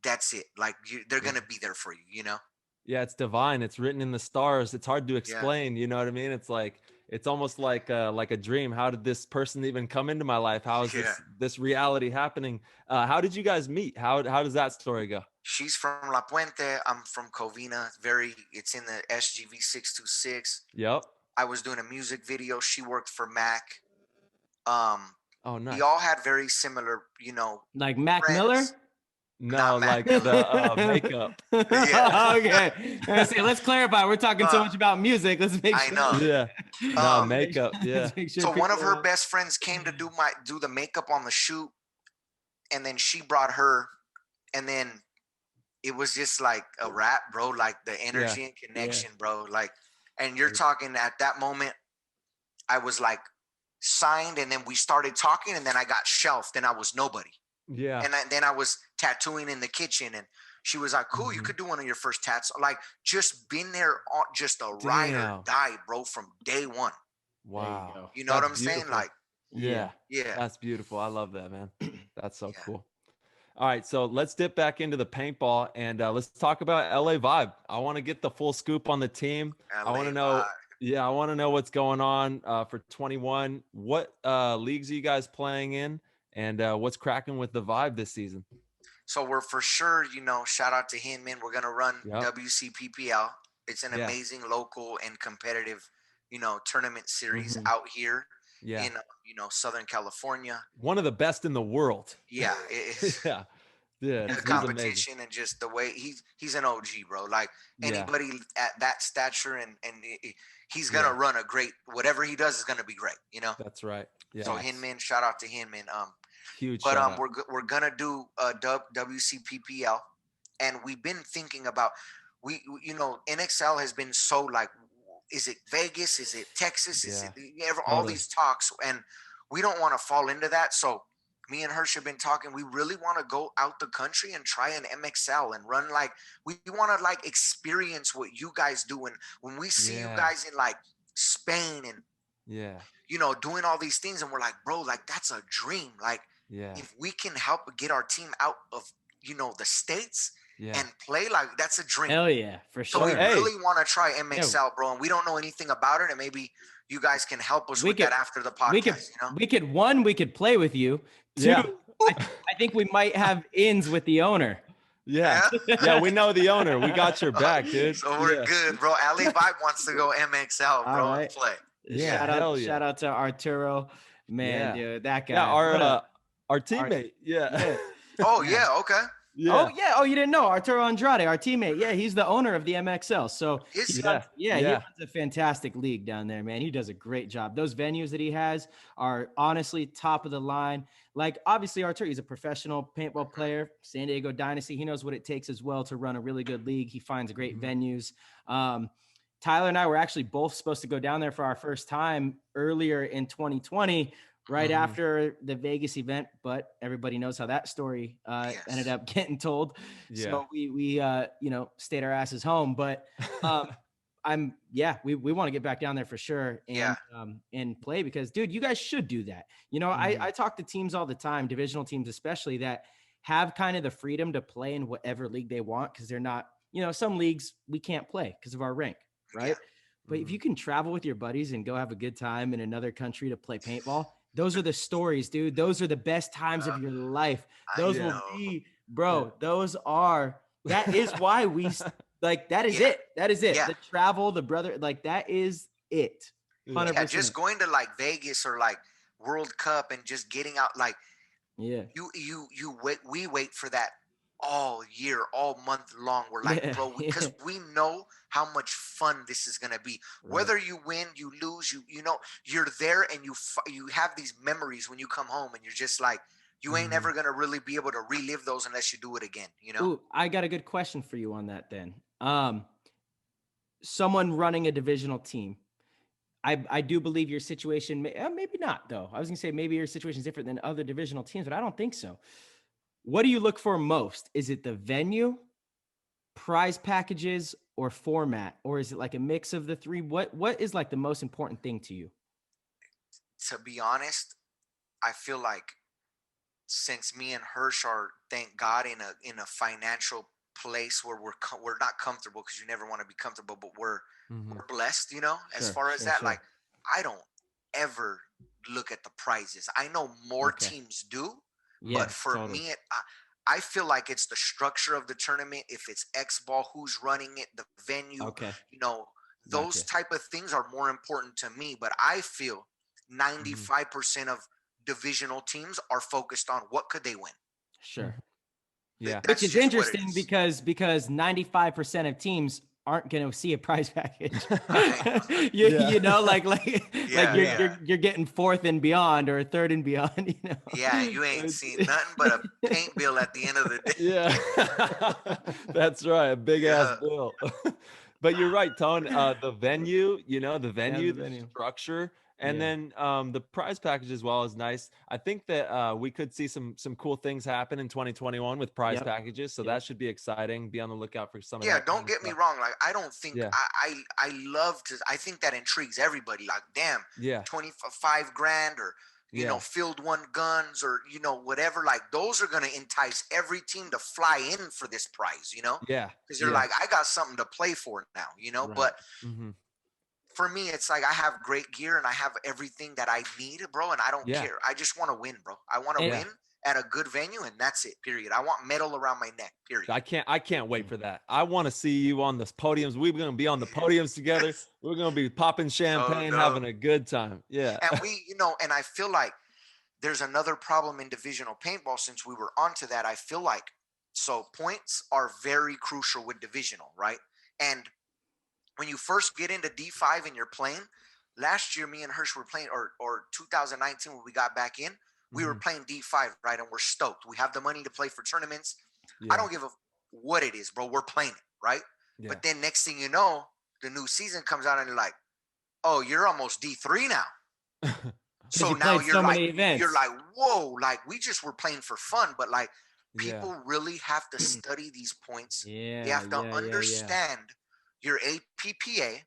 [SPEAKER 5] that's it. Like they're gonna be there for you, you know?
[SPEAKER 6] Yeah, it's divine. It's written in the stars. It's hard to explain. You know what I mean? It's like, it's almost like a dream. How did this person even come into my life? How is this reality happening? How did you guys meet? How does that story go?
[SPEAKER 5] She's from La Puente. I'm from Covina. It's in the SGV 626.
[SPEAKER 6] Yep.
[SPEAKER 5] I was doing a music video. She worked for Mac.
[SPEAKER 6] Oh, nice.
[SPEAKER 5] We all had very similar, you know,
[SPEAKER 1] like Mac
[SPEAKER 5] friends.
[SPEAKER 1] Miller.
[SPEAKER 6] No, like the makeup.
[SPEAKER 1] Okay. Let's clarify. We're talking so much about music. Let's make sure.
[SPEAKER 5] I know.
[SPEAKER 6] Yeah. No, makeup. Yeah.
[SPEAKER 5] So one of her best friends came to do the makeup on the shoot, and then she brought her, and then it was just like a wrap, bro. Like the energy and connection, bro. Like, and you're talking at that moment, I was like signed, and then we started talking, and then I got shelved, and I was nobody.
[SPEAKER 6] Yeah.
[SPEAKER 5] And then I was tattooing in the kitchen, and she was like, cool, you could do one of your first tats. Like, just been there, just a ride or die, bro, from day one.
[SPEAKER 6] Wow.
[SPEAKER 5] You know what I'm saying? Like,
[SPEAKER 6] yeah. That's beautiful. I love that, man. That's so cool. All right, so let's dip back into the paintball, and let's talk about LA Vibe. I want to get the full scoop on the team. I want to know. Yeah, I want to know what's going on for 21. What leagues are you guys playing in? And what's cracking with the Vibe this season?
[SPEAKER 5] So we're for sure, you know, shout out to Hinman. We're going to run WCPPL. It's an amazing local and competitive, you know, tournament series out here in, you know, Southern California.
[SPEAKER 6] One of the best in the world.
[SPEAKER 5] Yeah. It is.
[SPEAKER 6] Yeah.
[SPEAKER 5] The competition and just the way he's an OG, bro. Like anybody at that stature, and he's going to run a great, whatever he does is going to be great, you know?
[SPEAKER 6] That's right. Yeah.
[SPEAKER 5] So Hinman, shout out to Hinman.
[SPEAKER 6] Huge.
[SPEAKER 5] But we're gonna do a WCPPL, and we've been thinking about you know, NXL has been so like, is it Vegas? Is it Texas? Is it all these talks? And we don't want to fall into that. So me and Hirsch have been talking. We really want to go out the country and try an MXL and run like we want to like experience what you guys do. And when we see you guys in like Spain and doing all these things, and we're like, bro, like that's a dream. Like if we can help get our team out of the States and play, like that's a dream.
[SPEAKER 1] Hell yeah, for sure.
[SPEAKER 5] So we really want to try MXL, bro, and we don't know anything about it, and maybe you guys can help us with that after the podcast.
[SPEAKER 1] We could play with you. Two, I think we might have ins with the owner.
[SPEAKER 6] Yeah, we know the owner. We got your back, dude.
[SPEAKER 5] So we're good, bro. Ali Vibe wants to go MXL, bro, and play.
[SPEAKER 6] Yeah,
[SPEAKER 1] shout out to Arturo, man, dude, that guy.
[SPEAKER 6] Yeah, our teammate.
[SPEAKER 5] Oh yeah, okay.
[SPEAKER 1] Yeah. Oh, you didn't know Arturo Andrade, our teammate. Yeah, he's the owner of the MXL. So he runs a fantastic league down there, man. He does a great job. Those venues that he has are honestly top of the line. Like obviously Arturo, he's a professional paintball player, San Diego Dynasty. He knows what it takes as well to run a really good league. He finds great venues. Tyler and I were actually both supposed to go down there for our first time earlier in 2020. Right after the Vegas event, but everybody knows how that story ended up getting told. So we stayed our asses home. But we want to get back down there for sure and play because, dude, you guys should do that. I talk to teams all the time, divisional teams especially, that have kind of the freedom to play in whatever league they want because they're not, some leagues we can't play because of our rank, right? Yeah. But if you can travel with your buddies and go have a good time in another country to play paintball, those are the stories, dude. Those are the best times of your life. Those will be, bro. That is why we like. That is it. That is it. The travel, the brother, like that is it. 100%.
[SPEAKER 5] Yeah, just going to like Vegas or like World Cup and just getting out, like you wait. We wait for that all year, all month long. We're like, bro, because we know how much fun this is gonna be. Whether you win, you lose, you're there, and you have these memories when you come home, and you're just like, you ain't never gonna really be able to relive those unless you do it again.
[SPEAKER 1] Ooh, I got a good question for you on that. Then, someone running a divisional team. I do believe your situation, maybe not though. I was gonna say maybe your situation is different than other divisional teams, but I don't think so. What do you look for most? Is it the venue, prize packages, or format? Or is it like a mix of the three? What is like the most important thing to you?
[SPEAKER 5] To be honest, I feel like since me and Hirsch are, thank God, in a financial place where we're not comfortable, because you never want to be comfortable, but we're blessed, as far as that. Like, I don't ever look at the prizes. I know more teams do. But for me, I feel like it's the structure of the tournament. If it's X-ball, who's running it, the venue, those type of things are more important to me. But I feel 95% of divisional teams are focused on what could they win.
[SPEAKER 1] Sure.
[SPEAKER 6] Yeah.
[SPEAKER 1] Which is interesting because 95% of teams aren't going to see a prize package. You're getting fourth and beyond or third and beyond,
[SPEAKER 5] Yeah, you ain't seen nothing but a paint bill at the end of the day.
[SPEAKER 6] Yeah. That's right, a big ass bill. But you're right, Tone. The venue, the structure, and then the prize package as well is nice. I think that we could see some cool things happen in 2021 with prize packages, so that should be exciting. Be on the lookout for some of that.
[SPEAKER 5] Yeah, don't get me wrong. Like, I don't think I love to. I think that intrigues everybody. Like, damn, 25 grand or field one guns or whatever. Like, those are gonna entice every team to fly in for this prize. Because they're like, I got something to play for now.
[SPEAKER 6] Right.
[SPEAKER 5] But. For me, it's like I have great gear and I have everything that I need, bro, and I don't care. I just want to win, bro. I want to win at a good venue, and that's it, period. I want metal around my neck, period.
[SPEAKER 6] I can't wait for that. I want to see you on the podiums. We're going to be on the podiums together. We're going to be popping champagne, having a good time. Yeah.
[SPEAKER 5] And and I feel like there's another problem in divisional paintball since we were onto that. I feel like, so points are very crucial with divisional, right? And when you first get into D5 and you're playing, last year me and Hirsch were playing, or 2019 when we got back in, we were playing D5, right? And we're stoked. We have the money to play for tournaments. I don't give a what it is, bro. We're playing it, right? But then next thing you know, the new season comes out and you're like, oh, you're almost D3 now. So
[SPEAKER 1] you
[SPEAKER 5] now
[SPEAKER 1] played so many events.
[SPEAKER 5] you're like, whoa, like we just were playing for fun, but like
[SPEAKER 6] Yeah.
[SPEAKER 5] people really have to study these points.
[SPEAKER 1] Yeah,
[SPEAKER 5] They have to
[SPEAKER 1] yeah.
[SPEAKER 5] understand your APPA,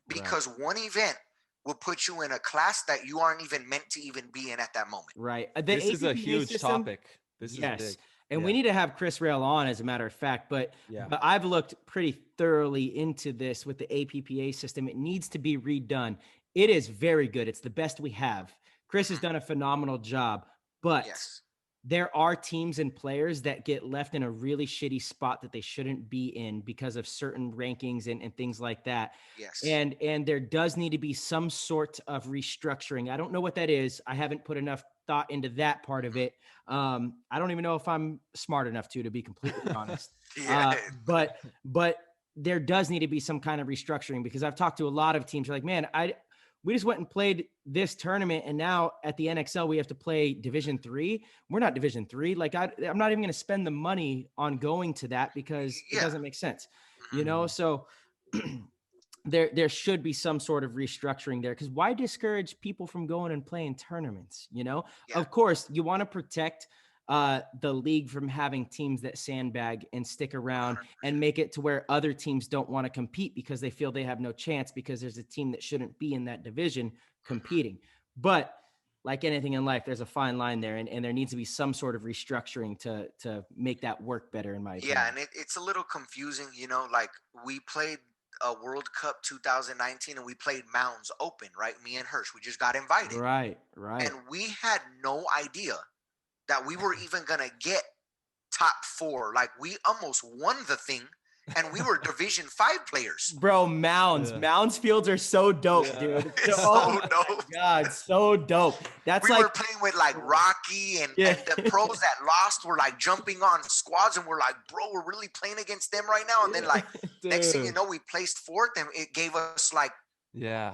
[SPEAKER 5] because one event will put you in a class that you aren't even meant to even be in at that moment.
[SPEAKER 1] Right.
[SPEAKER 6] This is a huge topic. This
[SPEAKER 1] Yes.
[SPEAKER 6] is big.
[SPEAKER 1] And we need to have Chris Rail on, as a matter of fact. But I've looked pretty thoroughly into this with the APPA system. It needs to be redone. It is very good. It's the best we have. Chris has done a phenomenal job. But there are teams and players that get left in a really shitty spot that they shouldn't be in because of certain rankings and things like that.
[SPEAKER 5] Yes.
[SPEAKER 1] And there does need to be some sort of restructuring. I don't know what that is. I haven't put enough thought into that part of it. I don't even know if I'm smart enough to be completely honest. But there does need to be some kind of restructuring, because I've talked to a lot of teams like, man, we just went and played this tournament, and now at the NXL we have to play Division 3. We're not Division 3. Like I'm not even going to spend the money on going to that because it doesn't make sense, you know? So there should be some sort of restructuring there, because why discourage people from going and playing tournaments? You know, of course you want to protect the league from having teams that sandbag and stick around and make it to where other teams don't want to compete because they feel they have no chance because there's a team that shouldn't be in that division competing. But like anything in life, there's a fine line there, and there needs to be some sort of restructuring to make that work better, in my opinion.
[SPEAKER 5] Yeah, and it's a little confusing, you know, like we played a World Cup 2019 and we played Mounds Open, right? Me and Hirsch, we just got invited.
[SPEAKER 1] Right.
[SPEAKER 5] And we had no idea that we were even going to get top 4. Like we almost won the thing, and we were Division 5 players.
[SPEAKER 1] Bro, Mounds fields are so dope, dude.
[SPEAKER 5] So dope.
[SPEAKER 1] God, so dope. That's
[SPEAKER 5] we were playing with like Rocky and the pros that lost were like jumping on squads, and we're like, bro, we're really playing against them right now. And then like next thing you know, we placed 4th, and it gave us like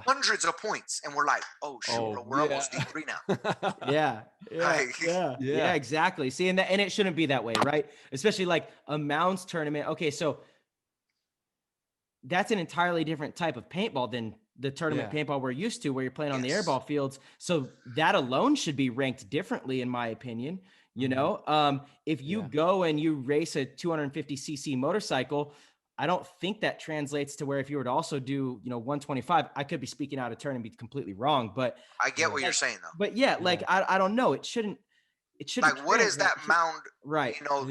[SPEAKER 5] hundreds of points, and we're like, oh shit, we're almost D3 now.
[SPEAKER 1] Yeah, exactly. See, and it shouldn't be that way, right? Especially like a Mounds tournament. Okay, so that's an entirely different type of paintball than the tournament paintball we're used to, where you're playing on the airball fields. So that alone should be ranked differently, in my opinion. You know, if you go and you race a 250cc motorcycle, I don't think that translates to where if you were to also do, 125, I could be speaking out of turn and be completely wrong, but
[SPEAKER 5] I get what you're saying though.
[SPEAKER 1] But I don't know. It shouldn't
[SPEAKER 5] like, what does that mound,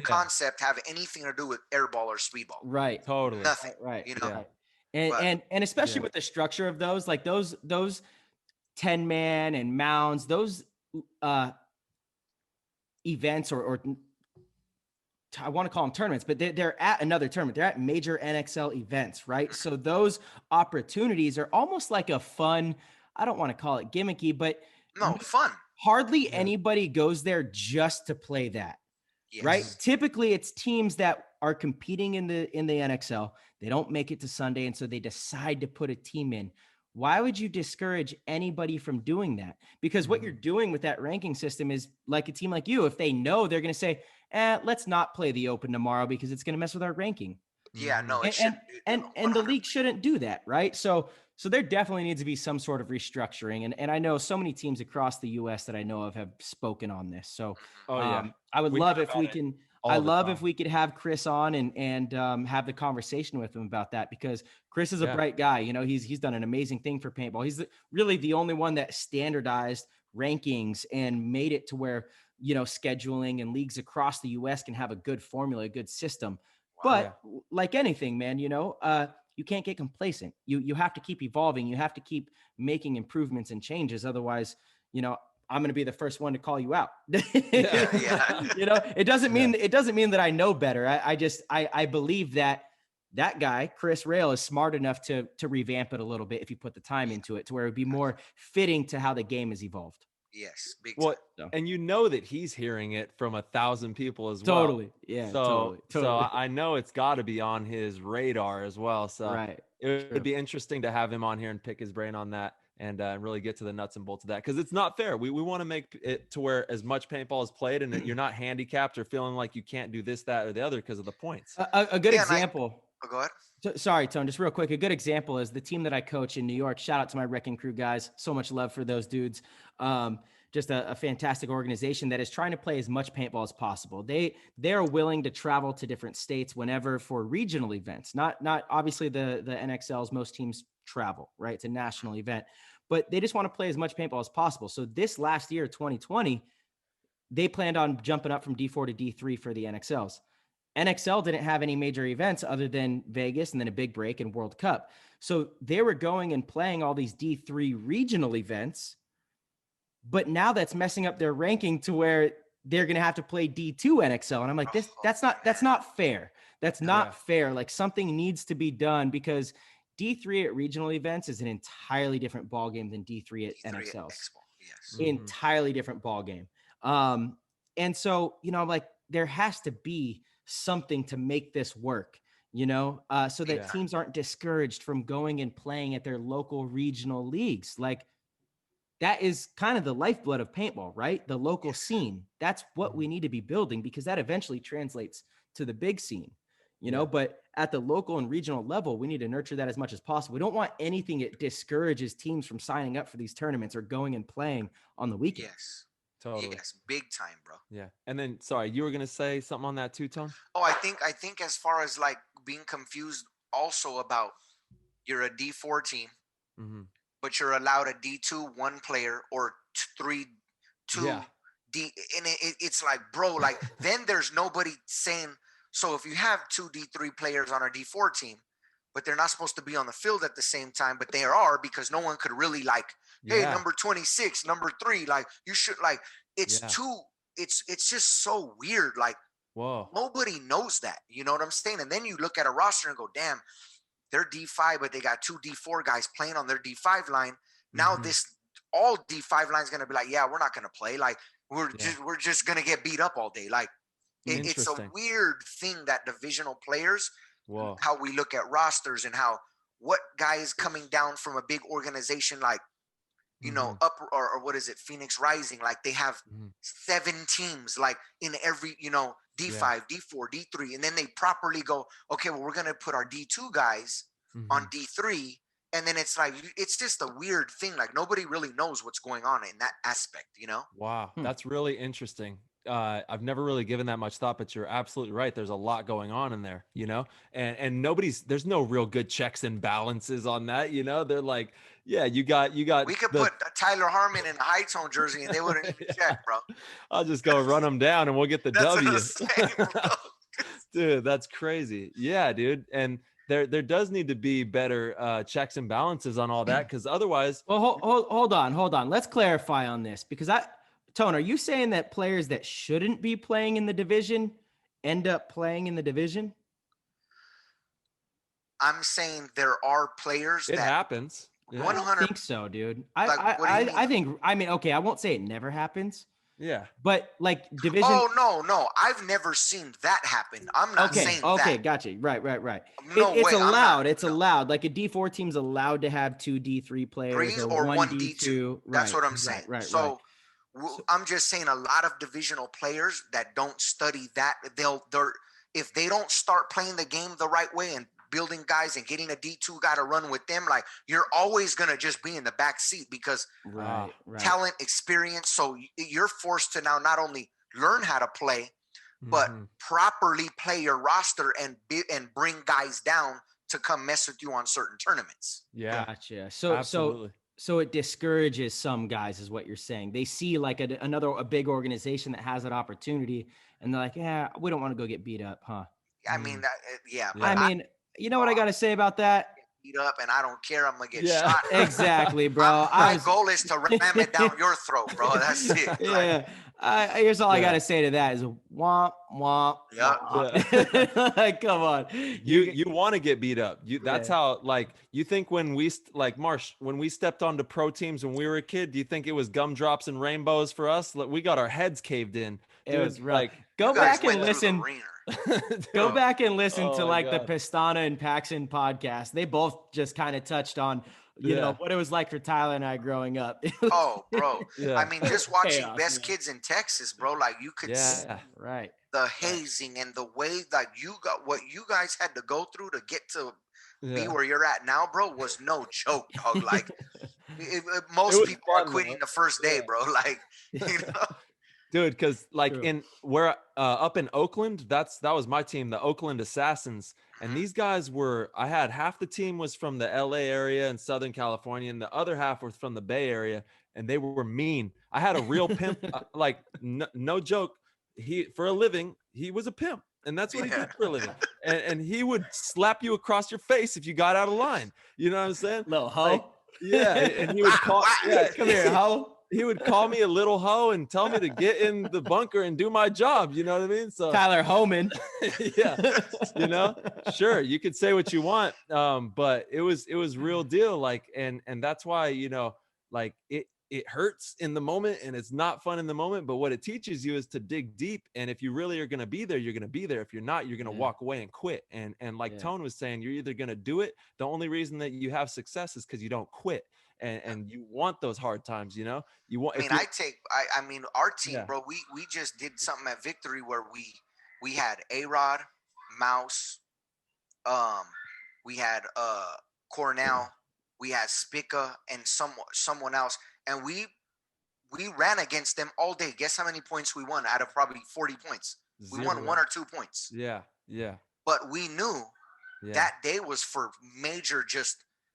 [SPEAKER 5] concept have anything to do with airball or speedball?
[SPEAKER 1] Right.
[SPEAKER 6] Totally.
[SPEAKER 5] Nothing.
[SPEAKER 1] Right.
[SPEAKER 5] You know,
[SPEAKER 1] and especially with the structure of those, like those 10-man and Mounds, those events or I want to call them tournaments, but they're at another tournament. They're at major NXL events, right? So those opportunities are almost like a fun, I don't want to call it gimmicky, but
[SPEAKER 5] fun.
[SPEAKER 1] Hardly anybody goes there just to play that, right? Typically it's teams that are competing in the NXL. They don't make it to Sunday, and so they decide to put a team in. Why would you discourage anybody from doing that? Because what you're doing with that ranking system is like a team like you, if they know, they're going to say, let's not play the Open tomorrow because it's going to mess with our ranking.
[SPEAKER 5] Yeah, no,
[SPEAKER 1] and the league shouldn't do that, right? So there definitely needs to be some sort of restructuring. And I know so many teams across the US that I know of have spoken on this. So I would love if we can, if we could have Chris on and have the conversation with him about that, because Chris is a bright guy. You know, he's done an amazing thing for paintball. He's really the only one that standardized rankings and made it to where, scheduling and leagues across the US can have a good formula, a good system. But like anything, man, you can't get complacent. You have to keep evolving. You have to keep making improvements and changes. Otherwise, I'm going to be the first one to call you out. It doesn't mean that I know better. I believe that guy, Chris Rail, is smart enough to revamp it a little bit if you put the time into it, to where it would be more fitting to how the game has evolved.
[SPEAKER 5] Yes. Big time.
[SPEAKER 6] And that he's hearing it from 1,000 people as well.
[SPEAKER 1] Totally. Yeah. Totally.
[SPEAKER 6] So I know it's got to be on his radar as well. So it would be interesting to have him on here and pick his brain on that and really get to the nuts and bolts of that. Because it's not fair. We want to make it to where as much paintball is played and that you're not handicapped or feeling like you can't do this, that, or the other because of the points.
[SPEAKER 1] A good example.
[SPEAKER 5] Go ahead.
[SPEAKER 1] So, sorry, Tone, just real quick. A good example is the team that I coach in New York. Shout out to my Wrecking Crew guys. So much love for those dudes. Just a fantastic organization that is trying to play as much paintball as possible. They're willing to travel to different states whenever for regional events. Not obviously the NXLs. Most teams travel, right? It's a national event, but they just want to play as much paintball as possible. So this last year, 2020, they planned on jumping up from D4 to D3 for the NXLs. NXL didn't have any major events other than Vegas and then a big break and World Cup. So they were going and playing all these D3 regional events, but now that's messing up their ranking to where they're going to have to play D2 NXL. And I'm like, that's not fair. That's not fair. Like, something needs to be done, because D3 at regional events is an entirely different ball game than D3 at NXLs.
[SPEAKER 5] Yes.
[SPEAKER 1] Entirely different ball game. And so, I'm like, there has to be something to make this work, so that teams aren't discouraged from going and playing at their local regional leagues. Like, that is kind of the lifeblood of paintball, right? The local scene. That's what we need to be building, because that eventually translates to the big scene, but at the local and regional level, we need to nurture that as much as possible. We don't want anything that discourages teams from signing up for these tournaments or going and playing on the weekend.
[SPEAKER 5] Yes.
[SPEAKER 6] Totally.
[SPEAKER 5] Yes, big time, bro.
[SPEAKER 6] Yeah. And then, sorry, you were going to say something on that too, Tone?
[SPEAKER 5] Oh, I think as far as like being confused also about, you're a D4 team, but you're allowed a D2 one player or two D, and it's like, bro, like then there's nobody saying. So if you have two D3 players on a D4 team, but they're not supposed to be on the field at the same time, but they are, because no one could really like, hey, number 26, number 3, like you should, like, it's just so weird. Like,
[SPEAKER 6] whoa,
[SPEAKER 5] nobody knows that. You know what I'm saying? And then you look at a roster and go, damn, they're D5, but they got two D4 guys playing on their D5 line. Now this all D5 line is going to be like, yeah, we're not going to play. Like, we're just going to get beat up all day. Like, it's a weird thing that divisional players, how we look at rosters and what guy is coming down from a big organization like, up or what is it, Phoenix Rising, like they have 7 teams like in every, D5, D4, D3, and then they properly go, okay, well, we're going to put our D2 guys on D3, and then it's like, it's just a weird thing. Like, nobody really knows what's going on in that aspect,
[SPEAKER 6] Wow, that's really interesting. I've never really given that much thought, but you're absolutely right. There's a lot going on in there, and there's no real good checks and balances on that. They're like, you got,
[SPEAKER 5] we could put Tyler Harmon in a high tone jersey and they wouldn't even check, bro.
[SPEAKER 6] I'll just go run them down and we'll get the W.
[SPEAKER 5] What I'm saying, bro.
[SPEAKER 6] Dude, that's crazy. Yeah, dude. And there does need to be better checks and balances on all that. Cause otherwise,
[SPEAKER 1] well, hold on. Let's clarify on this, because Tone, are you saying that players that shouldn't be playing in the division end up playing in the division?
[SPEAKER 5] I'm saying there are players
[SPEAKER 6] that happens.
[SPEAKER 1] Yeah. 100. I think so, dude. I think, okay, I won't say it never happens.
[SPEAKER 6] Yeah.
[SPEAKER 1] But like division.
[SPEAKER 5] Oh, no. I've never seen that happen. I'm not saying that.
[SPEAKER 1] Okay, gotcha. Right.
[SPEAKER 5] No
[SPEAKER 1] it's
[SPEAKER 5] way,
[SPEAKER 1] allowed. It's allowed. Like a D4 team's allowed to have 2 D3 players
[SPEAKER 5] or one
[SPEAKER 1] D2.
[SPEAKER 5] D2. That's what I'm saying.
[SPEAKER 1] Right.
[SPEAKER 5] So I'm just saying, a lot of divisional players that don't study that, if they don't start playing the game the right way and building guys and getting a D2 guy to run with them, like, you're always going to just be in the back seat because talent, experience. So you're forced to now not only learn how to play, but properly play your roster and bring guys down to come mess with you on certain tournaments.
[SPEAKER 6] Yeah.
[SPEAKER 1] Gotcha. So it discourages some guys, is what you're saying. They see like a big organization that has that opportunity, and they're like, yeah, we don't want to go get beat up, huh?
[SPEAKER 5] I mean,
[SPEAKER 1] You know what I got to say about that?
[SPEAKER 5] Beat up, and I don't care. I'm gonna get shot.
[SPEAKER 1] Exactly, bro.
[SPEAKER 5] My goal is to ram it down your throat, bro. That's it.
[SPEAKER 1] Yeah. Here's all I got to say to that is womp, womp.
[SPEAKER 5] Yeah.
[SPEAKER 1] Like, come on.
[SPEAKER 6] You want to get beat up. That's how, like, you think when Marsh, when we stepped onto pro teams when we were a kid, do you think it was gumdrops and rainbows for us? Like, we got our heads caved in.
[SPEAKER 1] It was like, go back and listen. Go back and listen to like the Pistana and Paxson podcast. They both just kind of touched on, you know, what it was like for Tyler and I growing up.
[SPEAKER 5] Bro. Yeah. I mean, just watching Best Kids in Texas, bro. Like, you could
[SPEAKER 1] right.
[SPEAKER 5] the hazing and the way that what you guys had to go through to get to be
[SPEAKER 6] Yeah.
[SPEAKER 5] where you're at now, bro, was no joke, dog. Like
[SPEAKER 6] It
[SPEAKER 5] most
[SPEAKER 6] was
[SPEAKER 5] people are
[SPEAKER 6] fun,
[SPEAKER 5] quitting
[SPEAKER 6] though.
[SPEAKER 5] the first day, bro. Like, you know,
[SPEAKER 6] Dude, because like
[SPEAKER 1] True.
[SPEAKER 6] in where up in Oakland, that was my team, the Oakland Assassins. And these guys were, I had half the team was from the LA area in Southern California, and the other half was from the Bay Area, and they were mean. I had a real pimp, like no joke. He for a living, he was a pimp, and that's what he
[SPEAKER 5] Yeah.
[SPEAKER 6] did for a living. And he would slap you across your face if you got out of line. You know what I'm saying?
[SPEAKER 1] Little hoe.
[SPEAKER 6] Like, yeah, and he would call. Yeah,
[SPEAKER 1] Come here, hoe.
[SPEAKER 6] he would call me a little hoe and tell me to get in the bunker and do my job. You know what I mean? So
[SPEAKER 1] Tyler Homan.
[SPEAKER 6] yeah, sure, you could say what you want, but it was real deal. Like, and that's why, like it hurts in the moment and it's not fun in the moment. But what it teaches you is to dig deep. And if you really are going to be there, you're going to be there. If you're not, you're going to walk away and quit. And like Tone was saying, you're either going to do it. The only reason that you have success is because you don't quit. And you want those hard times, you want.
[SPEAKER 5] I mean, I mean, our team, bro. We just did something at Victory where we had A-Rod, Mouse, we had Cornell, we had Spica, and someone else, and we ran against them all day. Guess how many points we won out of probably 40 points? We won 1 or 2 points.
[SPEAKER 6] Yeah.
[SPEAKER 5] But we knew that day was for major.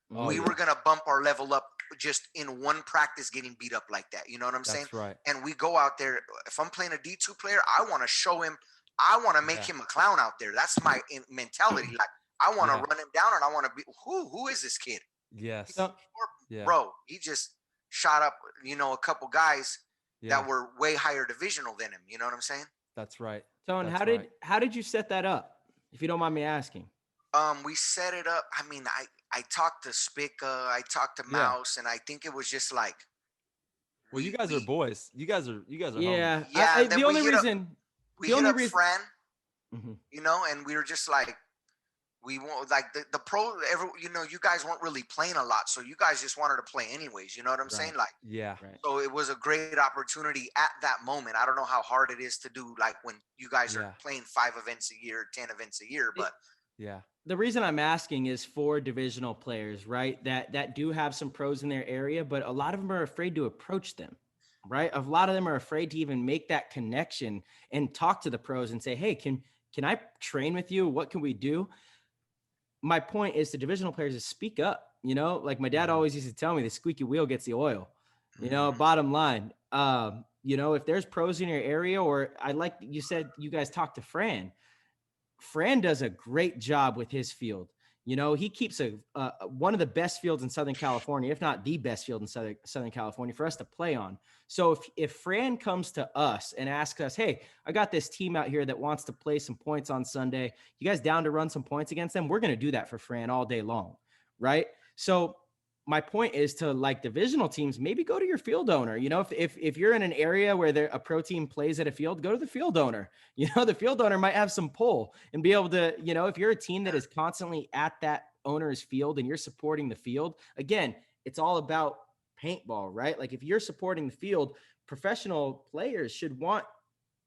[SPEAKER 5] We were gonna bump our level up just in one practice, getting beat up like that. You know what I'm saying?
[SPEAKER 6] That's right.
[SPEAKER 5] And we go out there. If I'm playing a D2 player, I want to show him. I want to make him a clown out there. That's my mentality. Like, I want to run him down, and I want to be who is this kid?
[SPEAKER 6] Yes.
[SPEAKER 5] Bro, he just shot up, a couple guys that were way higher divisional than him. You know what I'm saying?
[SPEAKER 6] That's right.
[SPEAKER 1] Tone, how did you set that up? If you don't mind me asking.
[SPEAKER 5] We set it up. I mean, I talked to Spica, I talked to Mouse, and I think it was just like.
[SPEAKER 6] Well, you guys are boys. You guys are.
[SPEAKER 1] Yeah.
[SPEAKER 6] Homies.
[SPEAKER 5] Yeah.
[SPEAKER 1] The only reason.
[SPEAKER 5] We hit up Fran, and we were just like, we won't like the pro. You guys weren't really playing a lot, so you guys just wanted to play anyways. You know what I'm saying? Like,
[SPEAKER 6] yeah.
[SPEAKER 5] So it was a great opportunity at that moment. I don't know how hard it is to do, like when you guys are playing 5 events a year, 10 events a year, but.
[SPEAKER 6] Yeah.
[SPEAKER 1] The reason I'm asking is for divisional players, right? That do have some pros in their area, but a lot of them are afraid to approach them, right? A lot of them are afraid to even make that connection and talk to the pros and say, "Hey, can I train with you? What can we do?" My point is to divisional players is speak up. Like my dad always used to tell me, the squeaky wheel gets the oil. Bottom line. If there's pros in your area, or I like you said, you guys talked to Fran. Fran does a great job with his field. He keeps one of the best fields in Southern California, if not the best field in Southern California for us to play on. So if Fran comes to us and asks us, "Hey, I got this team out here that wants to play some points on Sunday. You guys down to run some points against them?" We're going to do that for Fran all day long. Right. So my point is to, like, divisional teams, maybe go to your field owner. If you're in an area where a pro team plays at a field, go to the field owner. The field owner might have some pull and be able to, if you're a team that is constantly at that owner's field and you're supporting the field, again, it's all about paintball, right? Like, if you're supporting the field, professional players should want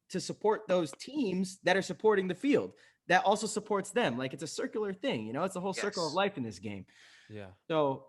[SPEAKER 1] to support those teams that are supporting the field. That also supports them. Like, it's a circular thing, it's a whole circle of life in this game.
[SPEAKER 6] Yeah.
[SPEAKER 1] So,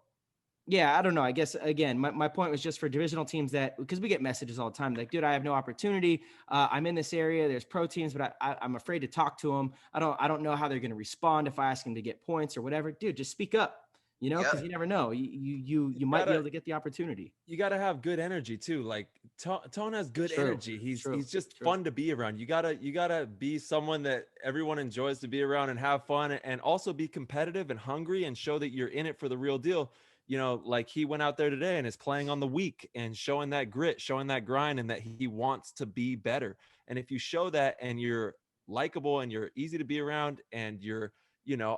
[SPEAKER 1] yeah, I don't know. I guess, again, my point was just for divisional teams because we get messages all the time like, "Dude, I have no opportunity. I'm in this area. There's pro teams, but I'm afraid to talk to them. I don't know how they're going to respond if I ask them to get points or whatever." Dude, just speak up, because you never know. You might be able to get the opportunity.
[SPEAKER 6] You got to have good energy too. Like Tone has good energy. He's just fun to be around. You gotta be someone that everyone enjoys to be around and have fun, and also be competitive and hungry and show that you're in it for the real deal. Like he went out there today and is playing on the week and showing that grit, showing that grind, and that he wants to be better. And if you show that and you're likable and you're easy to be around and you're,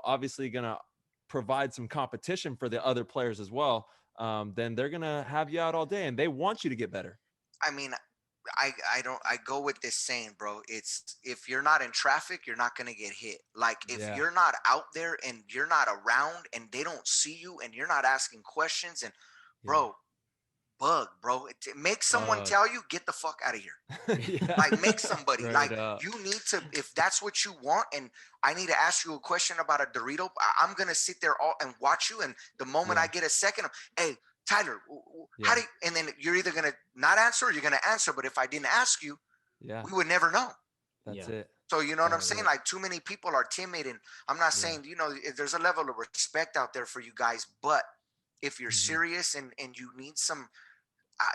[SPEAKER 6] obviously going to provide some competition for the other players as well, then they're going to have you out all day and they want you to get better.
[SPEAKER 5] I mean, I go with this saying, bro. It's, if you're not in traffic, you're not going to get hit. Like, if you're not out there and you're not around and they don't see you and you're not asking questions, and bro, bug, bro. Make someone
[SPEAKER 6] Bug.
[SPEAKER 5] tell you, get the fuck out of here.
[SPEAKER 6] Yeah.
[SPEAKER 5] Like, make somebody.
[SPEAKER 6] Straight
[SPEAKER 5] Like,
[SPEAKER 6] up.
[SPEAKER 5] you need to, if that's what you want, and I need to ask you a question about a Dorito, I'm gonna sit there all and watch you. And the moment
[SPEAKER 6] Yeah.
[SPEAKER 5] I get a second, hey, Tyler, how
[SPEAKER 6] Yeah.
[SPEAKER 5] do you, and then you're either gonna not answer or you're gonna answer. But if I didn't ask you,
[SPEAKER 6] Yeah.
[SPEAKER 5] we would never know.
[SPEAKER 6] That's
[SPEAKER 1] Yeah.
[SPEAKER 6] it.
[SPEAKER 5] So you know what I'm
[SPEAKER 6] Right,
[SPEAKER 5] saying?
[SPEAKER 6] right.
[SPEAKER 5] Like, too many people are timid, and I'm not saying, you know, there's a level of respect out there for you guys, but if you're
[SPEAKER 6] Mhm.
[SPEAKER 5] serious and you need some,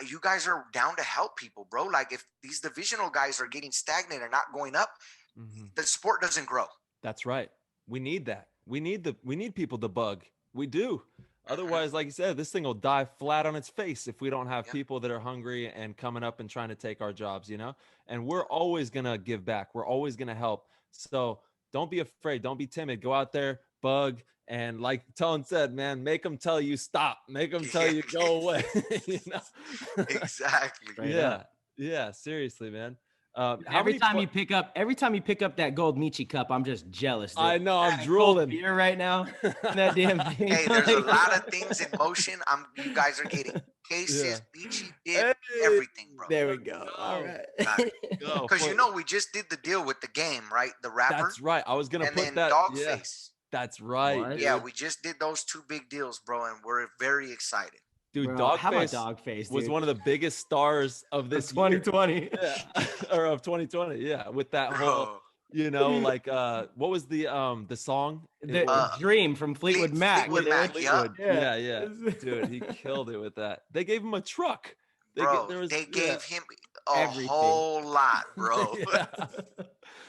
[SPEAKER 5] you guys are down to help people, bro. Like, if these divisional guys are getting stagnant and not going up,
[SPEAKER 6] Mhm.
[SPEAKER 5] the sport doesn't grow.
[SPEAKER 6] That's right. We need that. We need people to bug. We do. Otherwise, like you said, this thing will die flat on its face if we don't have
[SPEAKER 5] Yeah.
[SPEAKER 6] people that are hungry and coming up and trying to take our jobs, you know? And we're always going to give back. We're always going to help. So don't be afraid. Don't be timid. Go out there, bug. And like Tone said, man, make them tell you stop. Make them tell you go away. You know?
[SPEAKER 5] Exactly.
[SPEAKER 1] Straight
[SPEAKER 6] Yeah.
[SPEAKER 1] up.
[SPEAKER 6] Yeah. Seriously, man. How
[SPEAKER 1] Every
[SPEAKER 6] many
[SPEAKER 1] time
[SPEAKER 6] pla-
[SPEAKER 1] you pick up that gold Michi cup, I'm just jealous. Dude.
[SPEAKER 6] I know, I'm
[SPEAKER 1] That cold
[SPEAKER 6] drooling.
[SPEAKER 1] beer right now. That damn thing.
[SPEAKER 5] Hey, there's a
[SPEAKER 1] Like-
[SPEAKER 5] lot of things in motion. You guys are getting cases, beachy dip,
[SPEAKER 6] Hey,
[SPEAKER 5] everything, bro.
[SPEAKER 1] There we go. All
[SPEAKER 6] go.
[SPEAKER 1] right.
[SPEAKER 5] Got it.
[SPEAKER 6] Go
[SPEAKER 5] Because
[SPEAKER 6] for
[SPEAKER 5] you
[SPEAKER 6] it.
[SPEAKER 5] know, we just did the deal with the game, right? The rapper
[SPEAKER 6] That's right. I was gonna
[SPEAKER 5] and
[SPEAKER 6] put
[SPEAKER 5] then
[SPEAKER 6] that. Yeah,
[SPEAKER 5] Dogface.
[SPEAKER 6] that's right.
[SPEAKER 1] What?
[SPEAKER 6] Dude.
[SPEAKER 5] Yeah, we just did those two big deals, bro, and we're very excited.
[SPEAKER 6] Dude,
[SPEAKER 1] Bro, how about
[SPEAKER 6] Dogface
[SPEAKER 1] Dogface,
[SPEAKER 6] was
[SPEAKER 1] dude?
[SPEAKER 6] one of the biggest stars of this year.
[SPEAKER 1] 2020.
[SPEAKER 6] Yeah, or of 2020. Yeah, with that whole,
[SPEAKER 5] Bro,
[SPEAKER 6] you know, like what was the song? It
[SPEAKER 1] The
[SPEAKER 6] was
[SPEAKER 1] Dream from Fleetwood Mac.
[SPEAKER 5] Fleetwood
[SPEAKER 1] dude.
[SPEAKER 5] Mac, yup.
[SPEAKER 6] Fleetwood. Yeah, dude, he killed it with that. They gave him a truck.
[SPEAKER 5] Bro,
[SPEAKER 6] There was,
[SPEAKER 5] they gave him a
[SPEAKER 1] Everything.
[SPEAKER 5] whole lot, bro.
[SPEAKER 6] Yeah.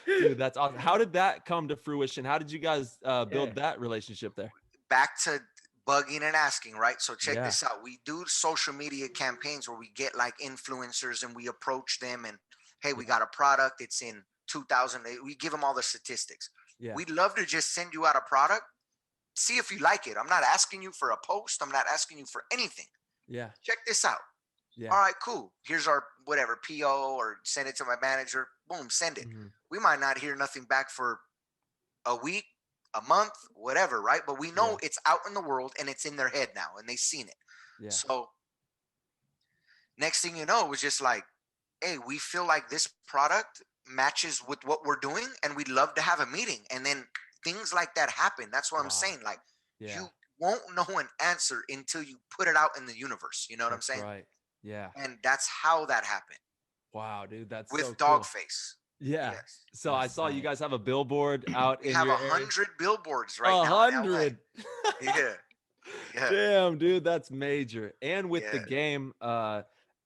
[SPEAKER 6] Dude, that's awesome. How did that come to fruition? How did you guys build
[SPEAKER 1] Yeah.
[SPEAKER 6] that relationship there?
[SPEAKER 5] Back to bugging and asking, right? So check
[SPEAKER 6] Yeah.
[SPEAKER 5] this out. We do social media campaigns where we get like influencers and we approach them and, hey, we got a product. It's in 2000. We give them all the statistics.
[SPEAKER 6] Yeah.
[SPEAKER 5] We'd love to just send you out a product. See if you like it. I'm not asking you for a post. I'm not asking you for anything.
[SPEAKER 6] Yeah.
[SPEAKER 5] Check this out.
[SPEAKER 6] Yeah.
[SPEAKER 5] All right, cool. Here's our whatever PO, or send it to my manager. Boom, send it.
[SPEAKER 6] Mhm.
[SPEAKER 5] We might not hear nothing back for a week, a month, whatever, right? But we know it's out in the world and it's in their head now and they've seen it.
[SPEAKER 6] Yeah.
[SPEAKER 5] So next thing you know, it was just like, hey, we feel like this product matches with what we're doing and we'd love to have a meeting. And then things like that happen. That's what I'm
[SPEAKER 6] Wow.
[SPEAKER 5] saying. Like,
[SPEAKER 6] Yeah.
[SPEAKER 5] you won't know an answer until you put it out in the universe. You know what
[SPEAKER 6] That's
[SPEAKER 5] I'm saying?
[SPEAKER 6] right. Yeah.
[SPEAKER 5] And that's how that happened
[SPEAKER 6] Wow, dude, that's
[SPEAKER 5] with
[SPEAKER 6] so cool.
[SPEAKER 5] Dogface.
[SPEAKER 6] Yeah.
[SPEAKER 5] Yes.
[SPEAKER 6] So I
[SPEAKER 1] That's
[SPEAKER 6] saw you
[SPEAKER 1] tight.
[SPEAKER 6] guys have a billboard out
[SPEAKER 5] We
[SPEAKER 6] in
[SPEAKER 5] have
[SPEAKER 6] your area.
[SPEAKER 5] 100 billboards right now. in LA.
[SPEAKER 6] 100.
[SPEAKER 5] Yeah. Yeah.
[SPEAKER 6] Damn, dude, that's major. And with the
[SPEAKER 5] Yeah.
[SPEAKER 6] game,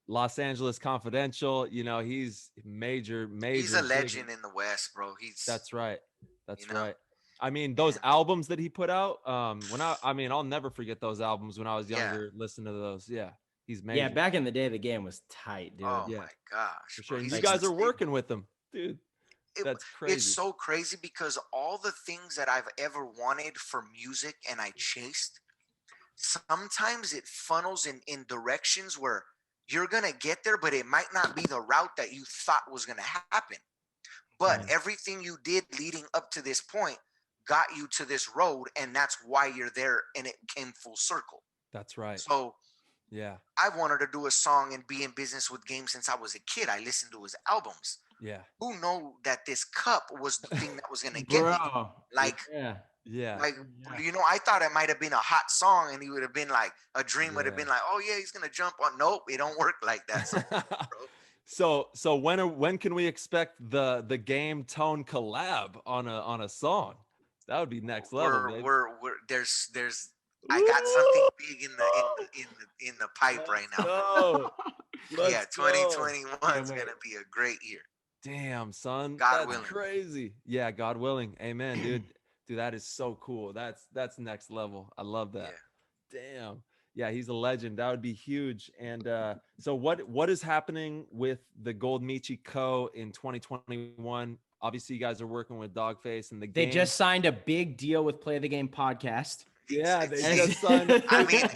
[SPEAKER 6] Los Angeles Confidential, you know, he's major.
[SPEAKER 5] He's a
[SPEAKER 6] big.
[SPEAKER 5] legend in the West, bro. He's
[SPEAKER 6] That's right. That's
[SPEAKER 5] you know?
[SPEAKER 6] right. I mean, those albums that he put out, I mean, I'll never forget those albums when I was
[SPEAKER 5] Yeah.
[SPEAKER 6] younger, listening to those. Yeah. He's major.
[SPEAKER 1] Yeah, back in the day, the game was tight, dude.
[SPEAKER 5] Oh
[SPEAKER 6] Yeah.
[SPEAKER 5] my gosh.
[SPEAKER 6] For
[SPEAKER 5] bro.
[SPEAKER 6] sure. And
[SPEAKER 5] He's
[SPEAKER 6] you guys are
[SPEAKER 5] just-
[SPEAKER 6] working with them, dude.
[SPEAKER 5] it-
[SPEAKER 6] That's crazy.
[SPEAKER 5] It's so crazy because all the things that I've ever wanted for music and I chased, sometimes it funnels in directions where you're gonna get there, but it might not be the route that you thought was gonna happen. But everything you did leading up to this point got you to this road, and that's why you're there, and it came full circle.
[SPEAKER 6] That's right.
[SPEAKER 5] So
[SPEAKER 6] Yeah.
[SPEAKER 5] I've wanted to do a song and be in business with Game since I was a kid. I listened to his albums.
[SPEAKER 6] Yeah.
[SPEAKER 5] Who know that this cup was the thing that was gonna get me?
[SPEAKER 1] Bro.
[SPEAKER 5] Like,
[SPEAKER 1] Yeah.
[SPEAKER 6] Yeah.
[SPEAKER 5] like
[SPEAKER 1] Yeah.
[SPEAKER 5] you know, I thought it might have been a hot song, and he would have been like a dream would have
[SPEAKER 6] Yeah.
[SPEAKER 5] been like, oh yeah, he's gonna jump on. Nope, it don't work like that.
[SPEAKER 6] So when can we expect the game tone collab on a song? That would be next level. babe.
[SPEAKER 5] we're there's I got something big in the pipe right now.
[SPEAKER 6] Go.
[SPEAKER 5] Yeah,
[SPEAKER 6] Let's go.
[SPEAKER 5] 2021 is
[SPEAKER 1] Can't
[SPEAKER 5] gonna be a great year.
[SPEAKER 6] Damn, son.
[SPEAKER 5] God
[SPEAKER 6] That's
[SPEAKER 5] willing.
[SPEAKER 6] crazy. Yeah, God willing. Amen, dude. Dude, that is so cool. That's next level. I love that. Damn. Yeah, he's a legend. That would be huge. And so what is happening with the Gold Michi Co. in 2021? Obviously, you guys are working with Dogface and the
[SPEAKER 1] They
[SPEAKER 6] game.
[SPEAKER 1] just signed a big deal with Play the Game podcast.
[SPEAKER 6] Yeah, they
[SPEAKER 5] It's-
[SPEAKER 6] just signed.
[SPEAKER 5] I mean,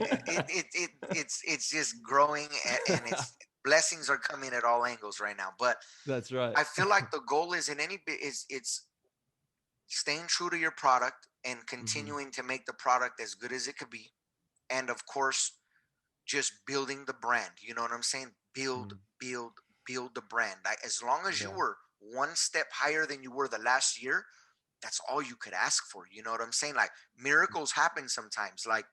[SPEAKER 5] it's just growing, and it's blessings are coming at all angles right now. But
[SPEAKER 6] That's right.
[SPEAKER 5] I feel like the goal is in any bit is it's staying true to your product and continuing to make the product as good as it could be, and of course, just building the brand. You know what I'm saying? Build, build, build the brand. Like, as long as you were one step higher than you were the last year, that's all you could ask for. You know what I'm saying? Like, miracles happen sometimes. Like,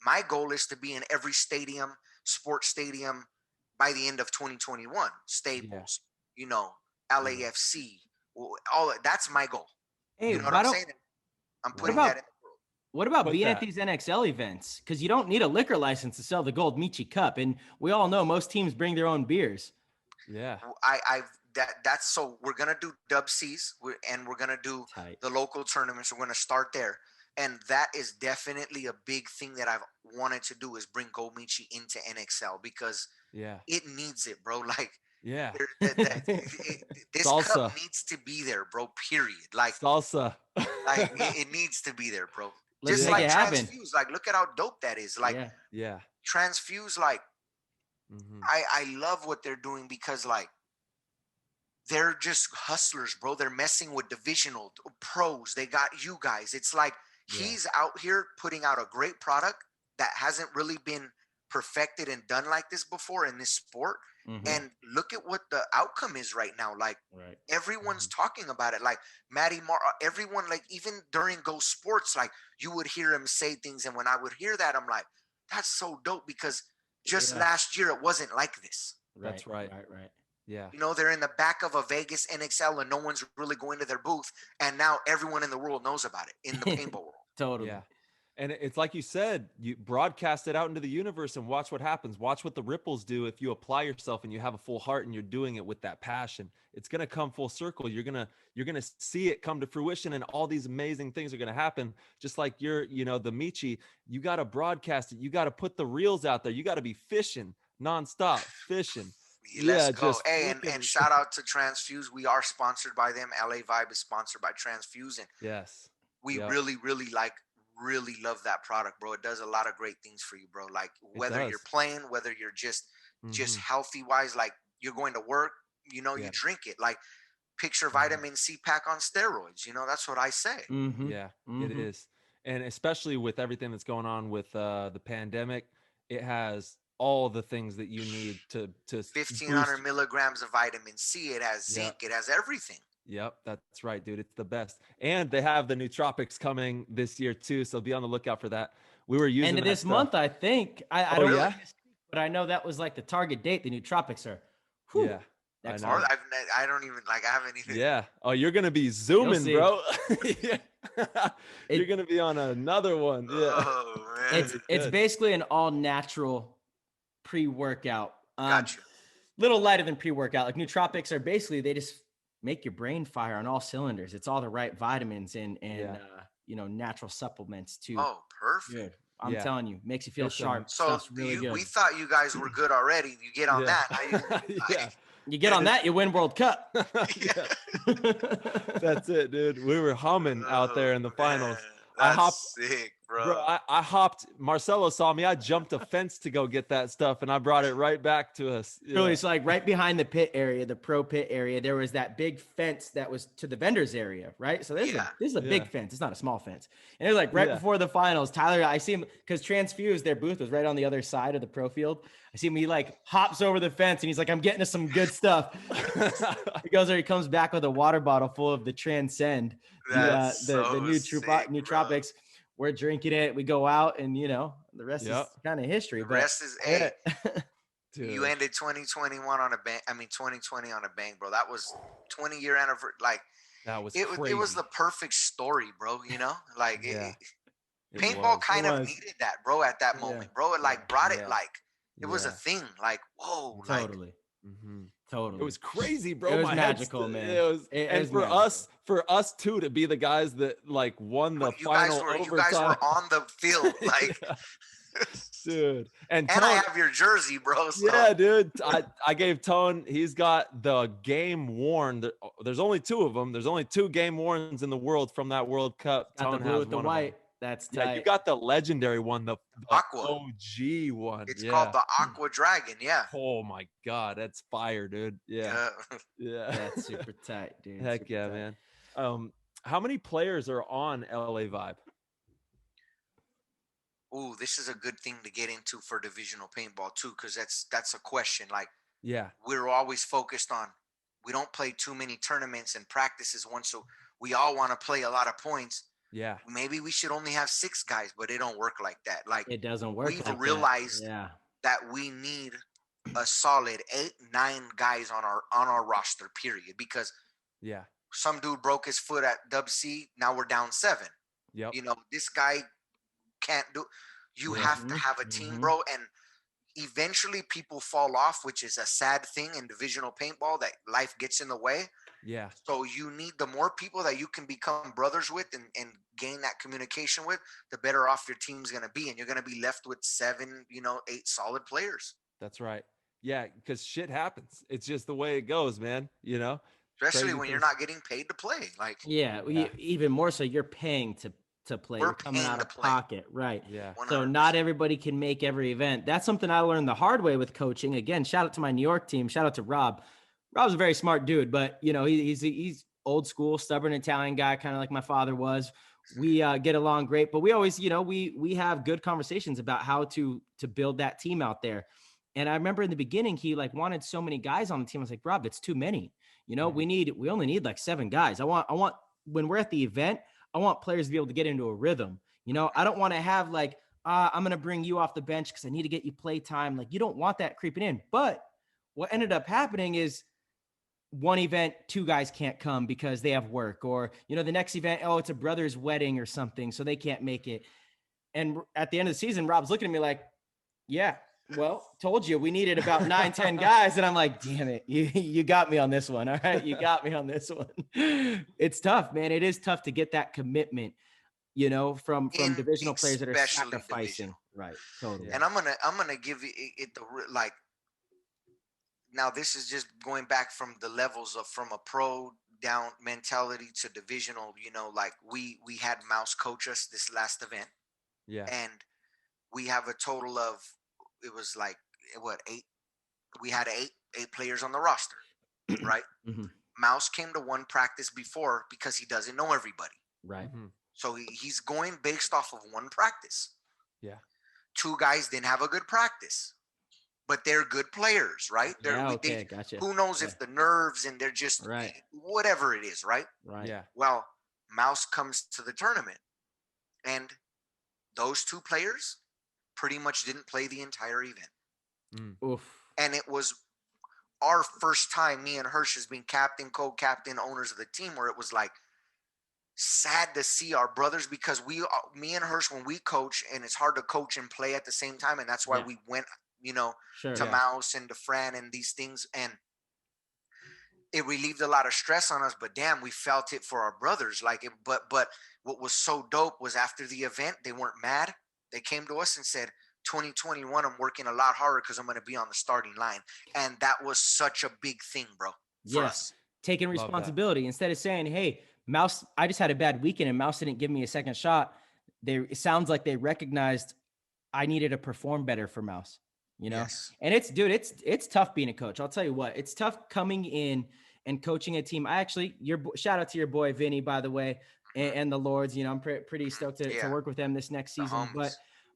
[SPEAKER 5] my goal is to be in every stadium, sports stadium, by the end of 2021. Staples, you know, LAFC, all that's my goal.
[SPEAKER 1] Hey,
[SPEAKER 5] You know what I'm saying? I'm putting that in the world.
[SPEAKER 1] What about
[SPEAKER 6] Put
[SPEAKER 1] being at
[SPEAKER 6] that.
[SPEAKER 1] these NXL events? Because you don't need a liquor license to sell the Gold Michi Cup, and we all know most teams bring their own beers.
[SPEAKER 6] Yeah.
[SPEAKER 5] That's so we're gonna do Dub C's, and we're gonna do
[SPEAKER 1] Tight.
[SPEAKER 5] the local tournaments. We're gonna start there, and that is definitely a big thing that I've wanted to do, is bring Gold Michi into NXL, because it needs it, bro. Like, this
[SPEAKER 6] Salsa.
[SPEAKER 5] cup needs to be there, bro. Period. Like,
[SPEAKER 6] Salsa.
[SPEAKER 5] like it needs to be there, bro.
[SPEAKER 1] Let's
[SPEAKER 5] Just
[SPEAKER 1] make
[SPEAKER 5] like
[SPEAKER 1] it happen.
[SPEAKER 5] Transfuse. Like, look at how dope that is. Like,
[SPEAKER 6] Yeah.
[SPEAKER 5] Transfuse. Like, I love what they're doing, because like, they're just hustlers, bro. They're messing with divisional pros. They got you guys. It's like, he's out here putting out a great product that hasn't really been perfected and done like this before in this sport. And look at what the outcome is right now. Like, everyone's talking about it. Like, everyone, like, even during Go Sports, like, you would hear him say things. And when I would hear that, I'm like, that's so dope, because just last year it wasn't like this.
[SPEAKER 6] That's right. Yeah.
[SPEAKER 5] You know, they're in the back of a Vegas NXL and no one's really going to their booth. And now everyone in the world knows about it in the paintball world.
[SPEAKER 1] Totally.
[SPEAKER 6] Yeah. And it's like you said, you broadcast it out into the universe and watch what happens. Watch what the ripples do if you apply yourself and you have a full heart and you're doing it with that passion. It's going to come full circle. You're going to see it come to fruition, and all these amazing things are going to happen. Just like the Michi, you got to broadcast it. You got to put the reels out there. You got to be fishing nonstop, fishing.
[SPEAKER 5] Let's go. Hey, and shout out to Transfuse. We are sponsored by them. LA Vibe is sponsored by Transfuse. And we really, really love that product, bro. It does a lot of great things for you, bro. Like, whether you're playing, whether you're just healthy wise, like, you're going to work, you know, you drink it. Like, picture vitamin C pack on steroids. You know, that's what I say.
[SPEAKER 6] It is. And especially with everything that's going on with the pandemic, it has all the things that you need to
[SPEAKER 5] 1,500 milligrams of vitamin C. It has zinc. It has everything.
[SPEAKER 6] Yep, that's right, dude. It's the best. And they have the nootropics coming this year too, so be on the lookout for that. We were using
[SPEAKER 1] end of this month, I think. I don't know, but I know that was like the target date. The nootropics are.
[SPEAKER 6] Yeah.
[SPEAKER 5] I don't even I haven't even.
[SPEAKER 6] Yeah. Oh, you're gonna be zooming, bro. You're gonna be on another one. Yeah.
[SPEAKER 5] Oh, man.
[SPEAKER 1] It's basically an all natural pre-workout.
[SPEAKER 5] Gotcha.
[SPEAKER 1] Little lighter than pre-workout. Like, nootropics are basically, they just make your brain fire on all cylinders. It's all the right vitamins and natural supplements too.
[SPEAKER 5] Oh, perfect.
[SPEAKER 1] I'm telling you, makes you feel sharp.
[SPEAKER 5] So
[SPEAKER 1] really good.
[SPEAKER 5] We thought you guys were good already. You get on that.
[SPEAKER 1] You get on that, you win World Cup.
[SPEAKER 6] That's it, dude. We were humming out there in the finals.
[SPEAKER 5] That's sick, bro.
[SPEAKER 6] I hopped. Marcelo saw me. I jumped a fence to go get that stuff, and I brought it right back to us.
[SPEAKER 1] Really, it's like right behind the pit area, the pro pit area. There was that big fence that was to the vendors area, right? So this is a big fence. It's not a small fence. And it was like right before the finals. Tyler, I see him because Transfuse, their booth was right on the other side of the pro field. I see him. He like hops over the fence and he's like, "I'm getting to some good stuff." He goes there. He comes back with a water bottle full of the Transcend, the new nootropics. We're drinking it. We go out, and the rest is kind of history.
[SPEAKER 5] The rest is you ended 2021 on a bang. I mean, 2020 on a bang, bro. That was 20-year anniversary. Like,
[SPEAKER 6] that was
[SPEAKER 5] it was the perfect story, bro. Like paintball kind of needed that, bro. At that moment, bro, it like brought it like it was a thing. Like, whoa,
[SPEAKER 1] totally. Totally.
[SPEAKER 6] It was crazy, bro.
[SPEAKER 1] It was magical, man.
[SPEAKER 6] It was for us too, to be the guys that like won the final overtime.
[SPEAKER 5] You guys were on the field, like,
[SPEAKER 6] dude. And
[SPEAKER 5] Tone, I have your jersey, bro. So.
[SPEAKER 6] Yeah, dude. I gave Tone. He's got the game worn. There's only 2 of them. There's only 2 game worns in the world from that World Cup.
[SPEAKER 1] Got
[SPEAKER 6] Tone
[SPEAKER 1] the blue
[SPEAKER 6] has
[SPEAKER 1] with the
[SPEAKER 6] one
[SPEAKER 1] white. That's tight.
[SPEAKER 6] Yeah, you got the legendary one, the
[SPEAKER 5] Aqua
[SPEAKER 6] OG one.
[SPEAKER 5] It's called the Aqua Dragon. Yeah.
[SPEAKER 6] Oh my God, that's fire, dude. Yeah.
[SPEAKER 1] That's super tight, dude.
[SPEAKER 6] Heck
[SPEAKER 1] super
[SPEAKER 6] yeah,
[SPEAKER 1] tight.
[SPEAKER 6] man. How many players are on LA Vibe?
[SPEAKER 5] Ooh, this is a good thing to get into for divisional paintball too, because that's a question. Like
[SPEAKER 6] Yeah.
[SPEAKER 5] we're always focused on, we don't play too many tournaments and practices once, so we all want to play a lot of points.
[SPEAKER 6] Yeah.
[SPEAKER 5] Maybe we should only have 6 guys, but it don't work like that. Like
[SPEAKER 1] It doesn't work
[SPEAKER 5] we've
[SPEAKER 1] like that.
[SPEAKER 5] realized
[SPEAKER 1] Yeah.
[SPEAKER 5] that we need a solid 8, 9 guys on our roster, period. Because
[SPEAKER 6] Yeah.
[SPEAKER 5] some dude broke his foot at Dub C, now we're down 7.
[SPEAKER 6] Yep.
[SPEAKER 5] You know, this guy can't do. You have to have a team, bro, and eventually people fall off, which is a sad thing in divisional paintball, that life gets in the way.
[SPEAKER 6] Yeah.
[SPEAKER 5] So you need, the more people that you can become brothers with and gain that communication with, the better off your team's going to be. And you're going to be left with 7, 8 solid players.
[SPEAKER 6] That's right. Yeah, because shit happens. It's just the way it goes, man.
[SPEAKER 5] Especially
[SPEAKER 6] Crazy
[SPEAKER 5] when you're
[SPEAKER 6] things.
[SPEAKER 5] not getting paid to play. Like,
[SPEAKER 1] Yeah, even more so, you're paying to play.
[SPEAKER 5] We're
[SPEAKER 1] You're coming
[SPEAKER 5] paying
[SPEAKER 1] out
[SPEAKER 5] to
[SPEAKER 1] of
[SPEAKER 5] play.
[SPEAKER 1] pocket, right?
[SPEAKER 6] Yeah.
[SPEAKER 1] So
[SPEAKER 5] 100%.
[SPEAKER 1] not everybody can make every event. That's something I learned the hard way with coaching. Again, shout out to my New York team. Shout out to Rob. Rob's a very smart dude, but he's old school, stubborn Italian guy, kind of like my father was. We get along great, but we always, we have good conversations about how to build that team out there. And I remember in the beginning, he like wanted so many guys on the team. I was like, Rob, it's too many. We only need like 7 guys. I want when we're at the event, I want players to be able to get into a rhythm. I don't want to have like, I'm going to bring you off the bench because I need to get you play time. Like, you don't want that creeping in. But what ended up happening is one event, 2 guys can't come because they have work, or, the next event, it's a brother's wedding or something, so they can't make it. And at the end of the season, Rob's looking at me like, yeah, well, told you we needed about 9, 10 guys. And I'm like, damn it. You got me on this one. All right. You got me on this one. It's tough, man. It is tough to get that commitment, from divisional players that are
[SPEAKER 5] Especially
[SPEAKER 1] sacrificing.
[SPEAKER 5] divisional.
[SPEAKER 1] Right. Totally.
[SPEAKER 5] And I'm gonna give you it like, now this is just going back from the levels of, from a pro down mentality to divisional, like we had Mouse coach us this last event.
[SPEAKER 6] Yeah.
[SPEAKER 5] And we have a total of, it was like, what, 8? We had eight players on the roster, right? Mouse came to one practice before because he doesn't know everybody.
[SPEAKER 1] Right.
[SPEAKER 5] So he's going based off of one practice.
[SPEAKER 6] Yeah.
[SPEAKER 5] 2 guys didn't have a good practice, but they're good players, right?
[SPEAKER 1] Gotcha.
[SPEAKER 5] Who knows if the nerves, and they're just whatever it is, right?
[SPEAKER 1] Right.
[SPEAKER 6] Yeah.
[SPEAKER 5] Well, Mouse comes to the tournament, and those 2 players pretty much didn't play the entire event.
[SPEAKER 1] Oof.
[SPEAKER 5] And it was our first time, me and Hirsch, as being captain, co-captain, owners of the team, where it was like sad to see our brothers, because me and Hirsch, when we coach, and it's hard to coach and play at the same time, and that's why we went, to Mouse and to Fran and these things, and it relieved a lot of stress on us. But damn, we felt it for our brothers. But what was so dope was, after the event, they weren't mad. They came to us and said, 2021, I'm working a lot harder because I'm going to be on the starting line. And that was such a big thing, bro. For us.
[SPEAKER 1] Taking responsibility instead of saying, hey, Mouse, I just had a bad weekend and Mouse didn't give me a second shot. It sounds like they recognized I needed to perform better for Mouse,
[SPEAKER 5] Yes.
[SPEAKER 1] And it's tough being a coach. I'll tell you what, it's tough coming in and coaching a team. Shout out to your boy, Vinny, by the way, and the Lords. I'm pretty stoked to work with them this next season.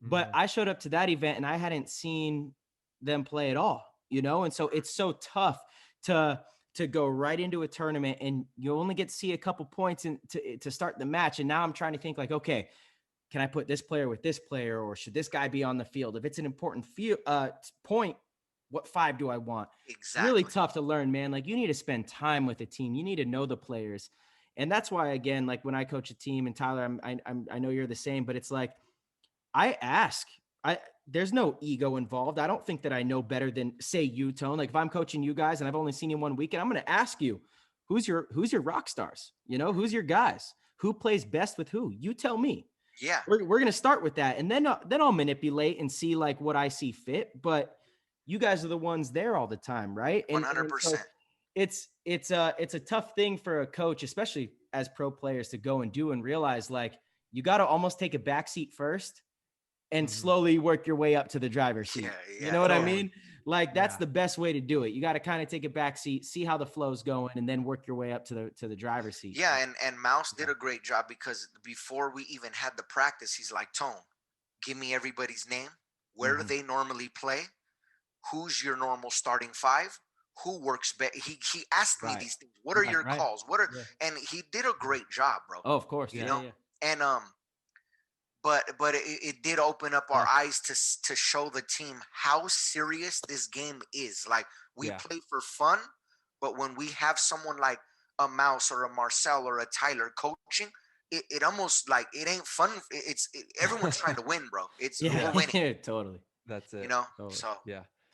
[SPEAKER 1] But I showed up to that event and I hadn't seen them play at all, and so it's so tough to go right into a tournament and you only get to see a couple points to start the match. And now I'm trying to think like, okay, can I put this player with this player, or should this guy be on the field? If it's an important point, what 5 do I want?
[SPEAKER 5] Exactly.
[SPEAKER 1] Really tough to learn, man. Like, you need to spend time with the team. You need to know the players. And that's why, again, like when I coach a team, and Tyler, I know you're the same, but it's like, I ask, there's no ego involved. I don't think that I know better than, say, you, Tone. Like, if I'm coaching you guys and I've only seen you 1 weekend, I'm going to ask you, who's your rock stars? Who's your guys? Who plays best with who? You tell me.
[SPEAKER 5] Yeah.
[SPEAKER 1] We're going to start with that. And then I'll manipulate and see like what I see fit. But you guys are the ones there all the time, right?
[SPEAKER 5] 100%.
[SPEAKER 1] So it's a tough thing for a coach, especially as pro players, to go and do and realize like you got to almost take a backseat first and slowly work your way up to the driver's seat.
[SPEAKER 5] Yeah,
[SPEAKER 1] you know what I mean? Like that's the best way to do it. You got to kind of take a back seat, see how the flow's going, and then work your way up to the driver's seat.
[SPEAKER 5] Yeah, and Mouse did a great job, because before we even had the practice, he's like, Tone, give me everybody's name. Where do they normally play? Who's your normal starting five? Who works better? He asked me these things. What are your calls? What are and he did a great job, bro.
[SPEAKER 1] Oh, of course.
[SPEAKER 5] You know? And but it did open up our eyes to show the team how serious this game is. Like, we play for fun, but when we have someone like a Mouse or a Marcel or a Tyler coaching, it almost like it ain't fun. Everyone's trying to win, bro. We're winning.
[SPEAKER 1] Totally.
[SPEAKER 6] That's it.
[SPEAKER 5] You know,
[SPEAKER 1] Totally.
[SPEAKER 5] so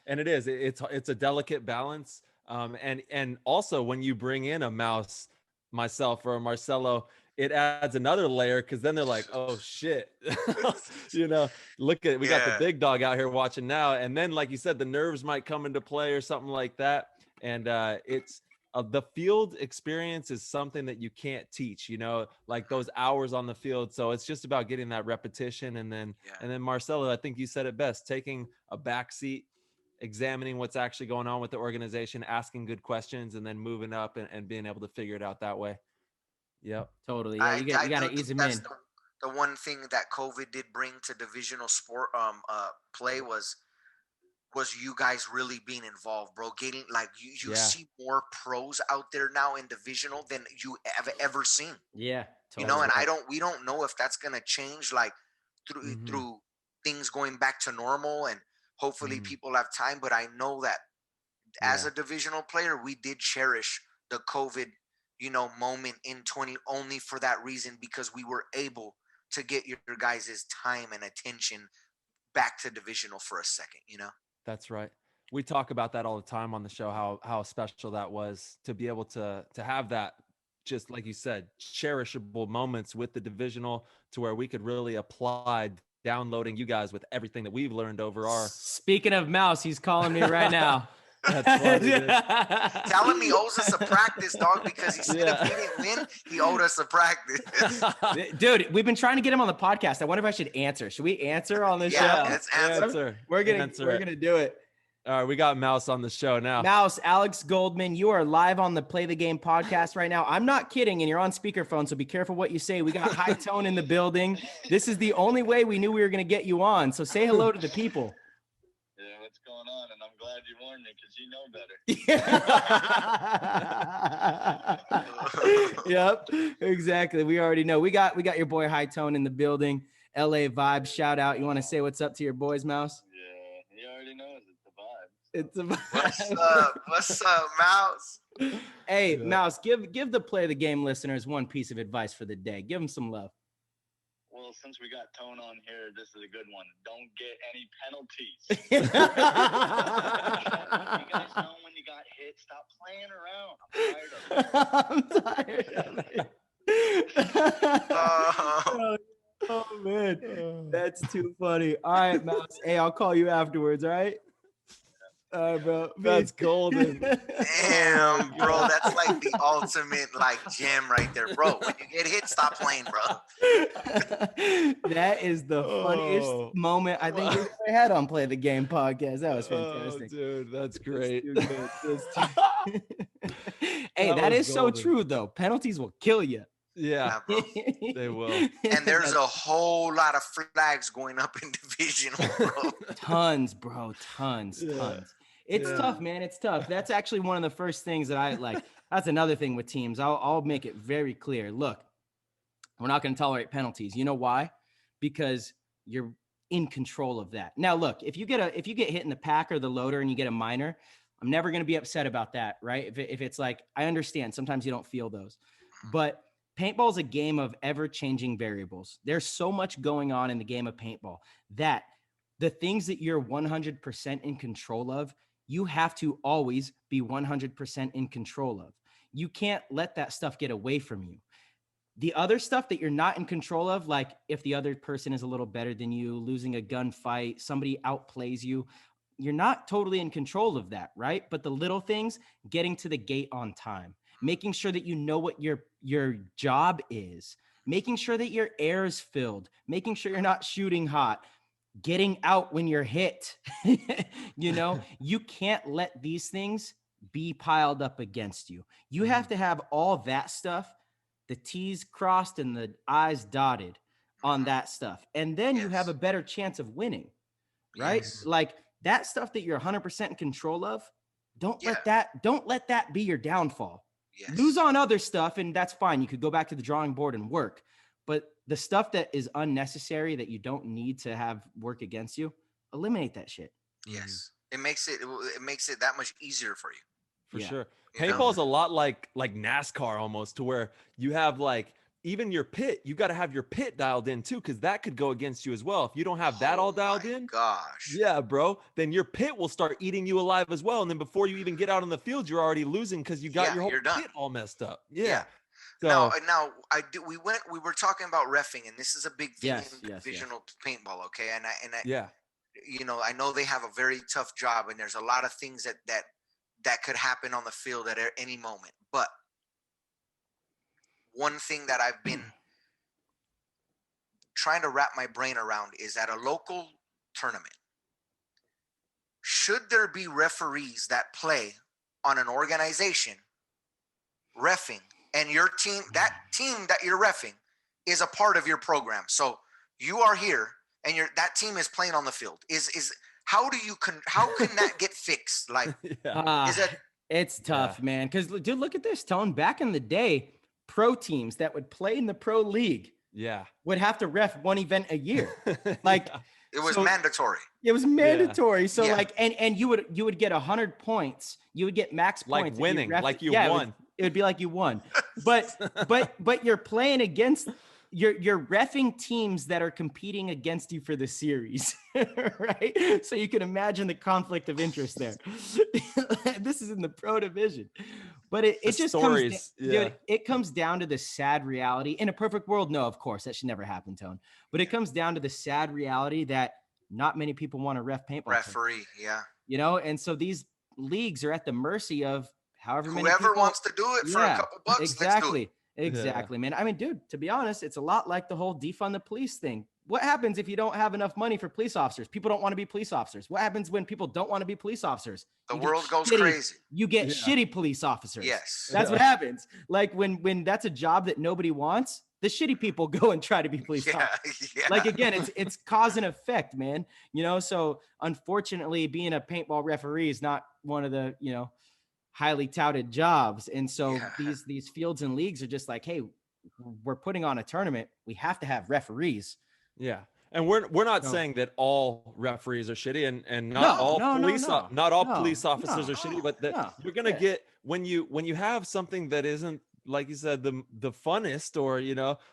[SPEAKER 6] and it is. It's a delicate balance. And also when you bring in a Mouse, myself, or a Marcelo, it adds another layer, because then they're like, oh shit, you know, look at, we got the big dog out here watching now. And then, like you said, the nerves might come into play or something like that. And it's the field experience is something that you can't teach, you know, like those hours on the field. So it's just about getting that repetition. And then Marcelo, I think you said it best, taking a back seat, examining what's actually going on with the organization, asking good questions, and then moving up and being able to figure it out that way. Yep.
[SPEAKER 1] Totally. Yeah, you got to ease them in.
[SPEAKER 5] The one thing that COVID did bring to divisional sport play was you guys really being involved, bro. Getting like you see more pros out there now in divisional than you have ever seen.
[SPEAKER 1] Yeah. Totally.
[SPEAKER 5] You know, and we don't know if that's gonna change like through things going back to normal, and hopefully people have time. But I know that as a divisional player, we did cherish the COVID, you know, moment in 20 only for that reason, because we were able to get your guys' time and attention back to divisional for a second, you know?
[SPEAKER 6] That's right. We talk about that all the time on the show, how special that was to be able to have that, just like you said, cherishable moments with the divisional, to where we could really apply downloading you guys with everything that we've learned over our.
[SPEAKER 1] Speaking of Mouse, he's calling me right now.
[SPEAKER 6] That's funny, dude.
[SPEAKER 5] Tell him he owes us a practice, dog, because he said if we didn't win, he owed us a practice.
[SPEAKER 1] Dude, we've been trying to get him on the podcast. I wonder if I should answer. Should we answer on this show?
[SPEAKER 5] Let's answer.
[SPEAKER 1] We're gonna do it.
[SPEAKER 6] All right, we got Mouse on the show now.
[SPEAKER 1] Mouse, Alex Goldman, you are live on the Play the Game podcast right now. I'm not kidding, and you're on speakerphone, so be careful what you say. We got High Tone in the building. This is the only way we knew we were gonna get you on. So say hello to the people.
[SPEAKER 7] Yeah, what's going on? And I'm glad you warned me, because you know better.
[SPEAKER 1] Yep, exactly. We already know. We got your boy High Tone in the building. LA Vibe, shout out. You want to say what's up to your boys, Mouse?
[SPEAKER 7] Yeah, he already knows
[SPEAKER 1] It's a vibe.
[SPEAKER 5] What's up, Mouse?
[SPEAKER 1] Hey, Mouse, give the Play the Game listeners one piece of advice for the day. Give them some love.
[SPEAKER 7] Well, since we got Tone on here, this is a good one. Don't get any penalties. You guys know when you got hit, stop playing around. I'm tired of it.
[SPEAKER 1] Oh man, that's too funny. All right, Mouse. Hey, I'll call you afterwards. All right. All right, bro.
[SPEAKER 6] That's golden.
[SPEAKER 5] Damn, bro. That's like the ultimate like gem right there, bro. When you get hit, stop playing, bro.
[SPEAKER 1] That is the funniest moment I think we've ever had on Play the Game podcast. That was fantastic.
[SPEAKER 6] Oh, dude, that's great.
[SPEAKER 1] Hey, that is so true, though. Penalties will kill you.
[SPEAKER 6] Yeah,
[SPEAKER 5] bro.
[SPEAKER 6] They will.
[SPEAKER 5] And there's a whole lot of flags going up in divisional, bro.
[SPEAKER 1] Tons, bro. Tons. It's tough, man. It's tough. That's actually one of the first things that I like. That's another thing with teams. I'll make it very clear. Look, we're not going to tolerate penalties. You know why? Because you're in control of that. Now, look, if you get hit in the pack or the loader and you get a minor, I'm never going to be upset about that, right? If it's like, I understand sometimes you don't feel those, but paintball is a game of ever-changing variables. There's so much going on in the game of paintball that the things that you're 100% in control of, you have to always be 100% in control of. You can't let that stuff get away from you. The other stuff that you're not in control of, like if the other person is a little better than you, losing a gunfight, somebody outplays you, you're not totally in control of that, right? But the little things, getting to the gate on time, making sure that you know what your job is, making sure that your air is filled, making sure you're not shooting hot, getting out when you're hit. You know, you can't let these things be piled up against you. You have to have all that stuff, the T's crossed and the I's dotted on that stuff. And then you have
[SPEAKER 5] Yes.
[SPEAKER 1] a better chance of winning, right?
[SPEAKER 5] Yes.
[SPEAKER 1] Like that stuff that you're 100% in control of, don't
[SPEAKER 5] Yeah.
[SPEAKER 1] let that be your downfall.
[SPEAKER 5] Yes.
[SPEAKER 1] Lose on other stuff, and that's fine. You could go back to the drawing board and work. But the stuff that is unnecessary that you don't need to have work against you, eliminate that shit.
[SPEAKER 5] Yes. It makes it that much easier for you.
[SPEAKER 6] For
[SPEAKER 1] Yeah.
[SPEAKER 6] sure.
[SPEAKER 5] You know?
[SPEAKER 6] Paintball is a lot like NASCAR almost, to where you have like even your pit, you got to have your pit dialed in too, because that could go against you as well. If you don't have that all dialed
[SPEAKER 5] my
[SPEAKER 6] in,
[SPEAKER 5] Gosh.
[SPEAKER 6] yeah, bro, then your pit will start eating you alive as well. And then before you even get out on the field, you're already losing because you got
[SPEAKER 5] Yeah,
[SPEAKER 6] your whole
[SPEAKER 5] you're done.
[SPEAKER 6] pit all messed up.
[SPEAKER 5] Yeah.
[SPEAKER 6] Yeah. So
[SPEAKER 5] Now we were talking about reffing, and this is a big thing
[SPEAKER 1] Yes,
[SPEAKER 5] in
[SPEAKER 1] yes,
[SPEAKER 5] divisional paintball, okay? And I
[SPEAKER 6] yeah.
[SPEAKER 5] you know, I know they have a very tough job, and there's a lot of things that could happen on the field at any moment. But one thing that I've been trying to wrap my brain around is at a local tournament, should there be referees that play on an organization reffing, and your team, that team that you're reffing, is a part of your program? So you are here, and that team is playing on the field. How can that get fixed? Like,
[SPEAKER 6] Yeah.
[SPEAKER 5] is that
[SPEAKER 1] It's tough, man. Because dude, look at this, Tone. Back in the day, pro teams that would play in the pro league
[SPEAKER 6] Yeah.
[SPEAKER 1] would have to ref one event a year. Like
[SPEAKER 5] it was
[SPEAKER 1] so-
[SPEAKER 5] mandatory?
[SPEAKER 1] it was mandatory. So
[SPEAKER 5] Yeah.
[SPEAKER 1] like, and you would get 100 points. You would get max
[SPEAKER 6] Like
[SPEAKER 1] points. if
[SPEAKER 6] winning,
[SPEAKER 1] ref-
[SPEAKER 6] like you
[SPEAKER 1] yeah,
[SPEAKER 6] won.
[SPEAKER 1] It would be like you won. But you're playing against you're reffing teams that are competing against you for the series, right? So you can imagine the conflict of interest there. This is in the pro division, but it just
[SPEAKER 6] stories,
[SPEAKER 1] dude, it comes down to the sad reality. In a perfect world, no, of course, that should never happen, Tone. But it comes down to the sad reality that not many people want to ref paintball.
[SPEAKER 5] Referee, yeah.
[SPEAKER 1] You know, and so these leagues are at the mercy of however many
[SPEAKER 5] Whoever
[SPEAKER 1] people
[SPEAKER 5] wants to do it for a couple bucks, let's do it.
[SPEAKER 1] exactly. Exactly, man. I mean, dude, to be honest, it's a lot like the whole defund the police thing. What happens if you don't have enough money for police officers? People don't want to be police officers. What happens when people don't want to be police officers?
[SPEAKER 5] The
[SPEAKER 1] You get
[SPEAKER 5] world goes
[SPEAKER 1] shitty-
[SPEAKER 5] crazy.
[SPEAKER 1] You get shitty police officers.
[SPEAKER 5] Yes.
[SPEAKER 1] That's what happens. Like when that's a job that nobody wants, the shitty people go and try to be police
[SPEAKER 5] Yeah,
[SPEAKER 1] officers.
[SPEAKER 5] yeah.
[SPEAKER 1] Like again, it's cause and effect, man. You know, so unfortunately, being a paintball referee is not one of the, highly touted jobs. And so
[SPEAKER 5] Yeah.
[SPEAKER 1] these fields and leagues are just like, hey, we're putting on a tournament. We have to have referees.
[SPEAKER 6] Yeah. And we're not
[SPEAKER 1] No.
[SPEAKER 6] saying that all referees are shitty, and not all police officers are shitty, but that you're gonna get when you have something that isn't, like you said, the funnest, or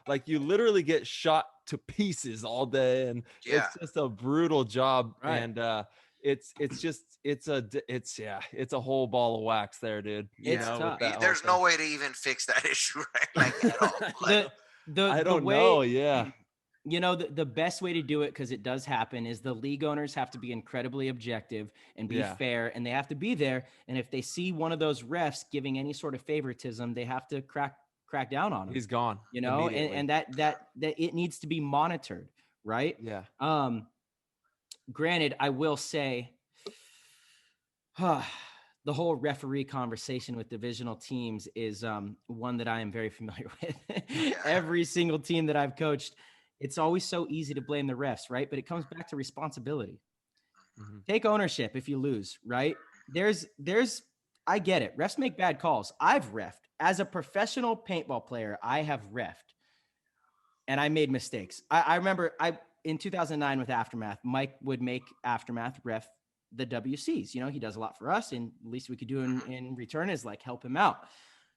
[SPEAKER 6] like you literally get shot to pieces all day, and
[SPEAKER 5] Yeah.
[SPEAKER 6] it's just a brutal job.
[SPEAKER 1] Right.
[SPEAKER 6] And it's a whole ball of wax there, dude.
[SPEAKER 1] It's
[SPEAKER 6] with
[SPEAKER 1] tough.
[SPEAKER 6] that whole
[SPEAKER 5] There's no
[SPEAKER 6] thing.
[SPEAKER 5] way to even fix that issue, right? Like at all. Like,
[SPEAKER 6] I don't know. Yeah.
[SPEAKER 1] The best way to do it, because it does happen, is the league owners have to be incredibly objective and be
[SPEAKER 6] Yeah.
[SPEAKER 1] fair, and they have to be there. And if they see one of those refs giving any sort of favoritism, they have to crack down on him.
[SPEAKER 6] He's gone.
[SPEAKER 1] And
[SPEAKER 6] immediately.
[SPEAKER 1] that it needs to be monitored, right?
[SPEAKER 6] Yeah.
[SPEAKER 1] Granted, I will say, the whole referee conversation with divisional teams is one that I am very familiar with. Every single team that I've coached, it's always so easy to blame the refs, right? But it comes back to responsibility.
[SPEAKER 6] Mhm.
[SPEAKER 1] Take ownership if you lose, right? I get it. Refs make bad calls. I've reffed. As a professional paintball player, I have reffed. And I made mistakes. I remember in 2009 with Aftermath, Mike would make Aftermath ref the WCs. He does a lot for us, and the least we could do in return is like help him out.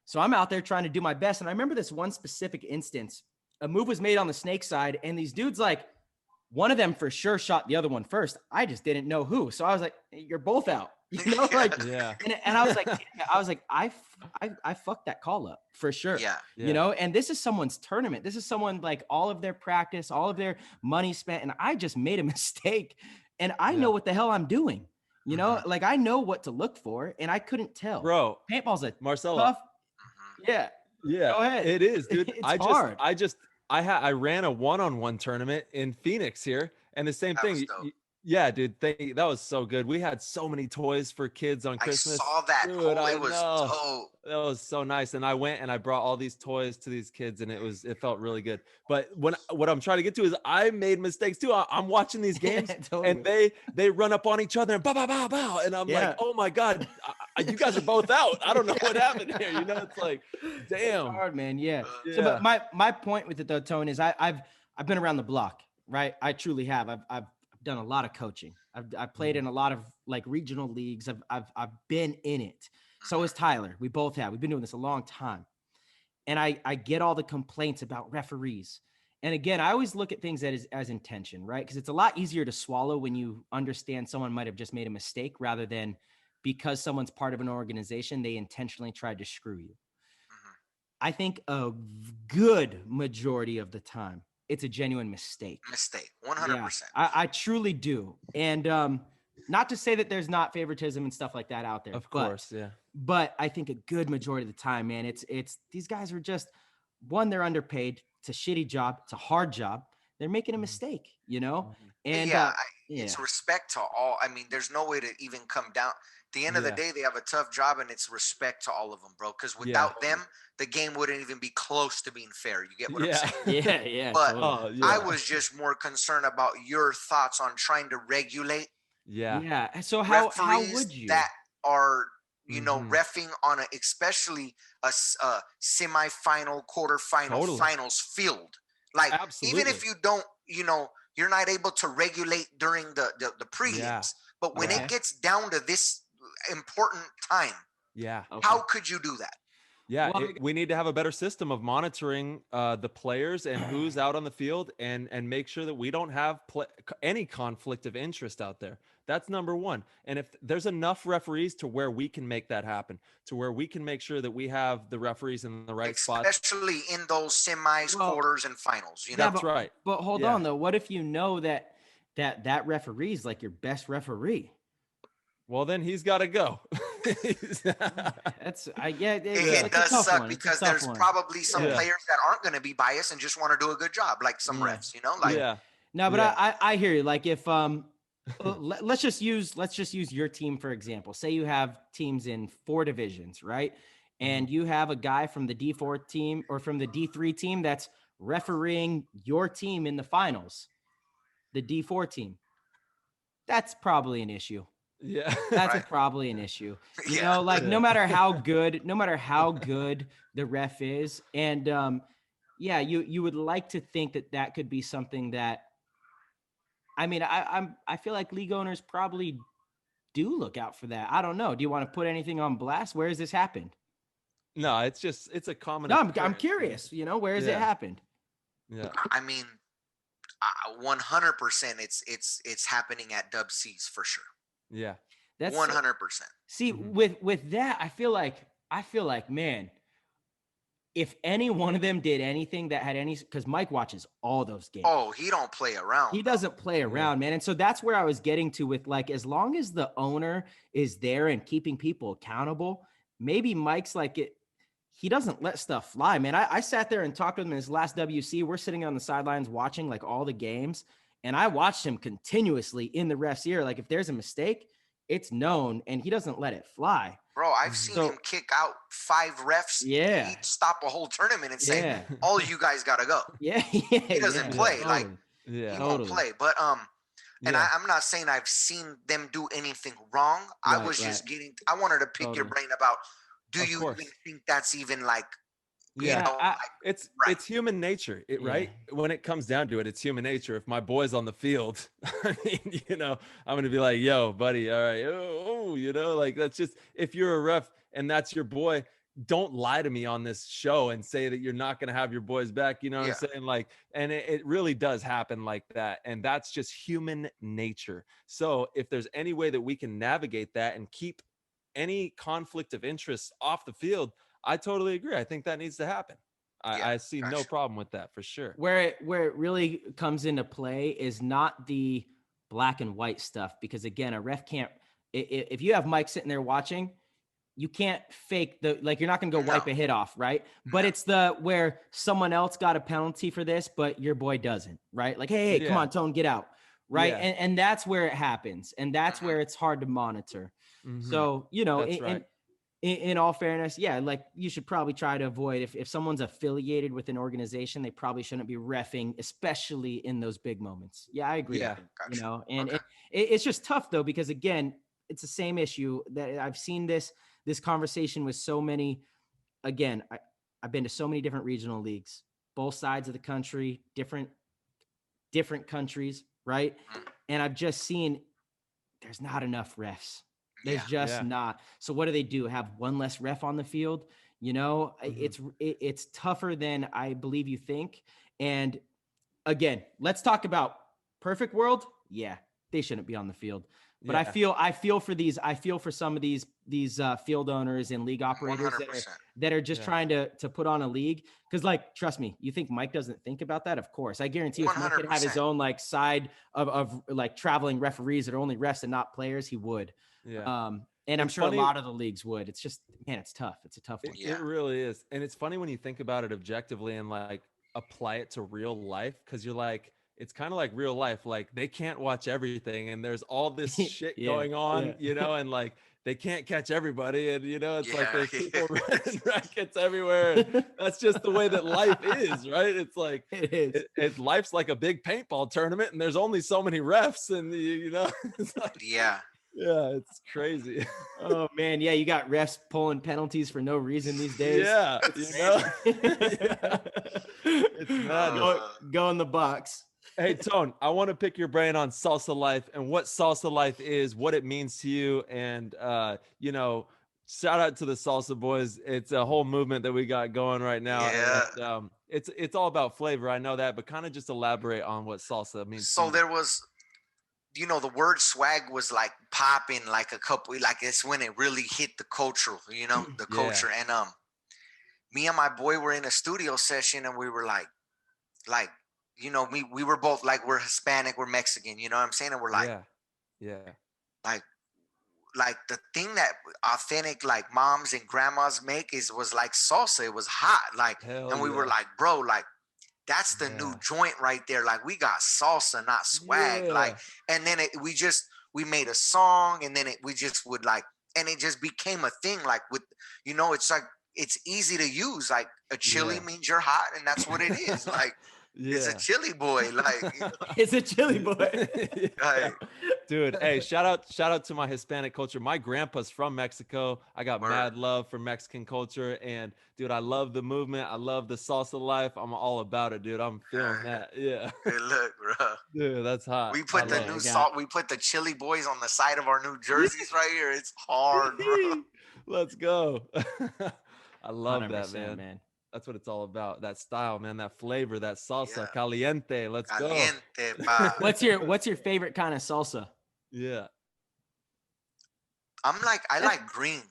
[SPEAKER 1] So I'm out there trying to do my best. And I remember this one specific instance. A move was made on the snake side, and these dudes, like, one of them for sure shot the other one first. I just didn't know who. So I was like, you're both out. Like,
[SPEAKER 6] Yeah.
[SPEAKER 1] and I was like, I fucked that call up for sure.
[SPEAKER 5] yeah.
[SPEAKER 1] And this is someone's tournament. This is someone, like, all of their practice, all of their money spent, and I just made a mistake, and I know what the hell I'm doing. Like, I know what to look for, and I couldn't tell.
[SPEAKER 6] Bro,
[SPEAKER 1] Paintball's a
[SPEAKER 6] Marcelo.
[SPEAKER 1] tough. Yeah.
[SPEAKER 6] Yeah,
[SPEAKER 1] Go ahead.
[SPEAKER 6] it is, dude.
[SPEAKER 1] It's hard.
[SPEAKER 6] I ran a one-on-one tournament in Phoenix here, and the same
[SPEAKER 5] That
[SPEAKER 6] thing.
[SPEAKER 5] was dope.
[SPEAKER 6] Yeah, dude, that was so good. We had so many toys for kids on
[SPEAKER 5] I
[SPEAKER 6] Christmas.
[SPEAKER 5] saw that.
[SPEAKER 6] Dude,
[SPEAKER 5] Oh,
[SPEAKER 6] I
[SPEAKER 5] it was
[SPEAKER 6] know.
[SPEAKER 5] dope.
[SPEAKER 6] That was so nice. And I went and I brought all these toys to these kids, and it felt really good. But what I'm trying to get to is I made mistakes too. I'm watching these games and
[SPEAKER 1] Totally.
[SPEAKER 6] they run up on each other and bow, bow, bow, bow. And I'm like,
[SPEAKER 1] Yeah.
[SPEAKER 6] oh my God, you guys are both out. I don't know what happened here. It's like,
[SPEAKER 1] It's
[SPEAKER 6] damn.
[SPEAKER 1] hard, man. Yeah. So,
[SPEAKER 6] Yeah.
[SPEAKER 1] but my point with it though, Tone, is I've been around the block, right? I truly have. I've done a lot of coaching. I've played in a lot of like regional leagues. I've been in it. So is Tyler. We both have. We've been doing this a long time. And I get all the complaints about referees. And again, I always look at things as intention, right? Because it's a lot easier to swallow when you understand someone might have just made a mistake rather than because someone's part of an organization, they intentionally tried to screw you. I think a good majority of the time, it's a genuine mistake.
[SPEAKER 5] 100%.
[SPEAKER 1] Yeah, I truly do. And not to say that there's not favoritism and stuff like that out there.
[SPEAKER 6] Of course, yeah.
[SPEAKER 1] But I think a good majority of the time, man, it's these guys are just, one, they're underpaid. It's a shitty job. It's a hard job. They're making a mistake, And
[SPEAKER 5] it's respect to all. I mean, there's no way to even come down. At the end of the day, they have a tough job, and it's respect to all of them, bro. Because without them, the game wouldn't even be close to being fair. You get what I'm saying?
[SPEAKER 1] Yeah.
[SPEAKER 5] But
[SPEAKER 1] Totally.
[SPEAKER 5] I was just more concerned about your thoughts on trying to regulate
[SPEAKER 1] Yeah. So how would you?
[SPEAKER 5] that are reffing on especially a semifinal, quarterfinal, finals field. Like
[SPEAKER 6] Absolutely.
[SPEAKER 5] even if you don't, you're not able to regulate during the prelims, but when it gets down to this important time, how could you do that?
[SPEAKER 6] Yeah, we need to have a better system of monitoring the players and who's out on the field, and make sure that we don't have any conflict of interest out there. That's number one. And if there's enough referees to where we can make that happen, to where we can make sure that we have the referees in the right spots,
[SPEAKER 5] especially in those semis, quarters, and finals.
[SPEAKER 6] That's right.
[SPEAKER 1] But hold on though. What if you know that referee is like your best referee?
[SPEAKER 6] Well, then he's got to go.
[SPEAKER 5] It does suck because there's probably some players that aren't going to be biased and just want to do a good job, like some refs,
[SPEAKER 1] No, but I hear you. Like if let's just use your team for example. Say you have teams in 4 divisions, right? And you have a guy from the D4 team or from the D3 team that's refereeing your team in the finals, the D4 team. That's probably an issue.
[SPEAKER 6] Yeah,
[SPEAKER 1] that's probably an issue. No matter how good the ref is, and you would like to think that could be something that. I mean, I feel like league owners probably do look out for that. I don't know. Do you want to put anything on blast? Where has this happened?
[SPEAKER 6] No, it's a common.
[SPEAKER 1] No, I'm curious. Where has it happened?
[SPEAKER 5] Yeah, I mean, 100%. It's happening at Dub C's for sure.
[SPEAKER 6] Yeah,
[SPEAKER 5] that's 100%.
[SPEAKER 1] See, with that, I feel like, man, if any one of them did anything that had any, because Mike watches all those games.
[SPEAKER 5] Oh, he don't play around.
[SPEAKER 1] He doesn't play around, man. And so that's where I was getting to with like, as long as the owner is there and keeping people accountable, maybe Mike's like it. He doesn't let stuff fly, man. I sat there and talked with him in his last WC. We're sitting on the sidelines watching like all the games. And I watched him continuously in the ref's ear. Like if there's a mistake, it's known, and he doesn't let it fly.
[SPEAKER 5] Bro, I've seen him kick out 5 refs.
[SPEAKER 1] Yeah.
[SPEAKER 5] He'd stop a whole tournament and say, all you guys got to go.
[SPEAKER 1] Yeah.
[SPEAKER 5] He doesn't play.
[SPEAKER 1] Totally.
[SPEAKER 5] Like, he won't play. But, and I'm not saying I've seen them do anything wrong. I was just I wanted to pick your brain about, do you even think that's even like,
[SPEAKER 6] it's human nature, right? When it comes down to it, it's human nature. If my boy's on the field, I mean, I'm going to be like, yo, buddy, all right. Like that's just, if you're a ref and that's your boy, don't lie to me on this show and say that you're not going to have your boys back. You know what I'm saying? Like, and it really does happen like that. And that's just human nature. So if there's any way that we can navigate that and keep any conflict of interest off the field, I totally agree. I think that needs to happen. I see no problem with that for sure.
[SPEAKER 1] Where it really comes into play is not the black and white stuff, because again, a ref can't, if you have Mike sitting there watching, you can't fake you're not going to go wipe a hit off, right? But it's where someone else got a penalty for this, but your boy doesn't, right? Like, hey, come on, Tone, get out. right?
[SPEAKER 6] Yeah.
[SPEAKER 1] And that's where it happens, and that's
[SPEAKER 5] Mhm.
[SPEAKER 1] where it's hard to monitor.
[SPEAKER 6] Mhm.
[SPEAKER 1] So, you know,
[SPEAKER 6] That's right.
[SPEAKER 1] in all fairness, yeah, like you should probably try to avoid, if someone's affiliated with an organization, they probably shouldn't be reffing, especially in those big moments. Yeah, I agree.
[SPEAKER 6] Yeah.
[SPEAKER 1] With you,
[SPEAKER 5] Gotcha.
[SPEAKER 1] you know, and
[SPEAKER 5] Okay.
[SPEAKER 1] it's just tough though, because again, it's the same issue that I've seen this conversation with so many. Again, I've been to so many different regional leagues, both sides of the country, different countries, right?
[SPEAKER 5] Mhm.
[SPEAKER 1] And I've just seen there's not enough refs. There's
[SPEAKER 5] Yeah.
[SPEAKER 1] just
[SPEAKER 6] Yeah.
[SPEAKER 1] not. So what do? Have one less ref on the field? You know,
[SPEAKER 6] Mhm.
[SPEAKER 1] it's tougher than I believe you think. And again, let's talk about perfect world. Yeah, they shouldn't be on the field. But
[SPEAKER 6] Yeah.
[SPEAKER 1] I feel for these. I feel for some of these field owners and league operators
[SPEAKER 5] 100%.
[SPEAKER 1] that are just
[SPEAKER 6] Yeah.
[SPEAKER 1] trying to put on a league. Because, like, trust me, you think Mike doesn't think about that? Of course, I guarantee you, if Mike could have his
[SPEAKER 5] 100%.
[SPEAKER 1] own like side of like traveling referees that are only refs and not players, he would.
[SPEAKER 6] Yeah.
[SPEAKER 1] And I'm
[SPEAKER 6] It's
[SPEAKER 1] sure
[SPEAKER 6] funny-
[SPEAKER 1] a lot of the leagues would. It's just, man, it's tough. It's a tough one.
[SPEAKER 5] Yeah.
[SPEAKER 6] It really is. And it's funny when you think about it objectively and like apply it to real life, because you're like, it's kind of like real life. Like they can't watch everything and there's all this shit
[SPEAKER 1] Yeah,
[SPEAKER 6] going on,
[SPEAKER 1] yeah.
[SPEAKER 6] you know, and like they can't catch everybody. And, you know, it's like
[SPEAKER 5] Yeah.
[SPEAKER 6] there's people running rackets everywhere. And that's just the way that life is, right? It's like,
[SPEAKER 1] It is.
[SPEAKER 6] life's like a big paintball tournament and there's only so many refs and, you know, it's like,
[SPEAKER 5] Yeah.
[SPEAKER 6] yeah, it's crazy.
[SPEAKER 1] Oh man, yeah, you got refs pulling penalties for no reason these days.
[SPEAKER 6] Yeah, you know, yeah. It's madness.
[SPEAKER 1] Go in the box.
[SPEAKER 6] Hey, Tone, I want to pick your brain on salsa life and what salsa life is, what it means to you. And, you know, shout out to the salsa boys. It's a whole movement that we got going right now.
[SPEAKER 5] Yeah.
[SPEAKER 6] And, it's all about flavor. I know that, but kind of just elaborate on what salsa means. to
[SPEAKER 5] So
[SPEAKER 6] you.
[SPEAKER 5] there was, you know, the word swag was like popping like a couple, like it's when it really hit the cultural, you know, the
[SPEAKER 6] Yeah.
[SPEAKER 5] culture. And me and my boy were in a studio session and we were like, you know, we were both like, we're Hispanic, we're Mexican, you know what I'm saying? And we're like,
[SPEAKER 6] yeah,
[SPEAKER 5] like the thing that authentic like moms and grandmas make was like salsa. It was hot. Like,
[SPEAKER 6] Hell
[SPEAKER 5] and we were
[SPEAKER 6] yeah.
[SPEAKER 5] like, bro, like that's the new
[SPEAKER 6] Yeah.
[SPEAKER 5] joint right there. Like we got salsa, not swag.
[SPEAKER 6] Yeah.
[SPEAKER 5] Like, and then we made a song and then we just would like, and it just became a thing. Like with, you know, it's like, it's easy to use. Like a chili
[SPEAKER 6] Yeah.
[SPEAKER 5] means you're hot and that's what it is. Like, it's a chili boy. Like, you know,
[SPEAKER 1] It's a chili boy.
[SPEAKER 5] like,
[SPEAKER 6] Dude, hey, shout out to my Hispanic culture. My grandpa's from Mexico. I got
[SPEAKER 5] Word.
[SPEAKER 6] mad love for Mexican culture, and dude, I love the movement. I love the salsa life. I'm all about it, dude. I'm feeling that. Yeah.
[SPEAKER 5] good look, bro.
[SPEAKER 6] Dude, that's hot.
[SPEAKER 5] We
[SPEAKER 6] I
[SPEAKER 5] put the
[SPEAKER 6] love
[SPEAKER 5] new
[SPEAKER 6] it.
[SPEAKER 5] salt. We put the chili boys on the side of our new jerseys right here. It's hard, bro.
[SPEAKER 6] Let's go. I love that,
[SPEAKER 1] 100%,
[SPEAKER 6] man. That's what it's all about. That style, man. That flavor, that salsa,
[SPEAKER 5] Yeah.
[SPEAKER 6] caliente. Let's go.
[SPEAKER 5] Caliente, pa.
[SPEAKER 1] What's your favorite kind of salsa?
[SPEAKER 6] Yeah.
[SPEAKER 5] I like green.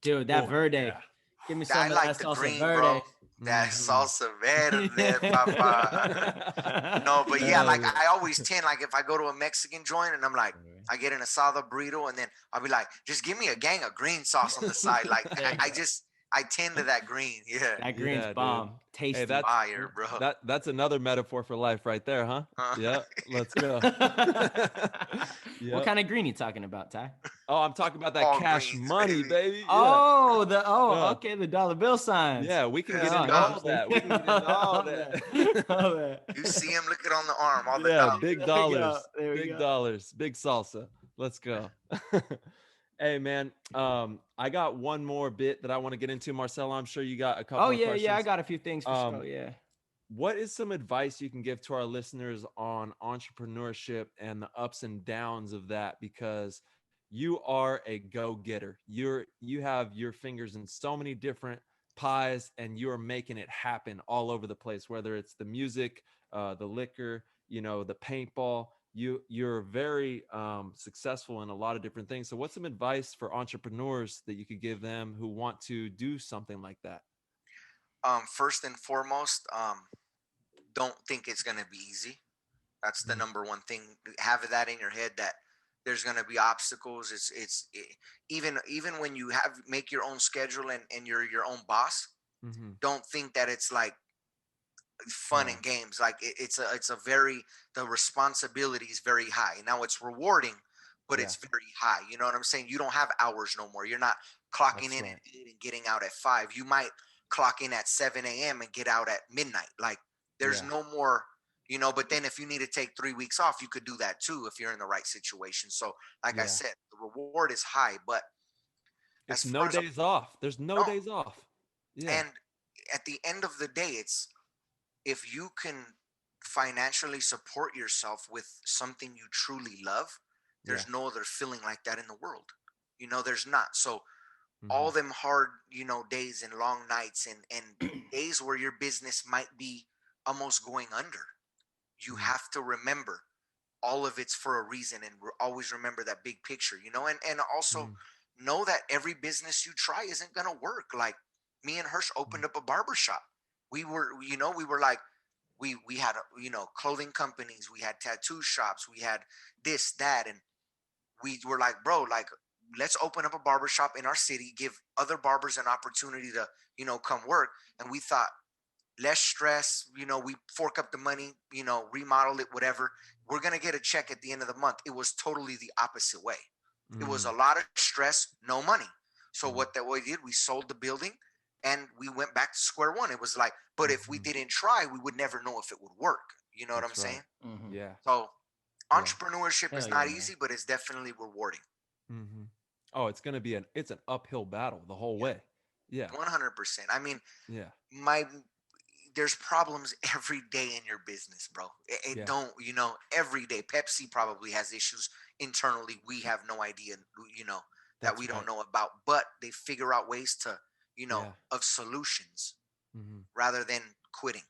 [SPEAKER 1] Dude, that
[SPEAKER 6] Oh,
[SPEAKER 1] verde.
[SPEAKER 6] yeah.
[SPEAKER 1] Give me some
[SPEAKER 5] I
[SPEAKER 1] of
[SPEAKER 5] like
[SPEAKER 1] that
[SPEAKER 5] the
[SPEAKER 1] salsa
[SPEAKER 5] green,
[SPEAKER 1] verde.
[SPEAKER 5] bro. That
[SPEAKER 6] Mhm.
[SPEAKER 5] salsa verde, papa. No, but yeah, like I always tend, like if I go to a Mexican joint and I'm like, I get an asada burrito and then I'll be like, just give me a gang of green sauce on the side. Like I tend to that green. Yeah.
[SPEAKER 1] That green's
[SPEAKER 6] Yeah, dude.
[SPEAKER 1] bomb. Tasty.
[SPEAKER 6] Hey, that's
[SPEAKER 5] Fire, bro.
[SPEAKER 6] that's another metaphor for life right there, huh? Yeah, let's go.
[SPEAKER 1] What
[SPEAKER 6] Yep.
[SPEAKER 1] kind of green you talking about, Ty?
[SPEAKER 6] Oh, I'm talking about that
[SPEAKER 5] All
[SPEAKER 6] cash
[SPEAKER 5] greens,
[SPEAKER 6] money,
[SPEAKER 5] baby.
[SPEAKER 6] baby. Yeah.
[SPEAKER 1] Oh,
[SPEAKER 6] Yeah.
[SPEAKER 1] okay, the dollar bill signs.
[SPEAKER 6] Yeah, we can get
[SPEAKER 5] Yeah,
[SPEAKER 6] into
[SPEAKER 5] no.
[SPEAKER 6] all that. We can get into all that.
[SPEAKER 1] All that.
[SPEAKER 5] You see him looking on the arm, all the
[SPEAKER 6] Yeah,
[SPEAKER 5] dollars.
[SPEAKER 6] big
[SPEAKER 1] There we go.
[SPEAKER 6] dollars.
[SPEAKER 1] There we
[SPEAKER 6] Big
[SPEAKER 1] go.
[SPEAKER 6] dollars. Big salsa. Let's go. Hey man, I got one more bit that I want to get into. Marcelo, I'm sure you got a couple
[SPEAKER 1] Oh
[SPEAKER 6] more
[SPEAKER 1] yeah,
[SPEAKER 6] questions.
[SPEAKER 1] I got a few things for
[SPEAKER 6] Um,
[SPEAKER 1] sure. Yeah.
[SPEAKER 6] What is some advice you can give to our listeners on entrepreneurship and the ups and downs of that? Because you are a go-getter. You have your fingers in so many different pies and you're making it happen all over the place, whether it's the music, the liquor, you know, the paintball. You're very successful in a lot of different things. So what's some advice for entrepreneurs that you could give them who want to do something like that?
[SPEAKER 5] First and foremost, don't think it's gonna be easy. That's the
[SPEAKER 6] Mm.
[SPEAKER 5] number one thing. Have that in your head that there's gonna be obstacles. Even when you make your own schedule and you're your own boss.
[SPEAKER 6] Mm-hmm.
[SPEAKER 5] Don't think that it's like fun
[SPEAKER 6] Yeah.
[SPEAKER 5] and games. Like it's a very, the responsibility is very high. Now it's rewarding, but
[SPEAKER 6] Yeah.
[SPEAKER 5] it's very high. You know what I'm saying? You don't have hours no more. You're not clocking
[SPEAKER 6] That's
[SPEAKER 5] in
[SPEAKER 6] right.
[SPEAKER 5] at 8 and getting out at 5. You might clock in at 7 a.m. and get out at midnight. Like there's
[SPEAKER 6] Yeah.
[SPEAKER 5] no more, you know, but then if you need to take 3 weeks off, you could do that too if you're in the right situation. So like I
[SPEAKER 6] Yeah.
[SPEAKER 5] said, the reward is high, but as
[SPEAKER 6] It's no
[SPEAKER 5] far as
[SPEAKER 6] days off. There's no
[SPEAKER 5] no,
[SPEAKER 6] days off. Yeah.
[SPEAKER 5] and at the end of the day, it's if you can financially support yourself with something you truly love,
[SPEAKER 6] Yeah.
[SPEAKER 5] there's no other feeling like that in the world. You know, there's not. So
[SPEAKER 6] Hmm.
[SPEAKER 5] all them hard, you know, days and long nights and days where your business might be almost going under, you
[SPEAKER 6] Mm.
[SPEAKER 5] have to remember all of it's for a reason, and always remember that big picture, you know, and also
[SPEAKER 6] Mm.
[SPEAKER 5] know that every business you try isn't going to work. Like me and Hirsch opened up a barber shop. We were, you know, we were like, we had, you know, clothing companies, we had tattoo shops, we had this, that, and we were like, bro, like, let's open up a barber shop in our city, give other barbers an opportunity to, you know, come work. And we thought, less stress, you know, we fork up the money, you know, remodel it, whatever. We're going to get a check at the end of the month. It was totally the opposite way. It was
[SPEAKER 6] Mm.
[SPEAKER 5] a lot of stress, no money. So
[SPEAKER 6] Mm.
[SPEAKER 5] what that we did, we sold the building and we went back to square one. It was like, but if we
[SPEAKER 6] Mhm.
[SPEAKER 5] didn't try, we would never know if it would work. You know what I'm
[SPEAKER 6] That's
[SPEAKER 5] saying?
[SPEAKER 6] right.
[SPEAKER 1] Hmm.
[SPEAKER 6] Yeah.
[SPEAKER 5] So
[SPEAKER 6] Yeah.
[SPEAKER 5] entrepreneurship is
[SPEAKER 1] Hell yeah,
[SPEAKER 5] not
[SPEAKER 1] man.
[SPEAKER 5] easy, but it's definitely rewarding.
[SPEAKER 6] Hmm. Oh, it's gonna be it's an uphill battle the whole way. Yeah.
[SPEAKER 5] 100%. I mean,
[SPEAKER 6] Yeah.
[SPEAKER 5] my there's problems every day in your business, bro. It
[SPEAKER 6] Yeah.
[SPEAKER 5] don't, you know, every day. Pepsi probably has issues internally we have no idea, you know, that
[SPEAKER 6] That's
[SPEAKER 5] we don't
[SPEAKER 6] right.
[SPEAKER 5] know about, but they figure out ways to, you know,
[SPEAKER 6] Yeah.
[SPEAKER 5] of solutions
[SPEAKER 6] Hmm.
[SPEAKER 5] rather than quitting.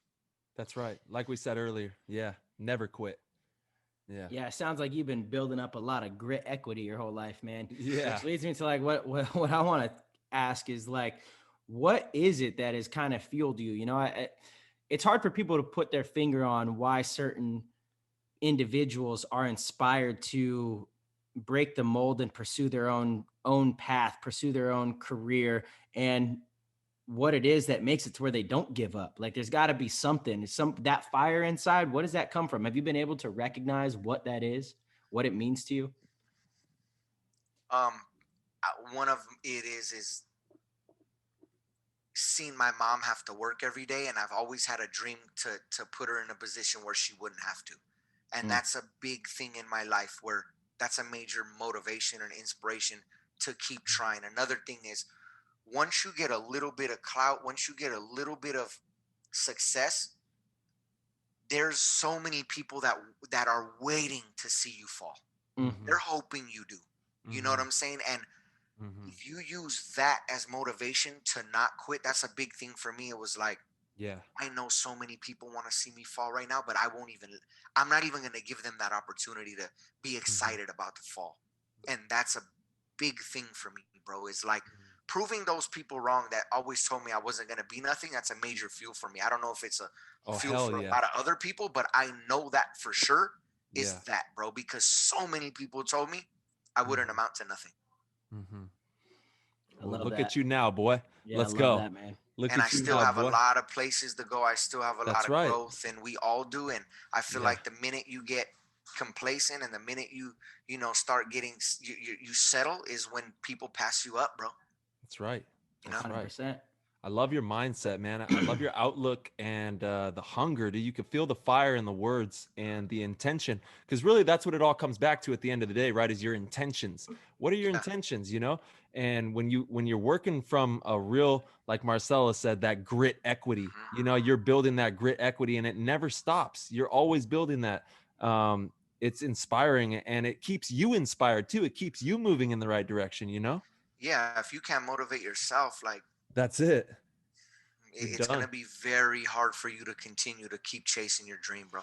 [SPEAKER 6] That's right. Like we said earlier. Yeah. Never quit. Yeah.
[SPEAKER 1] Yeah, it sounds like you've been building up a lot of grit equity your whole life, man.
[SPEAKER 6] Yeah.
[SPEAKER 1] Which leads me to like what I want to ask is like, what is it that has kind of fueled you? You know, it's hard for people to put their finger on why certain individuals are inspired to break the mold and pursue their own path, pursue their own career, and what it is that makes it to where they don't give up. Like there's got to be something, some that fire inside. What does that come from? Have you been able to recognize what that is, what it means to you?
[SPEAKER 5] Um, one of it is seeing my mom have to work every day, and I've always had a dream to put her in a position where she wouldn't have to, and
[SPEAKER 1] Mm.
[SPEAKER 5] that's a big thing in my life where that's a major motivation and inspiration to keep trying. Another thing is once you get a little bit of clout, once you get a little bit of success, there's so many people that are waiting to see you fall.
[SPEAKER 1] Mm.
[SPEAKER 6] Hmm.
[SPEAKER 5] They're hoping you do. You know what
[SPEAKER 6] Hmm.
[SPEAKER 5] I'm saying? And
[SPEAKER 6] Hmm.
[SPEAKER 5] if you use that as motivation to not quit, that's a big thing for me. It was like,
[SPEAKER 6] Yeah.
[SPEAKER 5] I know so many people want to see me fall right now, but I'm not even going to give them that opportunity to be
[SPEAKER 6] Hmm.
[SPEAKER 5] excited about the fall. And that's a big thing for me, bro. Is like proving those people wrong that always told me I wasn't going to be nothing. That's a major fuel for me. I don't know if it's a
[SPEAKER 6] Oh,
[SPEAKER 5] fuel
[SPEAKER 6] hell
[SPEAKER 5] for a
[SPEAKER 6] yeah.
[SPEAKER 5] lot of other people, but I know that for sure is
[SPEAKER 6] Yeah.
[SPEAKER 5] that, bro, because so many people told me I wouldn't
[SPEAKER 6] Hmm.
[SPEAKER 5] amount to nothing.
[SPEAKER 6] Hmm.
[SPEAKER 1] I
[SPEAKER 6] Well,
[SPEAKER 1] love
[SPEAKER 6] look at
[SPEAKER 1] that.
[SPEAKER 6] you now, boy.
[SPEAKER 1] Yeah, I
[SPEAKER 6] Let's
[SPEAKER 1] love
[SPEAKER 6] go.
[SPEAKER 1] that, man.
[SPEAKER 6] Look
[SPEAKER 5] And I
[SPEAKER 6] at you
[SPEAKER 5] still
[SPEAKER 6] now,
[SPEAKER 5] have a
[SPEAKER 6] boy.
[SPEAKER 5] lot of places to go. I still have a lot
[SPEAKER 6] That's
[SPEAKER 5] of
[SPEAKER 6] right.
[SPEAKER 5] growth, and we all do. And I feel
[SPEAKER 6] Yeah.
[SPEAKER 5] like the minute you get complacent and the minute you know start getting you settle is when people pass you up, bro.
[SPEAKER 6] That's right.
[SPEAKER 5] You know?
[SPEAKER 6] That's right.
[SPEAKER 1] 100%.
[SPEAKER 6] I love your mindset, man. I love your outlook and the hunger. You can feel the fire in the words and the intention, because really that's what it all comes back to at the end of the day, right? Is your intentions. What are your
[SPEAKER 5] Yeah.
[SPEAKER 6] intentions? And when you're working from a real, like Marcella said, that grit equity.
[SPEAKER 5] Mhm.
[SPEAKER 6] You're building that grit equity, and it never stops. You're always building that. It's inspiring, and it keeps you inspired too. It keeps you moving in the right direction.
[SPEAKER 5] Yeah. If you can't motivate yourself, like
[SPEAKER 6] That's it. You're
[SPEAKER 5] it's gonna
[SPEAKER 6] done.
[SPEAKER 5] be very hard for you to continue to keep chasing your dream, bro.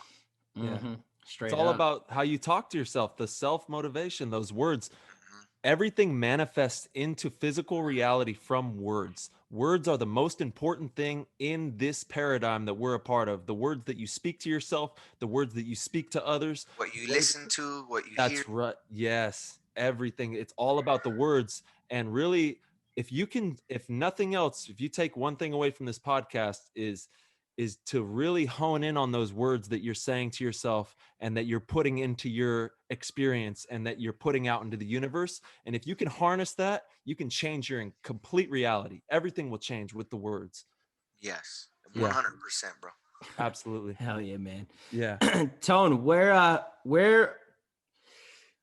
[SPEAKER 6] Yeah.
[SPEAKER 1] Hmm.
[SPEAKER 6] It's
[SPEAKER 1] Straight
[SPEAKER 6] all
[SPEAKER 1] up.
[SPEAKER 6] about how you talk to yourself, the self motivation, those words.
[SPEAKER 5] Mhm.
[SPEAKER 6] Everything manifests into physical reality from words. Words are the most important thing in this paradigm that we're a part of. The words that you speak to yourself, the words that you speak to others.
[SPEAKER 5] What you
[SPEAKER 6] Those,
[SPEAKER 5] listen to, what you hear.
[SPEAKER 6] that's right. Yes, everything. It's all about the words. And really, if you can, if nothing else, if you take one thing away from this podcast, is is to really hone in on those words that you're saying to yourself and that you're putting into your experience and that you're putting out into the universe. And if you can harness that, you can change your complete reality. Everything will change with the words.
[SPEAKER 5] Yes,
[SPEAKER 6] Yeah.
[SPEAKER 5] 100%, bro.
[SPEAKER 6] Absolutely.
[SPEAKER 1] Hell yeah, man.
[SPEAKER 6] Yeah.
[SPEAKER 1] Tone, where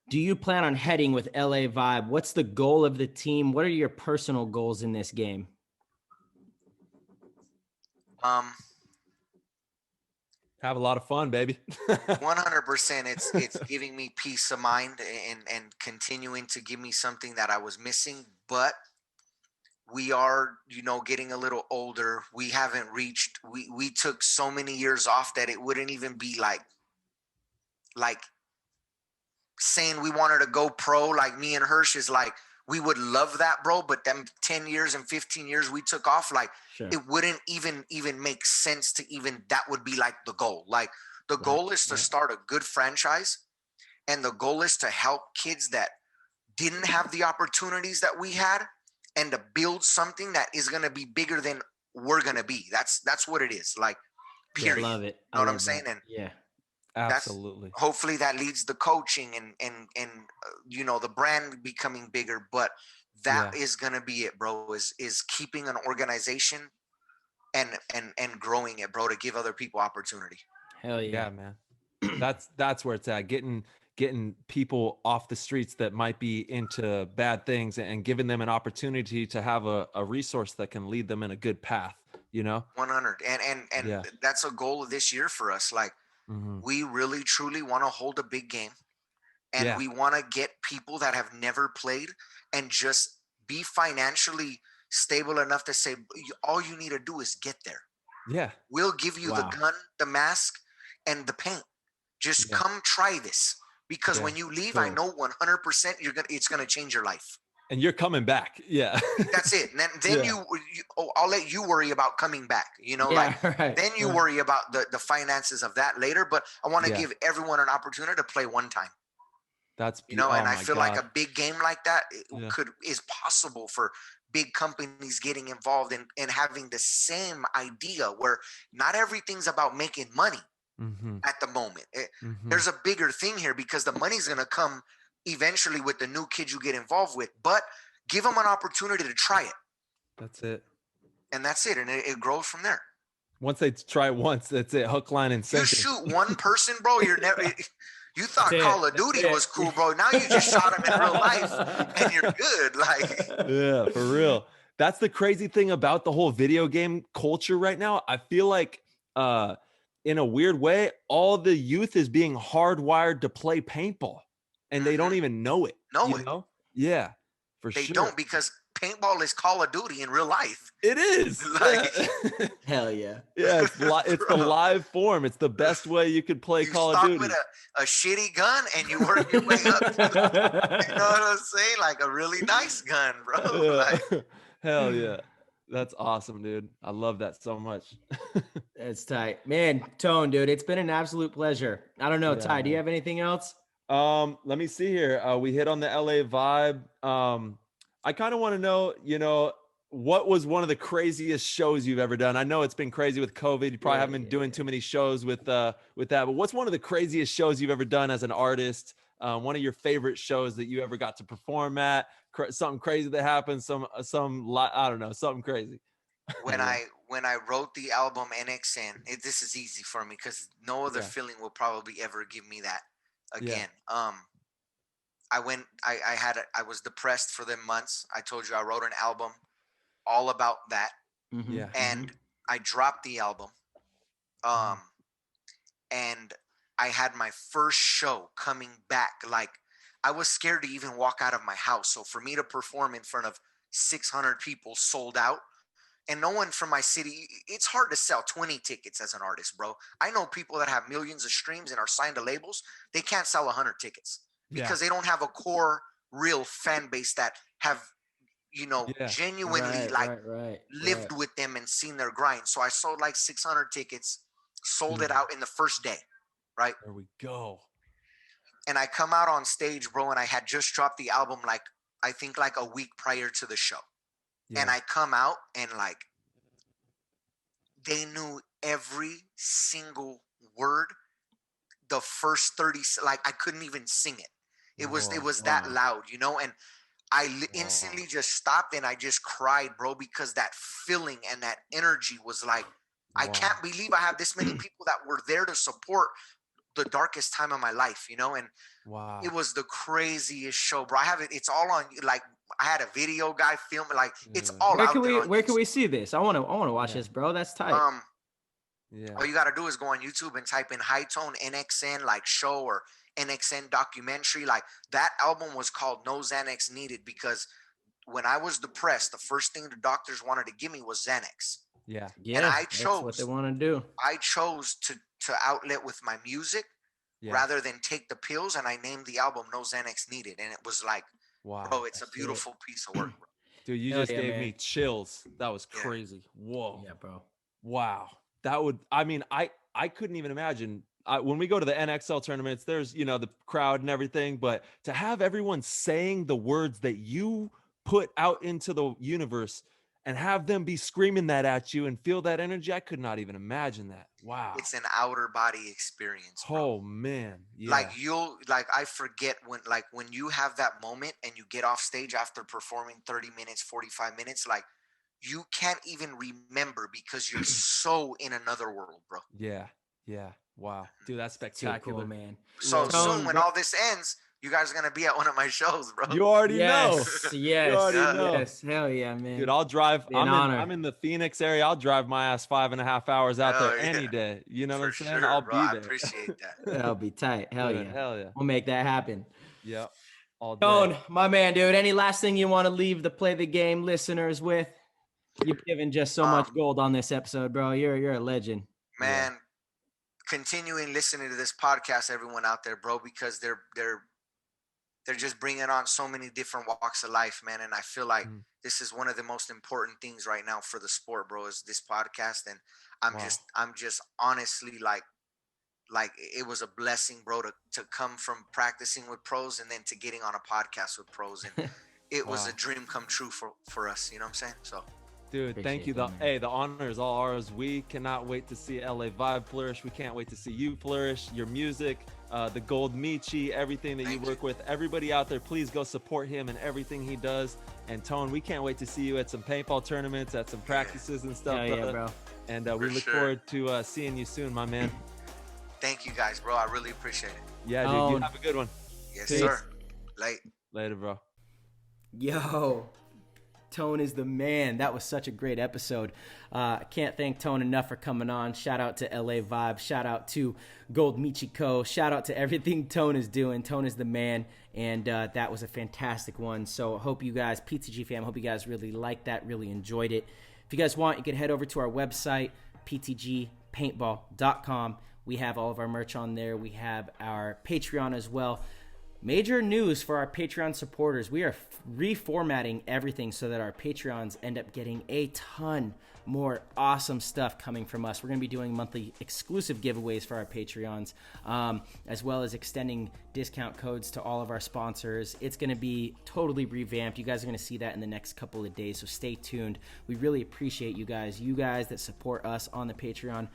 [SPEAKER 1] do you plan on heading with LA Vibe? What's the goal of the team? What are your personal goals in this game?
[SPEAKER 6] Have a lot of fun, baby.
[SPEAKER 5] 100%. It's giving me peace of mind and continuing to give me something that I was missing. But we are, getting a little older. We haven't reached. We took so many years off that it wouldn't even be like saying we wanted to go pro. Like me and Hirsch is like, we would love that, bro. But them 10 years and 15 years we took off, like
[SPEAKER 1] Sure.
[SPEAKER 5] it wouldn't even make sense to even, that would be like the goal. Like the goal is to start a good franchise. And the goal is to help kids that didn't have the opportunities that we had and to build something that is going to be bigger than we're going to be. That's what it is. Like, period.
[SPEAKER 1] Love it.
[SPEAKER 5] Know what I'm saying? And
[SPEAKER 1] yeah.
[SPEAKER 6] Absolutely.
[SPEAKER 5] Hopefully that leads the coaching and the brand becoming bigger, but that is going to be it, bro, is keeping an organization and growing it, bro, to give other people opportunity.
[SPEAKER 1] Hell yeah.
[SPEAKER 6] Yeah, man. That's where it's at. Getting people off the streets that might be into bad things and giving them an opportunity to have a resource that can lead them in a good path,
[SPEAKER 5] 100. And that's a goal of this year for us. Like, we really truly want to hold a big game, and we want to get people that have never played and just be financially stable enough to say, all you need to do is get there.
[SPEAKER 6] Yeah.
[SPEAKER 5] We'll give you the gun, the mask, and the paint. Just come try this, because when you leave, I know 100% it's gonna change your life.
[SPEAKER 6] And you're coming back. Yeah.
[SPEAKER 5] That's it. And then I'll let you worry about coming back, then you worry about the finances of that later. But I want to give everyone an opportunity to play one time.
[SPEAKER 6] That's,
[SPEAKER 5] and I feel like a big game like that is possible for big companies getting involved and having the same idea, where not everything's about making money at the moment. There's a bigger thing here, because the money's going to come eventually with the new kids you get involved with, but give them an opportunity to try it.
[SPEAKER 6] That's it.
[SPEAKER 5] And that's it. And it grows from there.
[SPEAKER 6] Once they try it once, that's it. Hook, line, and sinker.
[SPEAKER 5] You shoot one person, bro, you're never... You thought Call of Duty was cool, bro. Now you just shot him in real life and you're good. Like,
[SPEAKER 6] yeah, for real. That's the crazy thing about the whole video game culture right now. I feel like in a weird way, all the youth is being hardwired to play paintball, and they don't even know it. Know? Yeah, for sure.
[SPEAKER 5] They don't, because paintball is Call of Duty in real life.
[SPEAKER 6] It is.
[SPEAKER 5] Like,
[SPEAKER 1] hell yeah.
[SPEAKER 6] Yeah, it's the live form. It's the best way you could play Call of Duty.
[SPEAKER 5] With a shitty gun and you work your way up. You know what I'm saying? Like a really nice gun, bro.
[SPEAKER 6] Yeah.
[SPEAKER 5] Like,
[SPEAKER 6] hell yeah. That's awesome, dude. I love that so much.
[SPEAKER 1] That's tight. Man, Tone, dude, it's been an absolute pleasure. I don't know, Ty, do you have anything else?
[SPEAKER 6] Let me see here. We hit on the LA vibe. I kind of want to know, what was one of the craziest shows you've ever done? I know it's been crazy with COVID. You probably haven't been doing too many shows with that, but what's one of the craziest shows you've ever done as an artist? One of your favorite shows that you ever got to perform at? Something crazy that happened, I don't know, something crazy.
[SPEAKER 5] When I wrote the album NXN, this is easy for me because no other feeling will probably ever give me that again. I was depressed for them months. I told you I wrote an album all about that. And I dropped the album. And I had my first show coming back. Like, I was scared to even walk out of my house. So for me to perform in front of 600 people sold out, and no one from my city, it's hard to sell 20 tickets as an artist, bro. I know people that have millions of streams and are signed to labels. They can't sell 100 tickets because they don't have a core real fan base that have, genuinely lived with them and seen their grind. So I sold like 600 tickets, sold it out in the first day. Right.
[SPEAKER 6] There we go.
[SPEAKER 5] And I come out on stage, bro, and I had just dropped the album, I think a week prior to the show. And I come out and they knew every single word. The first 30, like I couldn't even sing it. It was that loud, you know. And instantly just stopped and I just cried, bro, because that feeling and that energy was like, I can't believe I have this many people that were there to support the darkest time of my life, you know. And it was the craziest show, bro. I have it. It's all on. Like I had a video guy filming. Like it's all
[SPEAKER 1] Where
[SPEAKER 5] out
[SPEAKER 1] can
[SPEAKER 5] there.
[SPEAKER 1] Where can we see this? I want to watch this, bro. That's tight.
[SPEAKER 5] All you gotta do is go on YouTube and type in High Tone NXN like show or NXN documentary. Like that album was called No Xanax Needed because when I was depressed, the first thing the doctors wanted to give me was Xanax.
[SPEAKER 1] Yeah,
[SPEAKER 5] and I
[SPEAKER 1] that's
[SPEAKER 5] chose
[SPEAKER 1] what they want to do.
[SPEAKER 5] I chose to outlet with my music rather than take the pills, and I named the album No Xanax Needed, and it was like, bro, it's a beautiful piece of work, bro.
[SPEAKER 6] Dude, you just gave me chills. That was crazy. Whoa.
[SPEAKER 1] Yeah, bro.
[SPEAKER 6] Wow. That would, I mean, I couldn't even imagine when we go to the NXL tournaments, there's, you know, the crowd and everything, but to have everyone saying the words that you put out into the universe and have them be screaming that at you and feel that energy, I could not even imagine that. Wow.
[SPEAKER 5] It's an outer body experience, bro.
[SPEAKER 6] Oh man. Yeah.
[SPEAKER 5] Like I forget when you have that moment and you get off stage after performing 30 minutes, 45 minutes, like you can't even remember because you're so in another world, bro.
[SPEAKER 6] Yeah. Yeah. Wow. Dude, that's spectacular,
[SPEAKER 1] cool, man.
[SPEAKER 5] So soon when all this ends, you guys are going to be at one of my shows, bro.
[SPEAKER 6] You already know.
[SPEAKER 1] Yes.
[SPEAKER 6] You already know.
[SPEAKER 1] Yes. Hell yeah, man.
[SPEAKER 6] Dude, I'll drive.
[SPEAKER 1] I'm
[SPEAKER 6] in the Phoenix area. I'll drive my ass 5.5 hours out there any day. You know what I'm saying?
[SPEAKER 5] Sure,
[SPEAKER 6] I'll
[SPEAKER 5] bro.
[SPEAKER 6] be there.
[SPEAKER 5] I appreciate that.
[SPEAKER 1] That'll be tight. Hell
[SPEAKER 6] Dude,
[SPEAKER 1] yeah.
[SPEAKER 6] Hell yeah.
[SPEAKER 1] We'll make that happen.
[SPEAKER 6] Yeah. All day.
[SPEAKER 1] Tone, my man, dude. Any last thing you want to leave the Play the Game listeners with? You've given just so much gold on this episode, bro. You're a legend.
[SPEAKER 5] Man, continuing listening to this podcast, everyone out there, bro, because they're just bringing on so many different walks of life, man. And I feel like this is one of the most important things right now for the sport, bro, is this podcast. And I'm just honestly like it was a blessing, bro, to come from practicing with pros and then to getting on a podcast with pros. And it was a dream come true for us. You know what I'm saying? So.
[SPEAKER 6] Dude, thank you. The honor is all ours. We cannot wait to see LA Vibe flourish. We can't wait to see you flourish, your music, the Gold Michi, everything that you work with. Everybody out there, please go support him and everything he does. And Tone, we can't wait to see you at some paintball tournaments, at some practices and stuff.
[SPEAKER 1] Yeah, bro.
[SPEAKER 6] And we look forward to seeing you soon, my man.
[SPEAKER 5] Thank you guys, bro. I really appreciate it.
[SPEAKER 6] Yeah, dude, you have a good one.
[SPEAKER 5] Yes, sir.
[SPEAKER 6] Later, bro.
[SPEAKER 1] Yo. Tone is the man. That was such a great episode. Can't thank Tone enough for coming on. Shout out to LA Vibe. Shout out to Gold Michiko. Shout out to everything Tone is doing. Tone is the man. And that was a fantastic one. So I hope you guys, PTG fam, hope you guys really liked that, really enjoyed it. If you guys want, you can head over to our website, ptgpaintball.com. We have all of our merch on there. We have our Patreon as well. Major news for our Patreon supporters. We are reformatting everything so that our Patreons end up getting a ton more awesome stuff coming from us. We're going to be doing monthly exclusive giveaways for our Patreons, as well as extending discount codes to all of our sponsors. It's going to be totally revamped. You guys are going to see that in the next couple of days, so stay tuned. We really appreciate you guys that support us on the Patreon.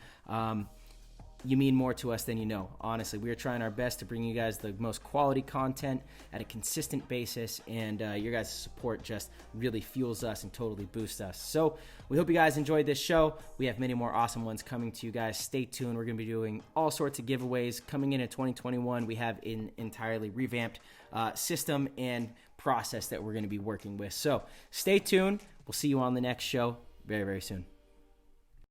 [SPEAKER 1] You mean more to us than you know. Honestly, we are trying our best to bring you guys the most quality content at a consistent basis, and your guys' support just really fuels us and totally boosts us. So we hope you guys enjoyed this show. We have many more awesome ones coming to you guys. Stay tuned. We're going to be doing all sorts of giveaways coming in 2021. We have an entirely revamped system and process that we're going to be working with. So stay tuned. We'll see you on the next show very, very soon.